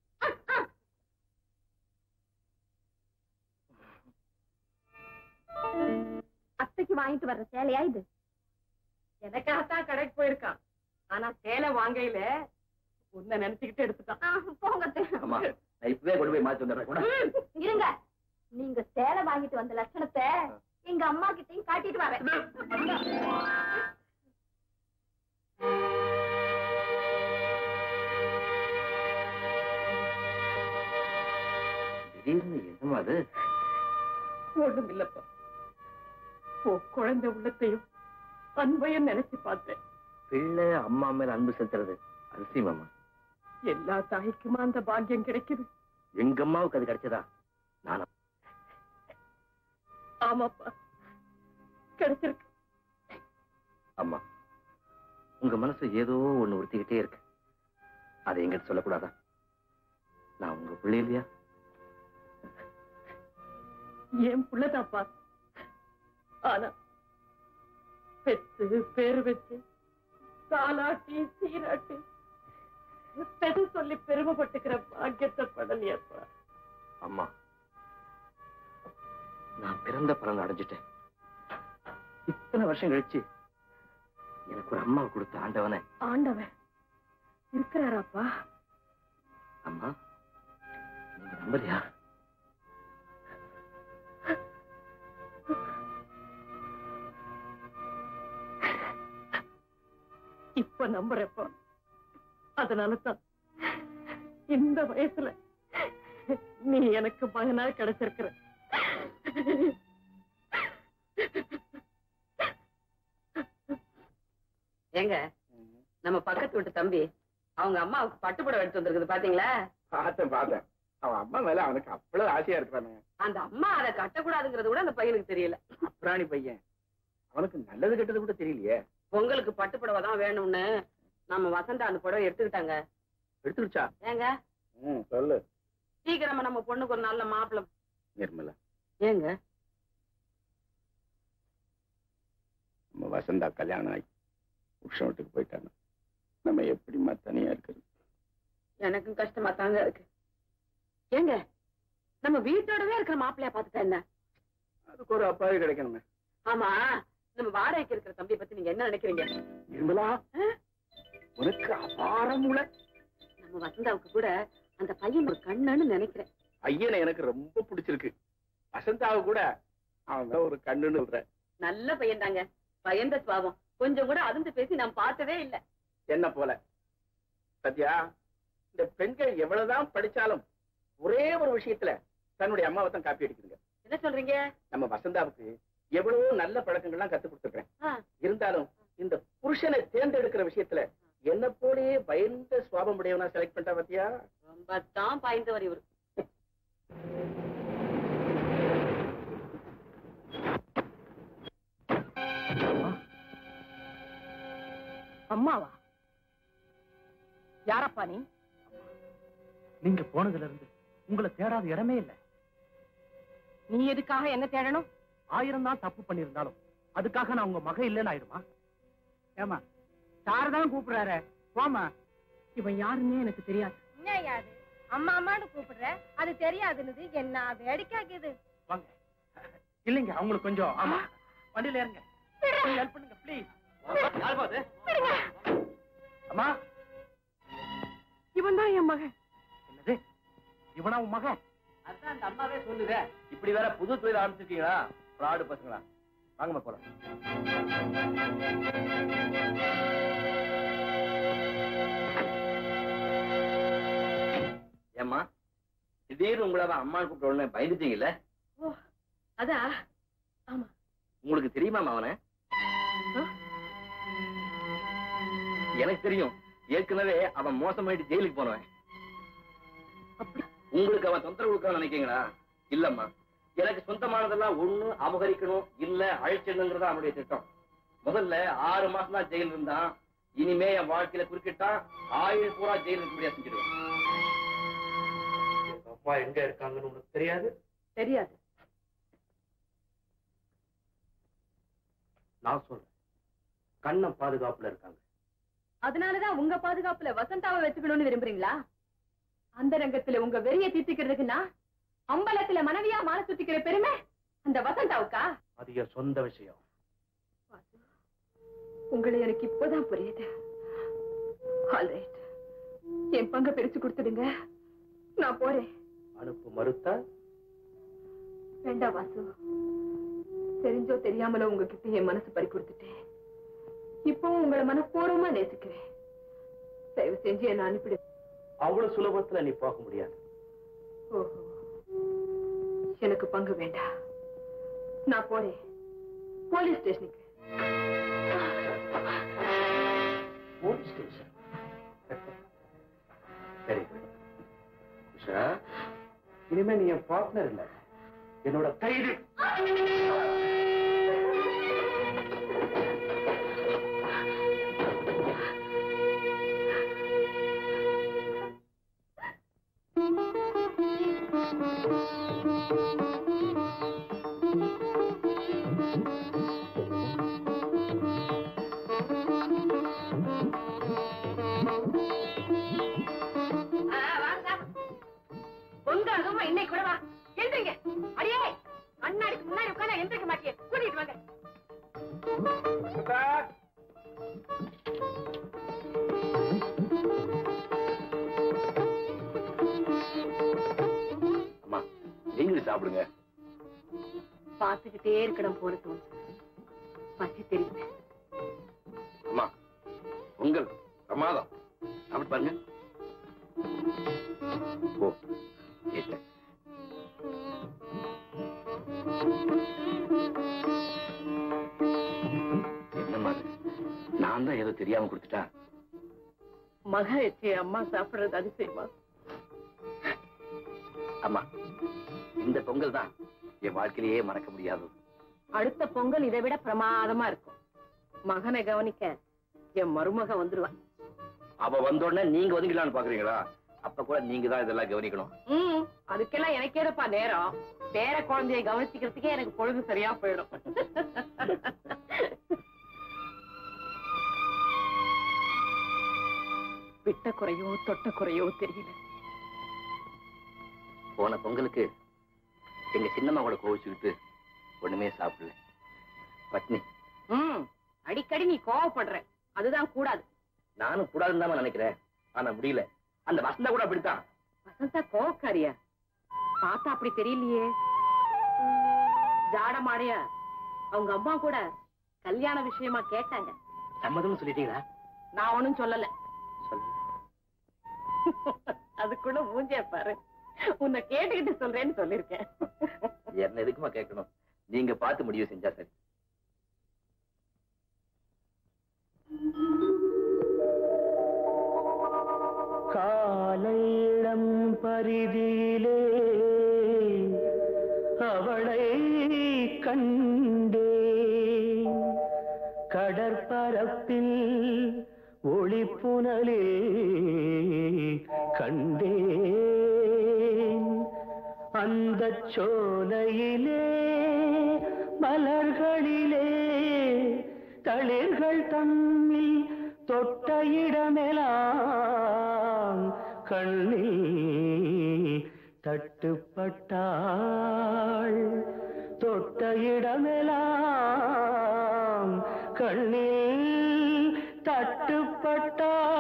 அத்தைக்கு வாங்கிட்டு வர்ற சேலையா இது? எனக்காகத்தான் கடைக்கு போயிருக்கான். ஆனா சேலை வாங்கையில உன்னை நினைச்சுக்கிட்டு எடுத்துட்டான். போங்க அத்தை. அம்மா, நான் இப்பவே கொண்டு போய் மாத்தி வந்துடுறேன் கூட. இருங்க, நீங்க சேலை வாங்கிட்டு வந்த லட்சணத்தை எங்க அம்மா கிட்டையும் காட்டிட்டு வரேன். திடீர்னு என்னமா அது? ஒண்ணும் இல்லப்பா. குழந்தை உள்ளத்தையும் அன்பையும் நினைச்சு பார்த்தேன். பிள்ளை அம்மா மேல அன்பு செலுத்துறது அதிசயமாமா. எல்லா தாய்க்குமா அந்த பாக்கியம் கிடைக்குது? எங்க அம்மாவுக்கு அது கிடைச்சதா? நானும். ஆமாப்பா, கிடைச்சிருக்கு. அம்மா, உங்க மனசு ஏதோ ஒண்ணு உறுத்திக்கிட்டே இருக்கு. அதை எங்கிட்ட சொல்லக்கூடாதா? நான் உங்க பிள்ளை இல்லையா? என் புள்ளதாப்பா. ஆனா பெத்து பேரு வச்சு தாலாட்டி சீராட்டி பெரு சொல்லி பெருமைப்பட்டுக்கிற பாக்கியத்தை படலையப்பா. அம்மா, நான் பிறந்த பலன் அடைஞ்சிட்டேன். இத்தனை வருஷம் கழிச்சு எனக்கு ஒரு அம்மா கொடுத்த ஆண்டவனை. ஆண்டவன் இருக்கிறாராப்பா? அம்மா, நீங்க நம்பலையா? இப்ப நம்புறப்பா. அதனாலதான் இந்த வயசுல நீ எனக்கு மகனா கிடைச்சிருக்கிற. ஏங்க, நம்ம பக்கத்து வீட்டு தம்பி அவங்க அம்மாவுக்கு பட்டுப்புடவை எடுத்து வந்திருக்குது பாத்தீங்களா? பார்த்தேன். அவன் அம்மா மேல அவனுக்கு அவ்வளவு ஆசையா இருக்கிறானுங்க. அந்த அம்மா அதை கட்டக்கூடாதுங்கிறது கூட அந்த பையனுக்கு தெரியல. அப்புறாணி பையன், அவனுக்கு நல்லது கெட்டது கூட தெரியலையே. பொங்கலுக்கு பட்டுப்புடவை தான் வேணும்னு நம்ம வசந்தா அந்த புடவை எடுத்துக்கிட்டாங்க. எடுத்துருச்சா? ஏங்க, சொல்லு. சீக்கிரமா நம்ம பொண்ணுக்கு ஒரு நல்ல மாப்பிள்ளை. நிர்மலா, ஏங்க, நம்ம வசந்தா கல்யாணம் ஆகி புருஷன் வீட்டுக்கு போயிட்டாங்க. நம்ம எப்படிமா தனியா இருக்கிறது? எனக்கும் கஷ்டமா தாங்க இருக்கு. ஏங்க, நம்ம வீட்டோடவே இருக்கிற மாப்பிள்ளையா பாத்துட்டா என்ன? அதுக்கு ஒரு அப்பாவே கிடைக்கணுமே. ஆமா, நம்ம வாடகைக்கு இருக்கிற தம்பியை பத்தி நீங்க என்ன நினைக்கிறீங்க? நிர்மலா, உனக்கு அபாரம் உள்ள. நம்ம வசந்தாவுக்கு கூட அந்த பையன் ஒரு கண்ணுன்னு நினைக்கிறேன். பையனை எனக்கு ரொம்ப பிடிச்சிருக்கு. வசந்தாவை கூட அவன் ஒரு கண்ணுன்னு சொல்ற. நல்ல பையன் தாங்க. பயந்த சுவாபம். கொஞ்சம் கூட அதிர்ந்து பேசி நான் பார்த்ததே இல்லை. என்ன போல சத்யா, இந்த பெண்கள் எவ்வளவுதான் படிச்சாலும் ஒரே ஒரு விஷயத்துல தன்னுடைய அம்மாவை தான் காப்பி அடிக்குதுங்க. என்ன சொல்றீங்க? நம்ம வசந்தாவுக்கு எவ்வளவோ நல்ல பழக்கங்கள்லாம் கத்து கொடுத்துருக்கேன். இருந்தாலும் இந்த புருஷனை தேர்ந்தெடுக்கிற விஷயத்துல என்ன போலயே பயந்த சுவாபம் உடையவனா செலக்ட் பண்ணிட்டா பாத்தியா? ரொம்ப தான் பாய்ந்தவர் இவரு. அம்மாவா? யாரப்பா நீ? நீங்க போனதுல இருந்து உங்களை தேடாத இடமே இல்லை. நீ எதுக்காக என்ன தேடணும்? 1000 தான் தப்பு பண்ணிருந்தாலும் அதுக்காக நான் உங்க மக இல்லைன்னு ஆயிடுமா? ஏமா, சார் தான் கூப்பிடுறாரு, போமா. இவன் யாருன்னே எனக்கு தெரியாது. என்ன யாரு? அம்மா அம்மான்னு கூப்பிடுற, அது தெரியாதுன்னு என்ன வேடிக்கைக்குது. வாங்க. இல்லைங்க, அவங்களுக்கு கொஞ்சம் ஆமா வண்டியில ஏறுங்க. ஹெல்ப் பண்ணுங்க ப்ளீஸ். யார் பாது? அம்மா, இவன் தான் என் மகன். என்னது, இவனா உன் மகன்? அதான் அந்த அம்மாவே சொல்லுதே. இப்படி வேற புது தொழில் ஆரம்பிச்சிருக்கீங்களா? ஃப்ராடு பசங்களா? வாங்கம்மா போலாம். ஏம்மா, திடீர்னு உங்களை அம்மான்னு கூப்பிட்ட உடனே பயந்துட்டீங்கல்ல? ஓ, அதா? ஆமா. உங்களுக்கு தெரியுமா அவனை? எனக்கு தெரியும். ஏற்கனவே அவன் மோசமாயிட்டு ஜெயிலுக்கு போனவன். உங்களுக்கு அவன் தொந்தரவு கொடுக்க நினைக்கீங்களா? இல்லம்மா, எனக்கு சொந்தமானதெல்லாம் ஒண்ணு அபகரிக்கணும், இல்ல அழிச்சிடணுங்கிறதா அவனுடைய திட்டம். முதல்ல 6 மாசம் தான் ஜெயில் இருந்தான். இனிமே என் வாழ்க்கையில குறுக்கிட்டா ஆயுள் பூரா ஜெயில் இருக்க செஞ்சிடுவேன். அப்பா எங்க இருக்காங்கன்னு உனக்கு தெரியாது? தெரியாது. நான் சொல்றேன், கண்ணம் பாதுகாப்புல இருக்காங்க. அதனாலதான் உங்க பாதுகாப்புல வசந்தாவை வச்சுக்கணும்னு விரும்புறீங்களா? அந்த ரங்கத்துல உங்க வெறிய தீர்த்துக்கிறதுக்குன்னா அம்பலத்துல மனைவியா மாலை சுத்திக்கிற பெருமை அந்த வசந்தாவுக்கா? அது என் சொந்த விஷயம். உங்களை எனக்கு இப்போதான் புரியுது. ஆல்ரைட், என் பங்க பிரிச்சு கொடுத்துடுங்க, நான் போறேன். அனுப்பு மறுத்தா? வேண்டாம் வாசு, தெரிஞ்சோ தெரியாமலோ உங்ககிட்ட என் மனசு பறி கொடுத்துட்டேன். இப்போ உங்களை மனப்பூர்வமா நேசிக்கிறேன். தயவு செஞ்சு என்ன அனுப்பிடு. அவ்வளவு சுலபத்துல நீ போக முடியாது. ஓஹோ, எனக்கு பங்கு வேண்டாம், நான் போறேன் போலீஸ் ஸ்டேஷனுக்கு. Police station? சரி உஷா, இனிமே நீ என் பார்ட்னர் இல்ல, என்னோட கைது. உங்க அதுமா இன்னைக்கு கூட வா, எந்திரிங்க. அடியே, கண்ணாடிக்கு முன்னாடி உட்கார்ந்தா எந்திரிக்க மாட்டியே, கூட்டிட்டு வாங்க. அம்மா, நீங்களும் சாப்பிடுங்க. பார்த்துக்கிட்டே இருக்கணும் போல தோணுது. பசி தெரியுது. அம்மா, உங்கள் பிரமாதம். அப்படி பாருங்க. ஓ, கேட்டேன். என்னம்மா, நான் தான் ஏதோ தெரியாம கொடுத்துட்டா? மக எச்சி அம்மா சாப்பிடுறது அதிசயமா? அம்மா, இந்த பொங்கல் தான் என் வாழ்க்கையிலேயே மறக்க முடியாதது. அடுத்த பொங்கல் இதை விட பிரமாதமா இருக்கும். மகனை கவனிக்க என் மருமக வந்துருவான். அவ வந்த உடனே நீங்க ஒதுங்கலான்னு பாக்குறீங்களா? அப்ப கூட நீங்க தான் இதெல்லாம் கவனிக்கணும். அதுக்கெல்லாம் எனக்கேதப்பா நேரம். பேர குழந்தைய கவனிச்சுக்கிறதுக்கே எனக்கு பொழுது சரியா போயிடும். விட்ட குறையோ தொட்ட குறையோ தெரியல. போன பொங்கலுக்கு எங்க சின்னம்மா கூட கோவிச்சுக்கிட்டு ஒண்ணுமே சாப்பிடல, பட்னி. அடிக்கடி நீ கோவப்படுற, அதுதான் கூடாது. நானும் கூடாதுன்னு தான் நினைக்கிறேன், ஆனா முடியல. அந்த வசந்தா கூட அப்படித்தான். வசந்தா கோவக்காரியா? பார்த்தா அப்படி தெரியலையே. ஜாட மாடையா அவங்க அம்மா கூட கல்யாண விஷயமா கேட்டாங்க. சம்மதம் சொல்லிட்டீங்களா? நான் ஒண்ணும் சொல்லல. சொல்லு. அதுக்குள்ள மூஞ்சிய பாரு. உன்னை கேட்டுக்கிட்டு சொல்றேன்னு சொல்லிருக்கேன். என்ன எதுக்குமா கேட்கணும்? நீங்க பார்த்து முடிவு செஞ்சா சரி. காலையிளம் பரிதியிலே அவளை கண்டே, கடற்பரப்பில் ஒளிப்புணலில் கண்டேன். அந்த சோலையிலே மலர்களிலே தளிர்கள் தம்மில் தொட்ட இடமெல்லாம் கண்ணில் தட்டுப்பட்டாள் தொட்ட இடமெல்லாம் கண்ணில் தட்டுப்பட்டாள்.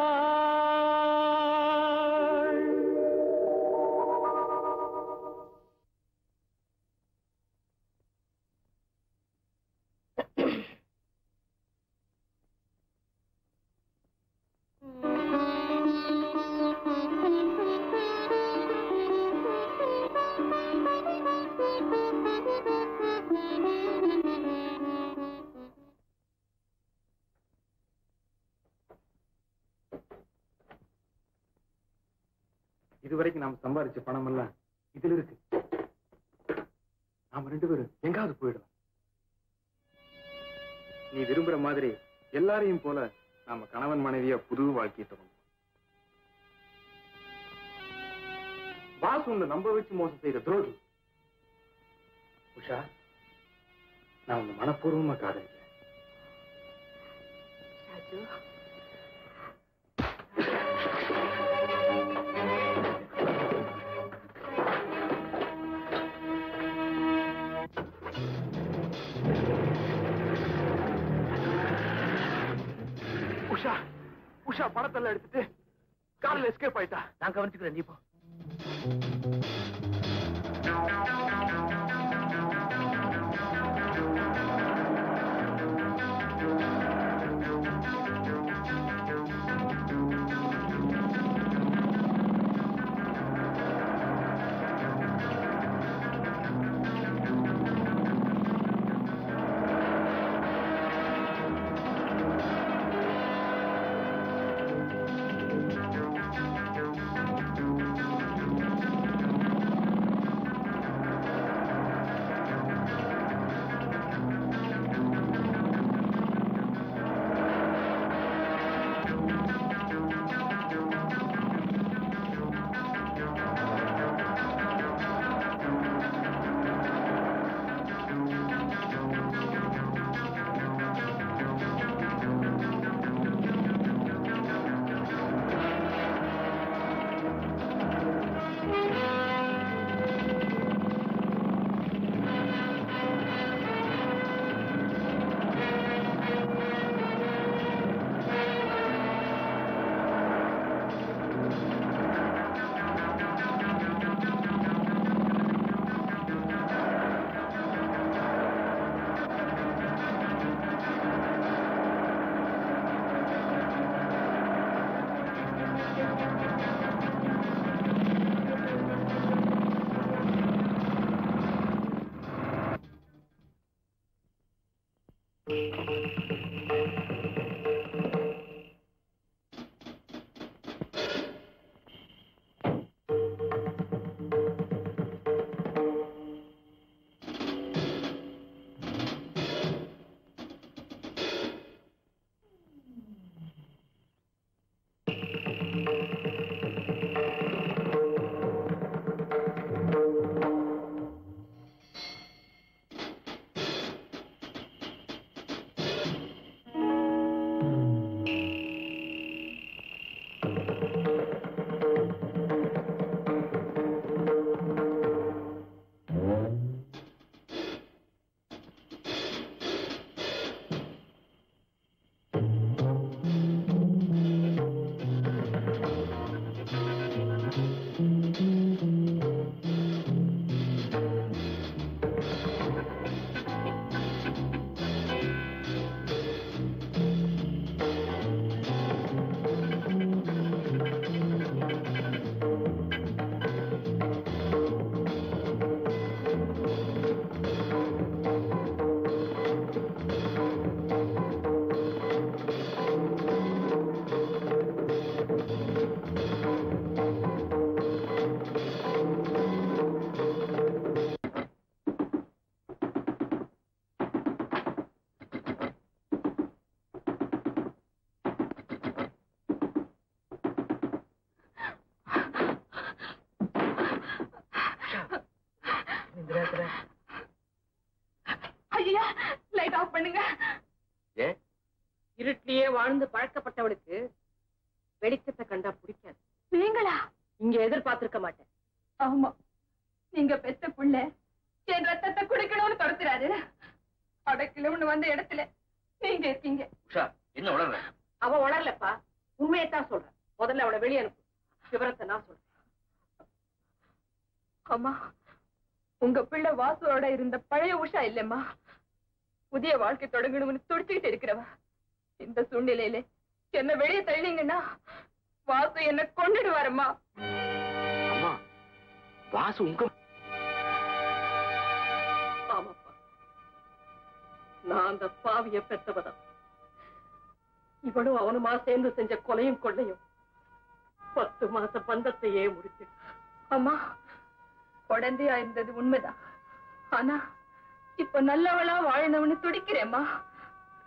இதுவரைக்கும் நாம் சம்பாதிச்ச பணம் எல்லாம் இதுல இருக்கு. நாம 2 பேரும் எங்காவது போயிடலாம். நீ விரும்புற மாதிரி எல்லாரையும் போல நாம கணவன் மனைவியா புது வாழ்க்கையை தொடங்கும். பாஸ் உன்னை நம்ப வச்சு மோசம் செய்யற துரோகி. உஷா, நான் உன்னை மனப்பூர்வமா காதலிக்கிறேன். ராஜு, உஷா உஷா பணத்தெல்லாம் எடுத்துட்டு கார்ல எஸ்கேப் ஆயிட்டா. நான் கவனிச்சுக்கிறேன், நீ போ. ஐயா, லைட் ஆஃப் பண்ணுங்க. இருட்டிலேயே வாழ்ந்து பழக்கப்பட்டவளுக்கு வெளிச்சத்தை கண்டா பிடிக்காது. நீங்களா? எதிர்பார்த்திருக்க மாட்டேன். ஆமா, நீங்க பெத்த புள்ள என் ரத்தத்தை குடிக்கணும்னு துரத்துறாரு. அடைக்கலம்னு வந்த இடத்துல நீங்க இருக்கீங்க. உஷா, என்ன உணர்ற? அவ உணரலப்பா, உண்மையைத்தான் சொல்றேன். முதல்ல அவளை வெளியே அனுப்பு, விவரத்தை நான் சொல்றேன். அம்மா, உங்க பிள்ளை வாசுவோட இருந்த பழைய உஷா இல்லம்மா. புதிய வாழ்க்கை தொடங்கணும்னு துடிச்சுக்கிட்டு இருக்கிறவ. இந்த சூழ்நிலையில என்ன வெளியே தள்ளிங்கன்னா வாசு என்ன கொண்டுடுவாரம்மா. அம்மா, வாசு உங்க... ஆமாப்பா, நான் அந்த பாவிய பெத்தவதான். இவனும் அவனுமா சேர்ந்து செஞ்ச கொலையும் கொள்ளையும் 10 மாச பந்தத்தையே முடிச்சு. அம்மா, குழந்தையா இருந்தது உண்மைதான். ஆனா இப்ப நல்லவளா வாழணும்னு துடிக்கிறேம்மா.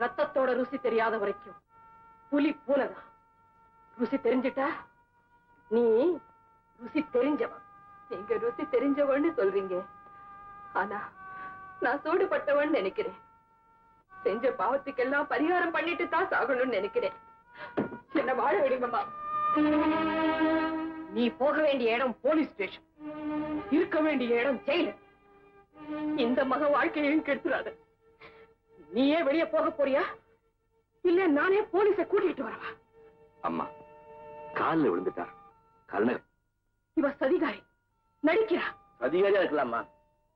ரத்தத்தோட ருசி தெரியாத வரைக்கும் புலி பூனைதான். ருசி தெரிஞ்சிட்டா நீ ருசி தெரிஞ்சவன். நீங்க ருசி தெரிஞ்சவன்னு சொல்றீங்க, ஆனா நான் சூடுபட்டவன் நினைக்கிறேன். செஞ்ச பாவத்துக்கெல்லாம் பரிகாரம் பண்ணிட்டு தான் சாகணும்னு நினைக்கிறேன். என்ன வாழ விடுங்கம்மா. நீ போக வேண்டிய இடம் போலீஸ் ஸ்டேஷன், இருக்க வேண்டிய இடம் ஜெயில. இந்த மக வாழ்க்கையையும் கெடுத்துறாத. நீயே வெளியே போக போறியா, இல்ல நானே போலீஸை கூட்டிட்டு வரவா? அம்மா, காலில் விழுந்துட்டா. கர்ணன் இவ சதிகாரி, நடிக்கிறா. அதிகாரியா இருக்கலாமா,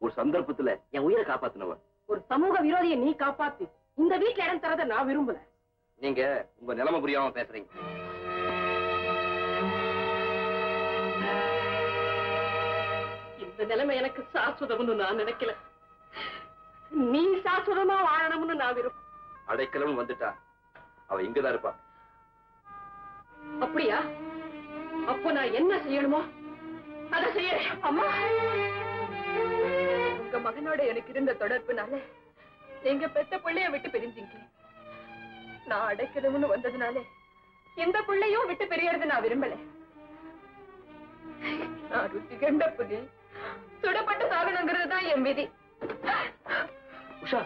ஒரு சந்தர்ப்பத்துல என் உயிரை காப்பாத்தினவன். ஒரு சமூக விரோதியை நீ காப்பாத்தி இந்த வீட்டுல இடம் தரத நான் விரும்பல. நீங்க உங்க நிலைமை புரியாம பேசுறீங்க. இந்த நிலைமை எனக்கு சாஸ்வதம்னு நான் நினைக்கல. நீ சாஸ்வதமா வாழணும்னு நான் விரும்பும். அடைக்கலம் வந்துட்டா அவ இங்கதான் இருப்பா. அப்படியா? அப்போ நான் என்ன செய்யணுமோ அதை செய்யறேன். அம்மா, உங்க மகனோட எனக்கு இருந்த தொடர்புனால நீங்க பெத்த பிள்ளைய விட்டு பிரிஞ்சீங்க. நான் அடைக்கணும்னு வந்ததுனால இந்த பிள்ளையும் விட்டு பிரியறது நான் விரும்பல. நான் ருசி கண்ட புலி, சுடப்பட்டு சாகணுங்கிறது தான் என் விதி. உஷா,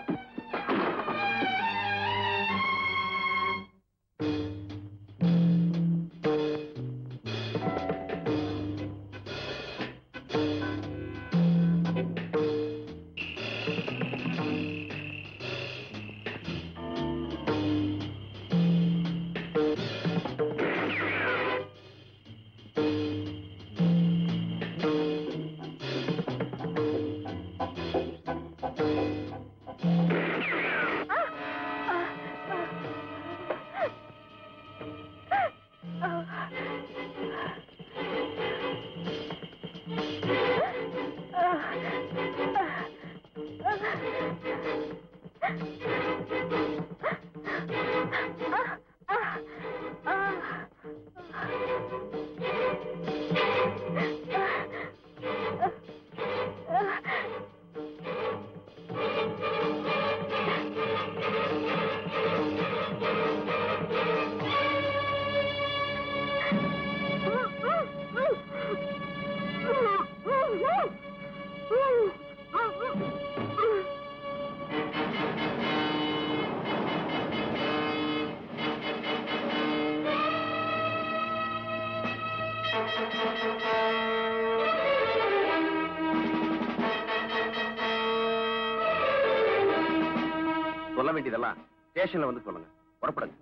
சொல்ல வேண்டியதெல்லாம் ஸ்டேஷன்ல வந்து சொல்லுங்க. புறப்படுங்க.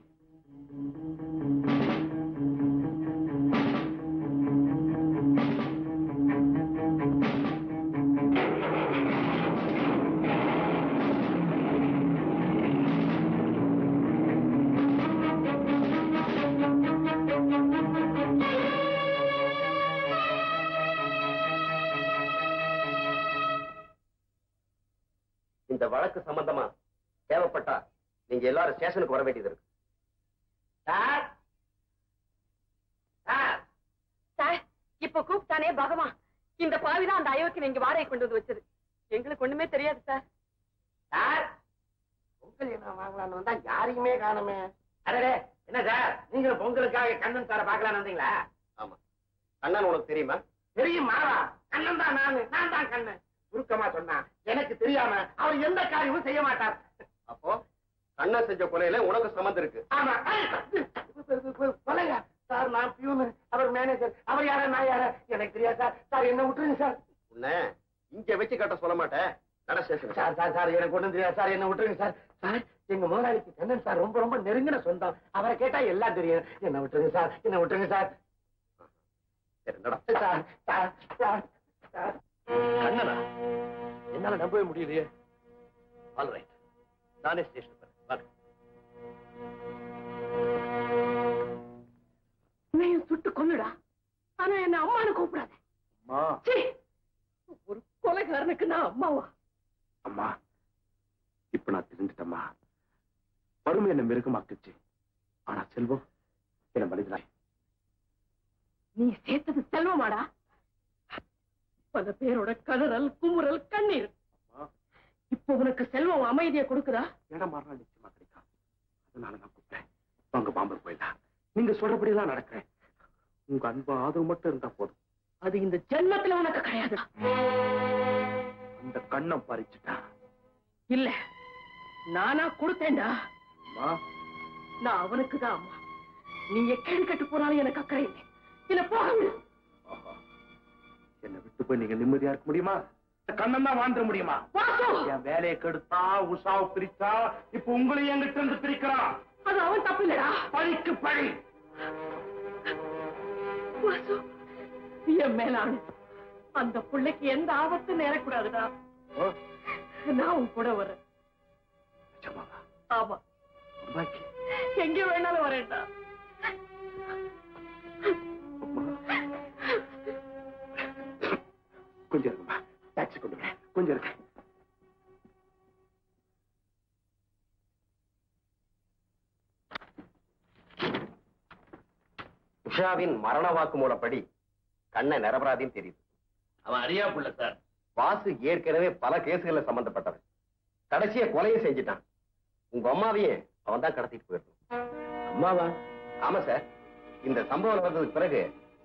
இந்த வழக்கு சம்பந்தமா தேவைப்பட்டா நீங்க எல்லாரும் ஸ்டேஷனுக்கு வர வேண்டியது இருக்கு. சார், சார், இப்ப கூப்பிட்டானே பகவான், இந்த பாவிதான் அந்த அயோக்கியனை இங்க வாடகை கொண்டு வந்து வச்சது. எங்களுக்கு ஒண்ணுமே தெரியாது சார். சார், பொங்கல் என்ன வாங்கலான்னு வந்தா யாரையுமே காணுமே. அரே, என்ன சார், நீங்க பொங்கலுக்காக கண்ணன் சாரை பார்க்கலான்னு வந்தீங்களா? ஆமா. கண்ணன் உனக்கு தெரியுமா? தெரியும் மாவா, கண்ணன் தான் நான் தான் கண்ணன். சுருக்கமா சொன்னா எனக்கு தெரியாம அவர் எந்த காரியமும் செய்ய மாட்டார். அப்போ கண்ணன் செஞ்ச கொலையில உனக்கு சம்மந்தம் இருக்கு. ஆமா. கொலையா? சார் நான் பியூனு, அவர் மேனேஜர், அவர் யாரா நான் யாரா எனக்கு தெரியாது சார். சார் என்ன விட்டுருங்க சார். உன்னை இங்க வச்சு கட்ட சொல்ல மாட்டேன். நட ஸ்டேஷன். சார் சார் சார் எனக்கு ஒண்ணும் தெரியாது சார், என்ன விட்டுருங்க சார். சார் எங்க முதலாளிக்கு கண்ணன் சார் ரொம்ப ரொம்ப நெருங்கின சொந்தம், அவரை கேட்டா எல்லாம் தெரியும். என்ன விட்டுருங்க சார், என்ன விட்டுருங்க சார். சார் சார் சார் சார். கண்ணனா என்னால நம்பவே முடியலையே. ஆல் ரைட், நானே ஸ்டேஷன் வரேன். உன்னையும் சுட்டு கொல்லுடா, ஆனா என்ன அம்மானு கூப்பிடாத. ஒரு கொலைகாரனுக்கு நான் அம்மாவா? அம்மா, இப்ப நான் தெரிஞ்சுட்டம்மா. வறுமை என்ன மிருகமாக்குச்சு, ஆனா செல்வம் என்ன மனிதனாய். நீ சேர்த்தது செல்வமாடா? பல பேரோட கதறல், குமுறல், கண்ணீர். இப்ப உனக்கு செல்வம் அமைதியை கொடுக்குதா? இடம் மாறினா நிச்சயமா கிடைக்கும். அதனால நான் கூப்பிட்டேன். வாங்க பாம்பர் போயிடலாம். நீங்க சொல்றபடியெல்லாம் நடக்கிறேன். உங்க அன்பு ஆதரவு மட்டும் இருந்தா போதும். அது இந்த ஜென்மத்துல உனக்கு கிடையாது. அந்த கண்ணம் பறிச்சுட்டா இல்ல, நானா கொடுத்தேன்டா. அம்மா, நான் அவனுக்கு தான் அம்மா. நீ எக்கேடு கட்டு போனாலும் எனக்கு அக்கறை இல்லை. இல்ல போக விடு. என்னை விட்டு போய் நீங்க நிம்மதியா இருக்க முடியுமா? கண்ணன் தான் வாழ்ந்துட முடியுமா? என் வேலையை கெடுத்தா, உஷாவை பிரிச்சா, இப்ப உங்களையும் எங்கிட்ட இருந்து பிரிக்கிறான். அது அவன் தப்பு இல்லடா. பழிக்கு பழி. வாசு, என் மேலான அந்த பிள்ளைக்கு எந்த ஆபத்தும் நேரக்கூடாதுடா. நான் உன் கூட வரேன். ஆமா, எங்க வேணாலும் வரேன்டா. கொஞ்சம் இருக்குமா, டாக்ஸி கொண்டு வரேன். கொஞ்சம் இருக்கு. உஷாவின் மரண வாக்குமூலப்படி கண்ணன் நிரபராதின்னு தெரியுது. அவன் அறியா புள்ள சார். வாசு ஏற்கனவே பல கேசுகள்ல சம்பந்தப்பட்டவன். கடைசியா கொலையும் செஞ்சுட்டான். உங்க அம்மாவையே அவன் தான் கடத்திட்டு போயிருக்கான். அம்மாவா? ஆமா சார். இந்த சம்பவம் நடந்ததுக்கு பிறகு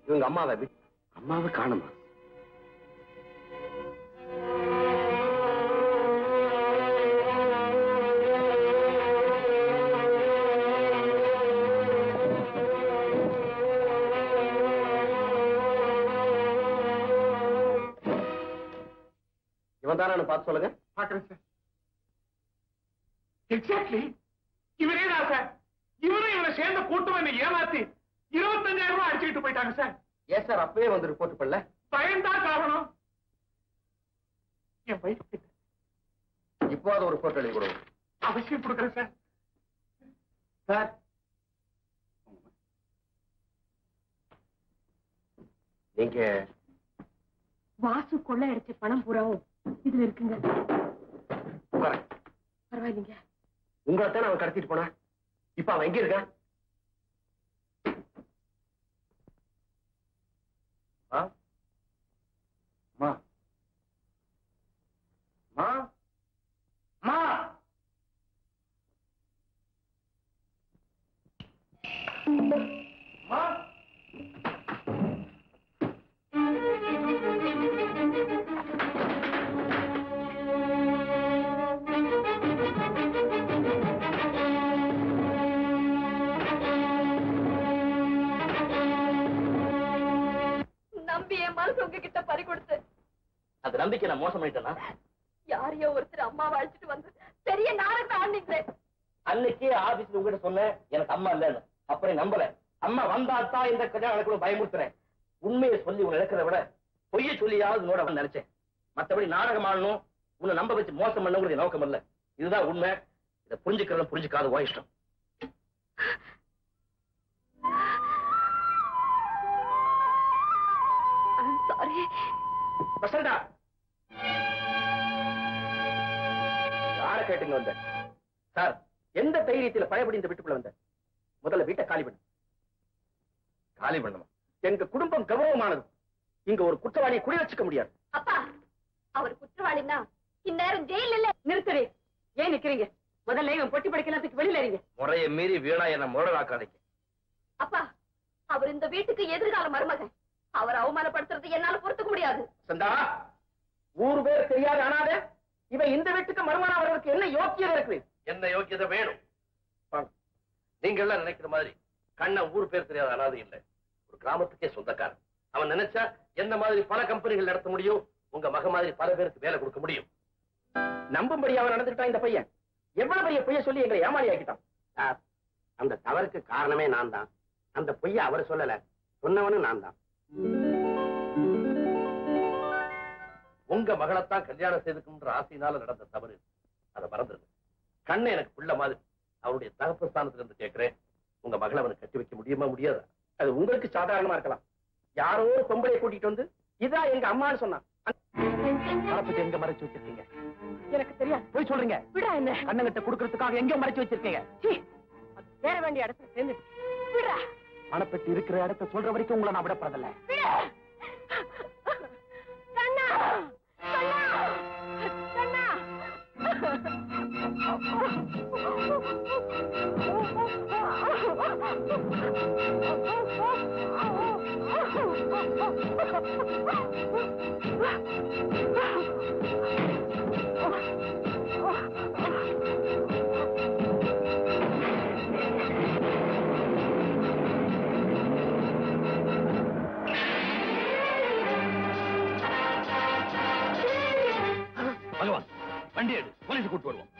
இவங்க அம்மாவை காணுமா? இவன் தானே பார்த்து சொல்லுங்க. பாக்குறேன் சார். எக்ஸாக்ட்லி இவரே தான் சார். இவரும் இவரை சேர்ந்த கூட்டம் என்ன ஏமாத்தி 25,000 ரூபாய் அடிச்சுக்கிட்டு போயிட்டாங்க சார். ஏன் சார் அப்பவே வந்து ரிப்போர்ட் பண்ணல? பயன்தான் காரணம். என் வயசு இப்போ அது ஒரு ரிப்போர்ட் எழுதி கொடுங்க. அவசியம் கொடுக்குறேன் சார். சார் நீங்க வாசு கொள்ளை அடிச்ச பணம் பூராவும் இதுல இருக்குங்க. உட்காருங்க. பரவாயில்லைங்க. உங்களைத்தான் அவன் கடத்திட்டு போனா. இப்ப அவன் எங்க இருக்கான்? மா மா மா மா நம்பி என் மனசு உங்ககிட்ட பறி கொடுத்து அந்த நம்பிக்கை நான் மோசம் பண்ணிட்டேனா? யாரையோ ஒருத்தர் அம்மாவை அழைச்சிட்டு வந்து பெரிய நாடகம் ஆண்டிங்களே. அன்னைக்கே ஆபீஸ்ல உங்ககிட்ட சொன்னேன் எனக்கு அம்மா இல்லன்னு. அப்புறம் நம்பல. அம்மா வந்தாத்தான் இந்த கல்யாணம் நடக்கணும் பயமுறுத்துறேன். உண்மையை சொல்லி உன்னை இழக்கிறத விட பொய்ய சொல்லியாவது நோட நினைச்சேன். மற்றபடி நாடகம் ஆடணும், உன்னை நம்ப வச்சு மோசம் பண்ண நோக்கம் இல்ல. இதுதான் உண்மை. இதை புரிஞ்சுக்கிறத புரிஞ்சுக்காத உன் இஷ்டம். சாரி வசந்தா, யார கேட்டுங்க வந்த? சார், எந்த தைரியத்தில் பயப்படி இந்த வீட்டுக்குள்ள வந்த? முதல்ல வீட்டை காலி பண்ணு. காலி பண்ணுமா? எங்க குடும்பம் கௌரவமானது. இங்க ஒரு குற்றவாளியை குடி வச்சுக்க முடியாது. அப்பா, அவர் குற்றவாளின்னா இந்நேரம் ஜெயில இல்ல. நிறுத்துறே. ஏன் நிக்கிறீங்க? முதல்ல இவன் பொட்டி படிக்கிறதுக்கு வெளியில இருங்க. முறையை மீறி வீணா என்ன முரடாக்காதீங்க. அப்பா, அவர் இந்த வீட்டுக்கு எதிர்கால மருமகன். அவர் அவமானப்படுத்துறது என்னால பொறுத்துக்க முடியாது. சந்தா, ஊரு பேர் தெரியாத அனாதை இவன் இந்த வீட்டுக்கு மருமகனா வர்றதுக்கு என்ன யோக்கியதை இருக்கு? என்ன யோக்கியதை வேணும்? நீங்க எல்லாம் நினைக்கிற மாதிரி கண்ணன் ஊர் பேர் தெரியாத அனாதை இல்லை, ஒரு கிராமத்துக்கே சொந்தக்காரன். அவன் நினைச்சா எந்த மாதிரி பல கம்பெனிகள் நடத்த முடியும், உங்க மக மாதிரி பல பேருக்கு வேலை கொடுக்க முடியும். நம்பும்படி அவன் நடந்துட்டான் இந்த பையன். எவ்வளவு பெரிய பொய்ய சொல்லி எங்களை ஏமாளி ஆக்கிட்டான். அந்த தவறுக்கு காரணமே நான் தான். அந்த பொய்ய அவர் சொல்லல, சொன்னவனும் நான் தான். உங்க மகளைத்தான் கல்யாணம் செய்துக்குன்ற ஆசையினால நடந்த தவறு, அதை மறந்துருங்க. கண்ணை எனக்கு புள்ள மாதிரி, அவருடைய தகப்பு ஸ்தானத்துல இருந்து கேட்கிறேன், உங்க மகளை அவனுக்கு கட்டி வைக்க முடியுமா முடியாதா? அது உங்களுக்கு சாதாரணமா இருக்கலாம். யாரோ ஒரு பொம்பளையை கூட்டிட்டு வந்து இதான் எங்க அம்மான்னு சொன்னான். பணப்பத்தி எங்க மறைச்சு வச்சிருக்கீங்க? எனக்கு தெரியாது. போய் சொல்றீங்க. விடா என்ன? கண்ணங்கிட்ட குடுக்கறதுக்காக எங்க மறைச்சு வச்சிருக்கீங்க? அது சேர வேண்டிய இடத்துல சேர்ந்து விடா. பணப்பெட்டி இருக்கிற இடத்த சொல்ற வரைக்கும் உங்களை நான் விடப்படுறதில்ல. கண்ணா கண்ணா கண்ணா. பகவான், வண்டி எடு, போலீஸ் கூட்டு வருவோம்.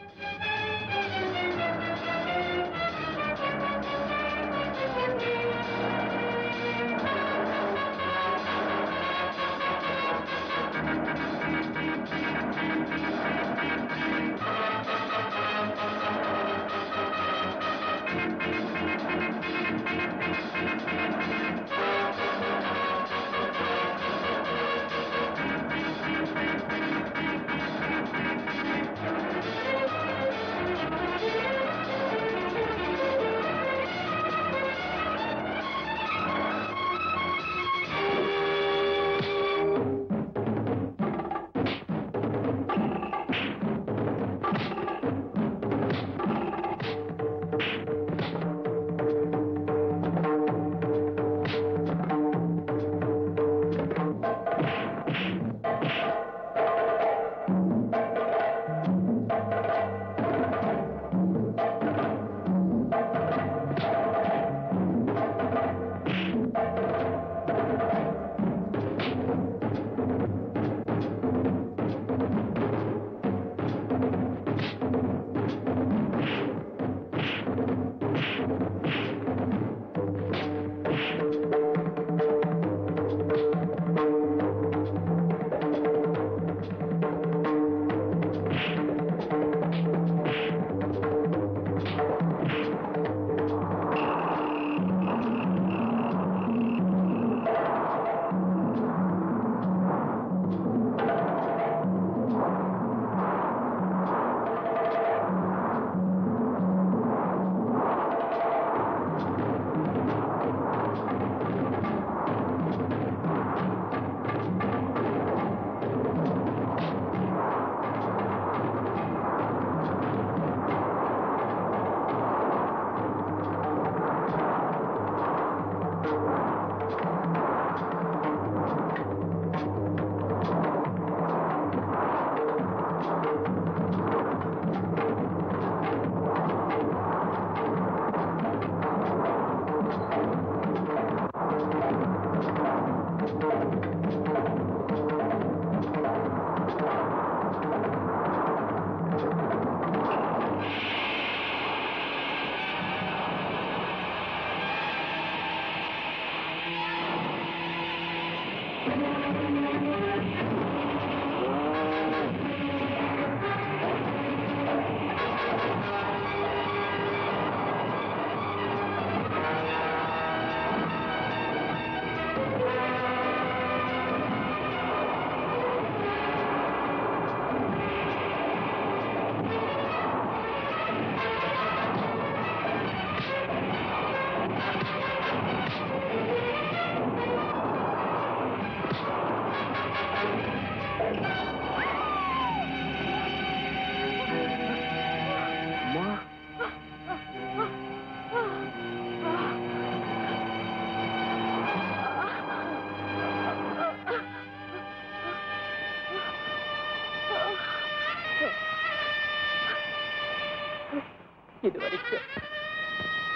இதுவரைக்கும்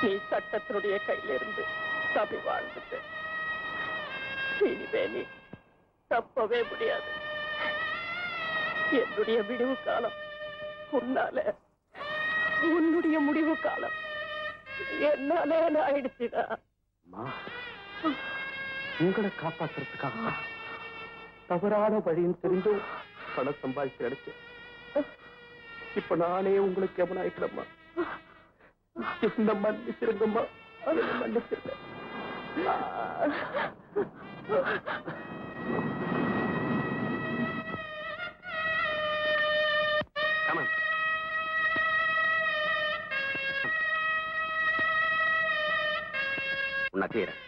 நீ சட்டத்தினுடைய கையில இருந்து தப்பி வாழ்ந்துட்டேன். இனிமே நீ தப்பவே முடியாது. என்னுடைய விடிவு காலம் உன்னால, உன்னுடைய முடிவு காலம் என்னாலே ஆயிடுச்சுடா. உங்களை காப்பாத்துறதுக்காக தவறான வழியும் தெரிந்தும் பணம் சம்பாதிச்சு அடிச்சேன். இப்ப நானே உங்களுக்கு எவனாயிட்டம்மா. என்ன மன்னிச்சிருங்கம்மா, என்ன மன்னிச்சிருங்க. உன்னை செய்யறேன்.